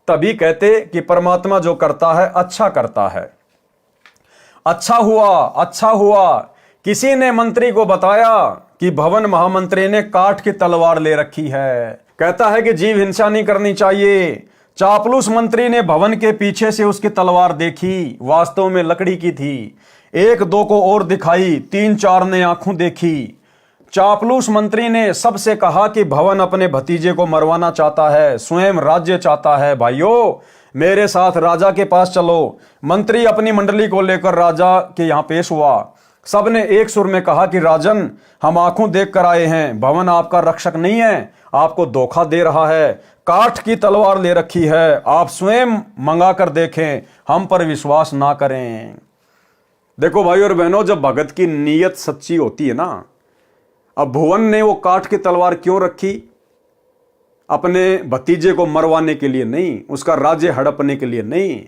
तभी कहते कि परमात्मा जो करता है अच्छा करता है। अच्छा हुआ, अच्छा हुआ। किसी ने मंत्री को बताया कि भवन महामंत्री ने काठ की तलवार ले रखी है, कहता है कि जीव हिंसा नहीं करनी चाहिए। चापलूस मंत्री ने भवन के पीछे से उसकी तलवार देखी, वास्तव में लकड़ी की थी। 1-2 को और दिखाई, 3-4 ने आंखों देखी। चापलूस मंत्री ने सबसे कहा कि भवन अपने भतीजे को मरवाना चाहता है, स्वयं राज्य चाहता है। भाइयों, मेरे साथ राजा के पास चलो। मंत्री अपनी मंडली को लेकर राजा के यहां पेश हुआ। सबने एक सुर में कहा कि राजन, हम आंखों देख कर आए हैं, भवन आपका रक्षक नहीं है, आपको धोखा दे रहा है, काठ की तलवार ले रखी है, आप स्वयं मंगा कर देखें, हम पर विश्वास ना करें। देखो भाई और बहनों, जब भगत की नीयत सच्ची होती है ना, अब भुवन ने वो काठ की तलवार क्यों रखी? अपने भतीजे को मरवाने के लिए नहीं, उसका राज्य हड़पने के लिए नहीं।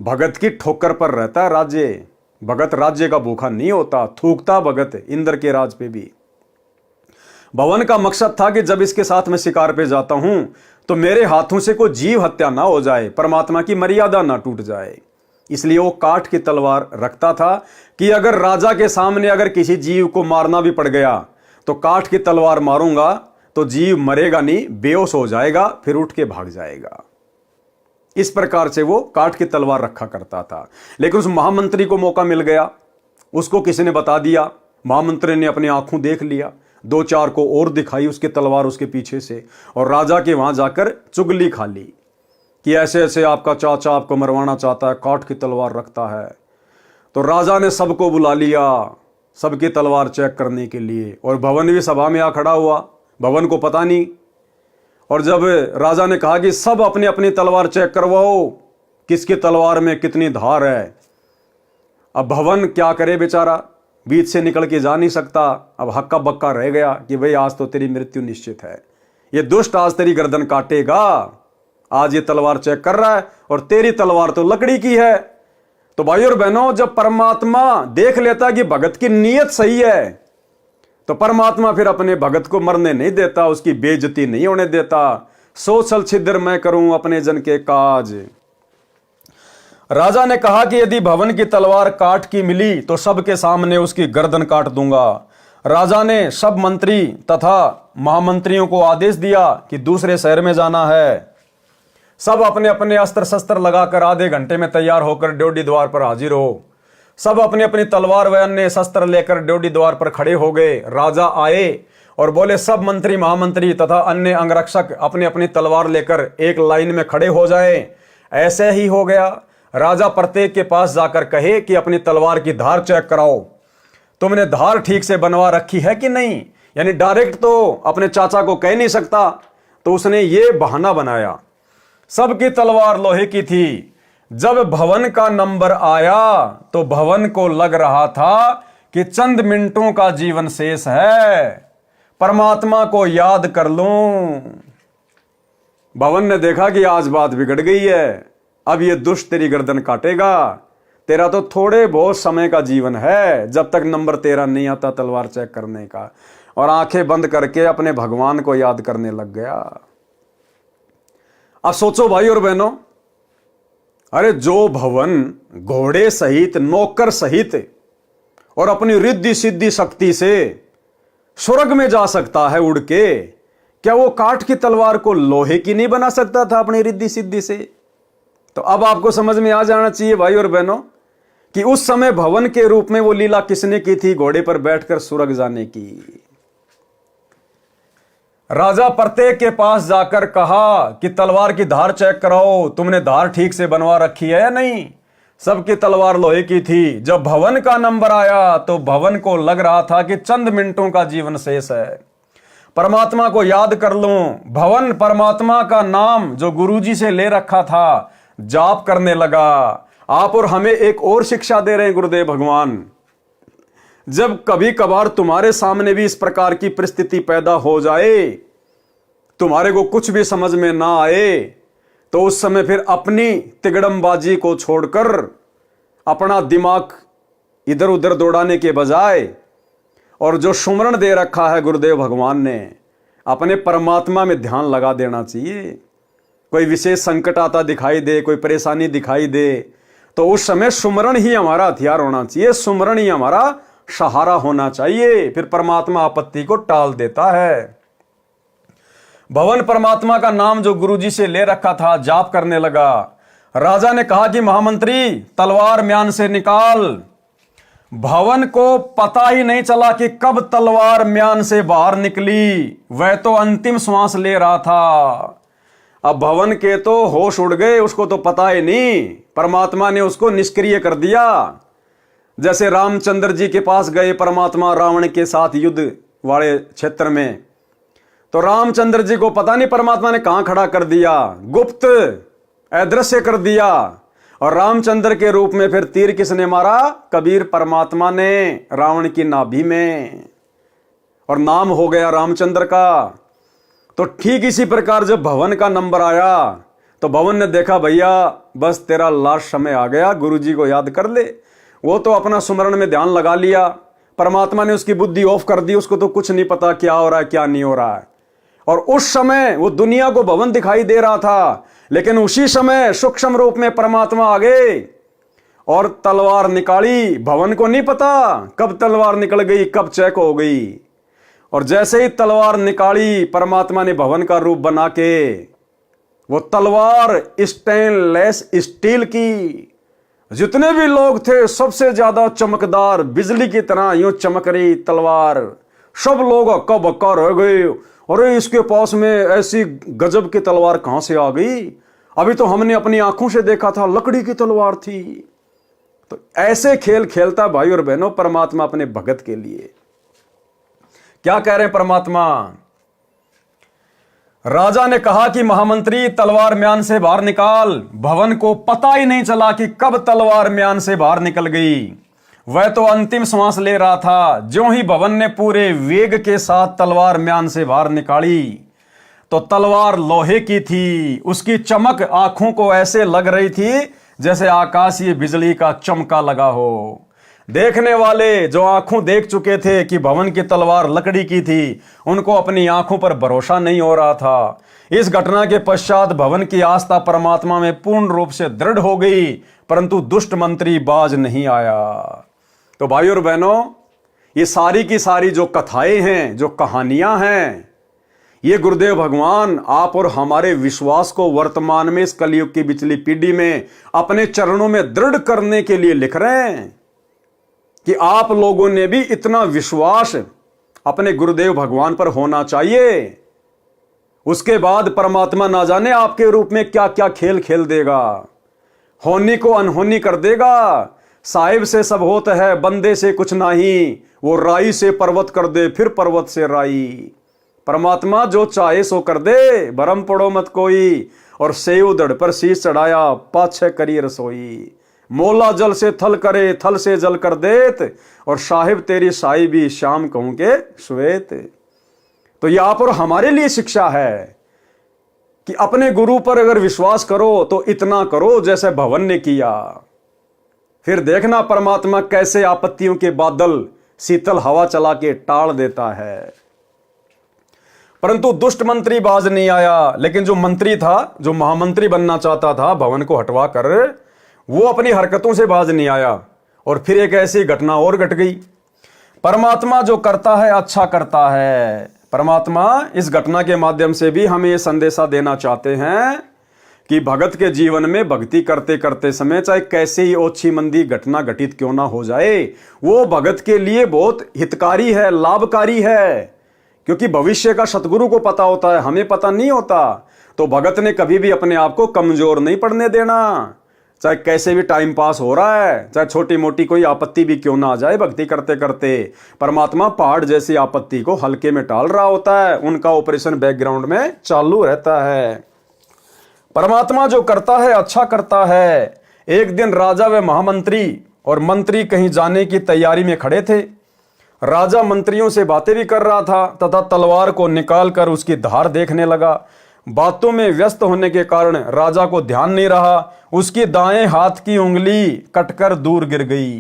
भगत की ठोकर पर रहता है राज्य। भगत राज्य का भूखा नहीं होता, थूकता भगत इंद्र के राज पे भी। भवन का मकसद था कि जब इसके साथ मैं शिकार पे जाता हूं तो मेरे हाथों से कोई जीव हत्या ना हो जाए, परमात्मा की मर्यादा ना टूट जाए। इसलिए वो काठ की तलवार रखता था कि अगर राजा के सामने अगर किसी जीव को मारना भी पड़ गया तो काठ की तलवार मारूंगा तो जीव मरेगा नहीं, बेहोश हो जाएगा, फिर उठ के भाग जाएगा। इस प्रकार से वो काठ की तलवार रखा करता था। लेकिन उस महामंत्री को मौका मिल गया, उसको किसी ने बता दिया, महामंत्री ने अपनी आंखों देख लिया, 2-4 को और दिखाई उसकी तलवार उसके पीछे से, और राजा के वहां जाकर चुगली खा ली कि ऐसे ऐसे आपका चाचा आपको मरवाना चाहता है, काठ की तलवार रखता है। तो राजा ने सबको बुला लिया, सबकी तलवार चेक करने के लिए, और भवन भी सभा में आ खड़ा हुआ, भवन को पता नहीं। और जब राजा ने कहा कि सब अपनी अपनी तलवार चेक करवाओ, किसकी तलवार में कितनी धार है। अब भवन क्या करे बेचारा, बीच से निकल के जा नहीं सकता। अब हक्का बक्का रह गया कि भाई आज तो तेरी मृत्यु निश्चित है, ये दुष्ट आज तेरी गर्दन काटेगा, आज ये तलवार चेक कर रहा है और तेरी तलवार तो लकड़ी की है। तो भाई और बहनों, जब परमात्मा देख लेता कि भगत की नीयत सही है, तो परमात्मा फिर अपने भगत को मरने नहीं देता, उसकी बेइज्जती नहीं होने देता। सो छल छिद्र मैं करूं अपने जन के काज। राजा ने कहा कि यदि भवन की तलवार काठ की मिली तो सबके सामने उसकी गर्दन काट दूंगा। राजा ने सब मंत्री तथा महामंत्रियों को आदेश दिया कि दूसरे शहर में जाना है। सब अपने अपने अस्त्र शस्त्र लगाकर आधे घंटे में तैयार होकर ड्योढ़ी द्वार पर हाजिर हो। सब अपनी अपनी तलवार व अन्य शस्त्र लेकर ड्योढ़ी द्वार पर खड़े हो गए। राजा आए और बोले, सब मंत्री महामंत्री तथा अन्य अंगरक्षक अपनी अपनी तलवार लेकर एक लाइन में खड़े हो जाएं। ऐसे ही हो गया। राजा प्रत्येक के पास जाकर कहे कि अपनी तलवार की धार चेक कराओ, तुमने धार ठीक से बनवा रखी है कि नहीं। यानी डायरेक्ट तो अपने चाचा को कह नहीं सकता, तो उसने ये बहाना बनाया। सबकी तलवार लोहे की थी। जब भवन का नंबर आया तो भवन को लग रहा था कि चंद मिनटों का जीवन शेष है, परमात्मा को याद कर लूं। भवन ने देखा कि आज बात बिगड़ गई है, अब ये दुष्ट तेरी गर्दन काटेगा। तेरा तो थोड़े बहुत समय का जीवन है, जब तक नंबर तेरा नहीं आता तलवार चेक करने का। और आंखें बंद करके अपने भगवान को याद करने लग गया। अब सोचो भाई और बहनों, अरे जो भवन घोड़े सहित, नौकर सहित और अपनी रिद्धि सिद्धि शक्ति से स्वर्ग में जा सकता है उड़ के, क्या वो काठ की तलवार को लोहे की नहीं बना सकता था अपनी रिद्धि सिद्धि से? तो अब आपको समझ में आ जाना चाहिए भाई और बहनों कि उस समय भवन के रूप में वो लीला किसने की थी, घोड़े पर बैठकर स्वर्ग जाने की। राजा प्रत्येक के पास जाकर कहा कि तलवार की धार चेक कराओ, तुमने धार ठीक से बनवा रखी है या नहीं। सबकी तलवार लोहे की थी। जब भवन का नंबर आया तो भवन को लग रहा था कि चंद मिनटों का जीवन शेष है, परमात्मा को याद कर लूं। भवन परमात्मा का नाम जो गुरुजी से ले रखा था जाप करने लगा। आप और हमें एक और शिक्षा दे रहे हैं गुरुदेव भगवान, जब कभी कभार तुम्हारे सामने भी इस प्रकार की परिस्थिति पैदा हो जाए, तुम्हारे को कुछ भी समझ में ना आए, तो उस समय फिर अपनी तिगड़मबाजी को छोड़कर अपना दिमाग इधर उधर दौड़ाने के बजाय और जो सुमरण दे रखा है गुरुदेव भगवान ने, अपने परमात्मा में ध्यान लगा देना चाहिए। कोई विशेष संकट आता दिखाई दे, कोई परेशानी दिखाई दे, तो उस समय सुमरण ही हमारा हथियार होना चाहिए, सुमरण ही हमारा सहारा होना चाहिए। फिर परमात्मा आपत्ति को टाल देता है। भवन परमात्मा का नाम जो गुरुजी से ले रखा था जाप करने लगा। राजा ने कहा कि महामंत्री तलवार म्यान से निकाल। भवन को पता ही नहीं चला कि कब तलवार म्यान से बाहर निकली, वह तो अंतिम श्वास ले रहा था। अब भवन के तो होश उड़ गए, उसको तो पता ही नहीं, परमात्मा ने उसको निष्क्रिय कर दिया। जैसे रामचंद्र जी के पास गए परमात्मा रावण के साथ युद्ध वाले क्षेत्र में, तो रामचंद्र जी को पता नहीं परमात्मा ने कहां खड़ा कर दिया, गुप्त अदृश्य कर दिया। और रामचंद्र के रूप में फिर तीर किसने मारा? कबीर परमात्मा ने रावण की नाभि में, और नाम हो गया रामचंद्र का। तो ठीक इसी प्रकार जब भवन का नंबर आया तो भवन ने देखा भैया बस तेरा लास्ट समय आ गया, गुरुजी को याद कर ले। वो तो अपना सुमरण में ध्यान लगा लिया, परमात्मा ने उसकी बुद्धि ऑफ कर दी, उसको तो कुछ नहीं पता क्या हो रहा है क्या नहीं हो रहा है। और उस समय वो दुनिया को भवन दिखाई दे रहा था, लेकिन उसी समय सूक्ष्म रूप में परमात्मा आ गए और तलवार निकाली। भवन को नहीं पता कब तलवार निकल गई, कब चेक हो गई। और जैसे ही तलवार निकाली परमात्मा ने भवन का रूप बना के, वो तलवार स्टेनलेस स्टील की, जितने भी लोग थे सबसे ज्यादा चमकदार बिजली की तरह यूं चमक रही तलवार। सब लोग हक्का बक्का रह गए, अरे इसके पास में ऐसी गजब की तलवार कहां से आ गई, अभी तो हमने अपनी आंखों से देखा था लकड़ी की तलवार थी। तो ऐसे खेल खेलता भाई और बहनों परमात्मा अपने भगत के लिए। क्या कह रहे हैं परमात्मा? राजा ने कहा कि महामंत्री तलवार म्यान से बाहर निकाल। भवन को पता ही नहीं चला कि कब तलवार म्यान से बाहर निकल गई। वह तो अंतिम श्वास ले रहा था। ज्यों ही भवन ने पूरे वेग के साथ तलवार म्यान से बाहर निकाली तो तलवार लोहे की थी। उसकी चमक आंखों को ऐसे लग रही थी जैसे आकाशीय बिजली का चमका लगा हो। देखने वाले जो आंखों देख चुके थे कि भवन की तलवार लकड़ी की थी, उनको अपनी आंखों पर भरोसा नहीं हो रहा था। इस घटना के पश्चात भवन की आस्था परमात्मा में पूर्ण रूप से दृढ़ हो गई, परंतु दुष्ट मंत्री बाज नहीं आया। तो भाइयों और बहनों, ये सारी की सारी जो कथाएं हैं, जो कहानियां हैं, ये गुरुदेव भगवान आप और हमारे विश्वास को वर्तमान में इस कलयुग की पिछली पीढ़ी में अपने चरणों में दृढ़ करने के लिए लिख रहे हैं कि आप लोगों ने भी इतना विश्वास अपने गुरुदेव भगवान पर होना चाहिए। उसके बाद परमात्मा ना जाने आपके रूप में क्या क्या खेल खेल देगा, होनी को अनहोनी कर देगा। साहिब से सब होता है, बंदे से कुछ नहीं, वो राई से पर्वत कर दे, फिर पर्वत से राई। परमात्मा जो चाहे सो कर दे, भरम पड़ो मत कोई। और सेव दड़ पर शीश चढ़ाया, पाछे करी रसोई। मोला जल से थल करे, थल से जल कर देत, और साहिब तेरी साई भी शाम कहूं के श्वेत। तो यह आप और हमारे लिए शिक्षा है कि अपने गुरु पर अगर विश्वास करो तो इतना करो जैसे भवन ने किया। फिर देखना परमात्मा कैसे आपत्तियों के बादल शीतल हवा चला के टाल देता है। परंतु दुष्ट मंत्री बाज नहीं आया। लेकिन जो मंत्री था, जो महामंत्री बनना चाहता था भवन को हटवा कर, वो अपनी हरकतों से बाज नहीं आया। और फिर एक ऐसी घटना और घट गई। परमात्मा जो करता है अच्छा करता है। परमात्मा इस घटना के माध्यम से भी हमें यह संदेशा देना चाहते हैं कि भगत के जीवन में भक्ति करते करते समय चाहे कैसे ही ओछी मंदी घटना घटित क्यों ना हो जाए, वो भगत के लिए बहुत हितकारी है, लाभकारी है। क्योंकि भविष्य का सतगुरु को पता होता है, हमें पता नहीं होता। तो भगत ने कभी भी अपने आप को कमजोर नहीं पड़ने देना। चाहे कैसे भी टाइम पास हो रहा है, चाहे छोटी मोटी कोई आपत्ति भी क्यों ना आ जाए, भक्ति करते करते परमात्मा पहाड़ जैसी आपत्ति को हल्के में टाल रहा होता है। उनका ऑपरेशन बैकग्राउंड में चालू रहता है। परमात्मा जो करता है अच्छा करता है। एक दिन राजा व महामंत्री और मंत्री कहीं जाने की तैयारी में खड़े थे। राजा मंत्रियों से बातें भी कर रहा था तथा तलवार को निकालकर उसकी धार देखने लगा। बातों में व्यस्त होने के कारण राजा को ध्यान नहीं रहा। उसकी दाएं हाथ की उंगली कटकर दूर गिर गई।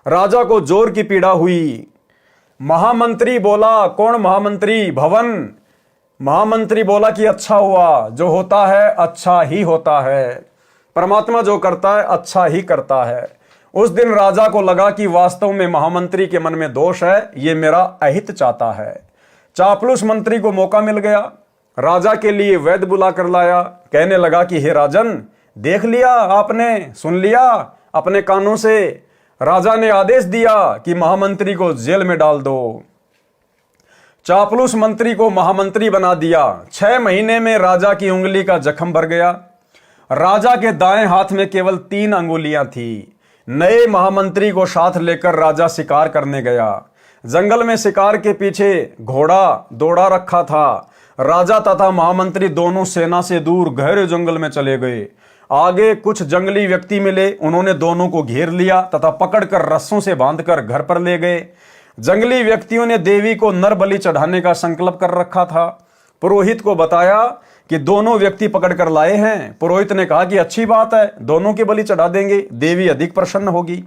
राजा को जोर की पीड़ा हुई। महामंत्री बोला, कौन महामंत्री? भवन। महामंत्री बोला कि अच्छा हुआ, जो होता है अच्छा ही होता है। परमात्मा जो करता है अच्छा ही करता है। उस दिन राजा को लगा कि वास्तव में महामंत्री के मन में दोष है, ये मेरा अहित चाहता है। चापलूस मंत्री को मौका मिल गया। राजा के लिए वैद्य बुला कर लाया। कहने लगा कि हे राजन, देख लिया आपने, सुन लिया अपने कानों से। राजा ने आदेश दिया कि महामंत्री को जेल में डाल दो। चापलूस मंत्री को महामंत्री बना दिया। 6 महीने में राजा की उंगली का जख्म भर गया। राजा के दाएं हाथ में केवल 3 अंगुलियां थी। नए महामंत्री को साथ लेकर राजा शिकार करने गया। जंगल में शिकार के पीछे घोड़ा दौड़ा रखा था। राजा तथा महामंत्री दोनों सेना से दूर गहरे जंगल में चले गए। आगे कुछ जंगली व्यक्ति मिले। उन्होंने दोनों को घेर लिया तथा पकड़कर रस्सों से बांधकर घर पर ले गए। जंगली व्यक्तियों ने देवी को नर बलि चढ़ाने का संकल्प कर रखा था। पुरोहित को बताया कि दोनों व्यक्ति पकड़कर लाए हैं। पुरोहित ने कहा कि अच्छी बात है, दोनों की बलि चढ़ा देंगे, देवी अधिक प्रसन्न होगी।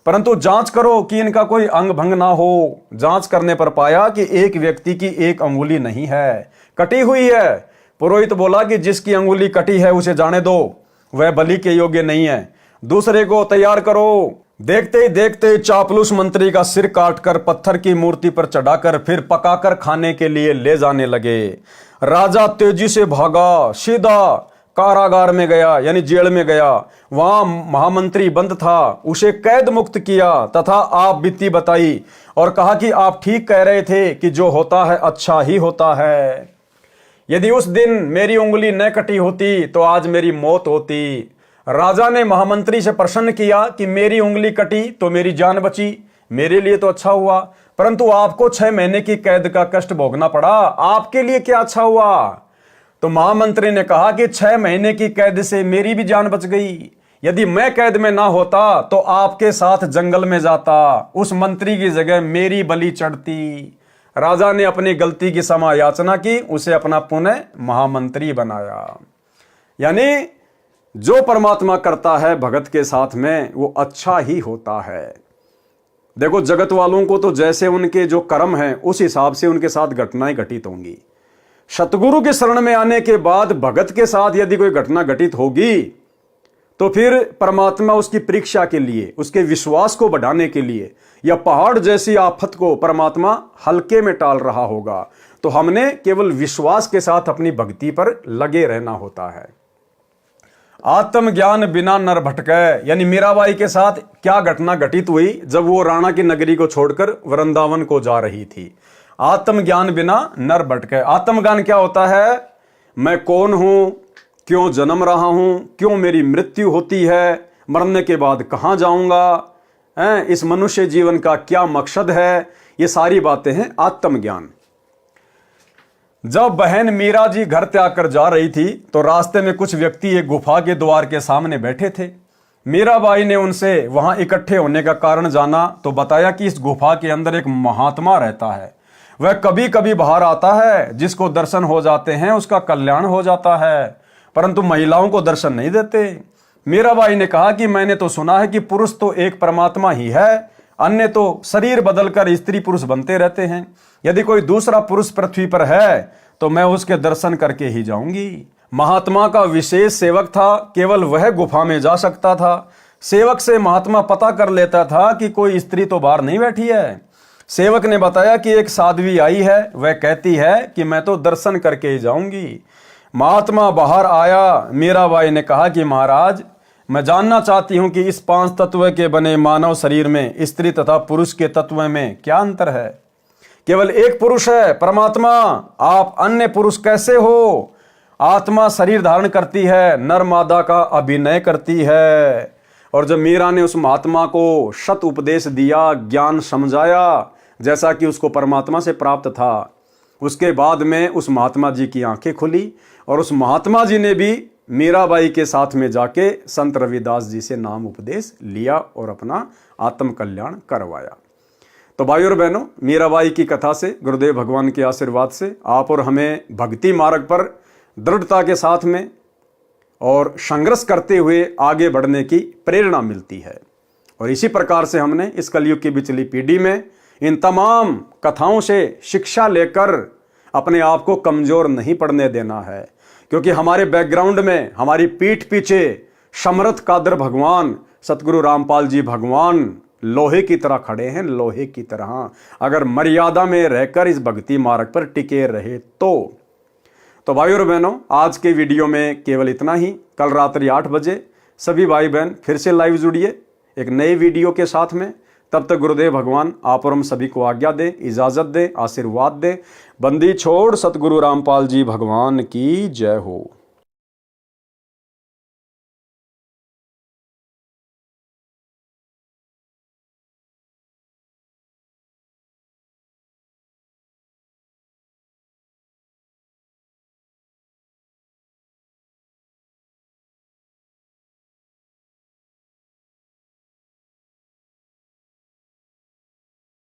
परंतु जांच करो कि इनका कोई अंग भंग ना हो। जांच करने पर पाया कि एक व्यक्ति की एक अंगुली नहीं है, कटी हुई है। पुरोहित बोला कि जिसकी अंगुली कटी है उसे जाने दो, वह बलि के योग्य नहीं है, दूसरे को तैयार करो। देखते ही देखते चापलूस मंत्री का सिर काटकर पत्थर की मूर्ति पर चढ़ाकर फिर पकाकर खाने के लिए ले जाने लगे। राजा तेजी से भागा, सीधा कारागार में गया यानी जेल में गया, वहां महामंत्री बंद था, उसे कैद मुक्त किया तथा आप बीती बताई और कहा कि आप ठीक कह रहे थे कि जो होता है अच्छा ही होता है। यदि उस दिन मेरी उंगली न कटी होती तो आज मेरी मौत होती। राजा ने महामंत्री से प्रश्न किया कि मेरी उंगली कटी तो मेरी जान बची, मेरे लिए तो अच्छा हुआ, परंतु आपको 6 महीने की कैद का कष्ट भोगना पड़ा, आपके लिए क्या अच्छा हुआ? तो महामंत्री ने कहा कि 6 महीने की कैद से मेरी भी जान बच गई। यदि मैं कैद में ना होता तो आपके साथ जंगल में जाता, उस मंत्री की जगह मेरी बलि चढ़ती। राजा ने अपनी गलती की क्षमा याचना की, उसे अपना पुनः महामंत्री बनाया। यानी जो परमात्मा करता है भगत के साथ में वो अच्छा ही होता है। देखो, जगत वालों को तो जैसे उनके जो कर्म हैं उस हिसाब से उनके साथ घटनाएं घटित होंगी। सतगुरु के शरण में आने के बाद भगत के साथ यदि कोई घटना घटित होगी तो फिर परमात्मा उसकी परीक्षा के लिए, उसके विश्वास को बढ़ाने के लिए, या पहाड़ जैसी आफत को परमात्मा हल्के में टाल रहा होगा। तो हमने केवल विश्वास के साथ अपनी भक्ति पर लगे रहना होता है। आत्मज्ञान बिना नर भटके, यानी मीराबाई के साथ क्या घटना घटित हुई जब वो राणा की नगरी को छोड़कर वृंदावन को जा रही थी। आत्मज्ञान बिना नर भटके। आत्मज्ञान क्या होता है? मैं कौन हूं, क्यों जन्म रहा हूं, क्यों मेरी मृत्यु होती है, मरने के बाद कहां जाऊंगा, इस मनुष्य जीवन का क्या मकसद है, ये सारी बातें हैं आत्मज्ञान। जब बहन मीरा जी घर त्याग कर जा रही थी तो रास्ते में कुछ व्यक्ति एक गुफा के द्वार के सामने बैठे थे। मीराबाई ने उनसे वहां इकट्ठे होने का कारण जाना तो बताया कि इस गुफा के अंदर एक महात्मा रहता है, वह कभी कभी बाहर आता है, जिसको दर्शन हो जाते हैं उसका कल्याण हो जाता है, परंतु महिलाओं को दर्शन नहीं देते। मीराबाई ने कहा कि मैंने तो सुना है कि पुरुष तो एक परमात्मा ही है, अन्य तो शरीर बदलकर स्त्री पुरुष बनते रहते हैं। यदि कोई दूसरा पुरुष पृथ्वी पर है तो मैं उसके दर्शन करके ही जाऊंगी। महात्मा का विशेष सेवक था, केवल वह गुफा में जा सकता था। सेवक से महात्मा पता कर लेता था कि कोई स्त्री तो बाहर नहीं बैठी है। सेवक ने बताया कि एक साध्वी आई है, वह कहती है कि मैं तो दर्शन करके ही जाऊंगी। महात्मा बाहर आया। मीराबाई ने कहा कि महाराज, मैं जानना चाहती हूं कि इस 5 तत्व के बने मानव शरीर में स्त्री तथा पुरुष के तत्व में क्या अंतर है? केवल एक पुरुष है परमात्मा, आप अन्य पुरुष कैसे हो? आत्मा शरीर धारण करती है, नर मादा का अभिनय करती है। और जब मीरा ने उस महात्मा को शत उपदेश दिया, ज्ञान समझाया जैसा कि उसको परमात्मा से प्राप्त था, उसके बाद में उस महात्मा जी की आंखें खुली और उस महात्मा जी ने भी मीराबाई के साथ में जाके संत रविदास जी से नाम उपदेश लिया और अपना आत्म कल्याण करवाया। तो भाइयों और बहनों, मीराबाई की कथा से, गुरुदेव भगवान के आशीर्वाद से आप और हमें भक्ति मार्ग पर दृढ़ता के साथ में और संघर्ष करते हुए आगे बढ़ने की प्रेरणा मिलती है। और इसी प्रकार से हमने इस कलयुग की बिचली पीढ़ी में इन तमाम कथाओं से शिक्षा लेकर अपने आप को कमजोर नहीं पड़ने देना है, क्योंकि हमारे बैकग्राउंड में, हमारी पीठ पीछे समर्थ कादर भगवान, सतगुरु रामपाल जी भगवान लोहे की तरह खड़े हैं, लोहे की तरह। अगर मर्यादा में रहकर इस भक्ति मार्ग पर टिके रहे तो भाइयों और बहनों, आज के वीडियो में केवल इतना ही। कल रात्रि 8 बजे सभी भाई बहन फिर से लाइव जुड़िए एक नए वीडियो के साथ में। तब तक गुरुदेव भगवान आप और हम सभी को आज्ञा दे, इजाजत दे, आशीर्वाद दे। बंदी छोड़ सतगुरु रामपाल जी भगवान की जय हो।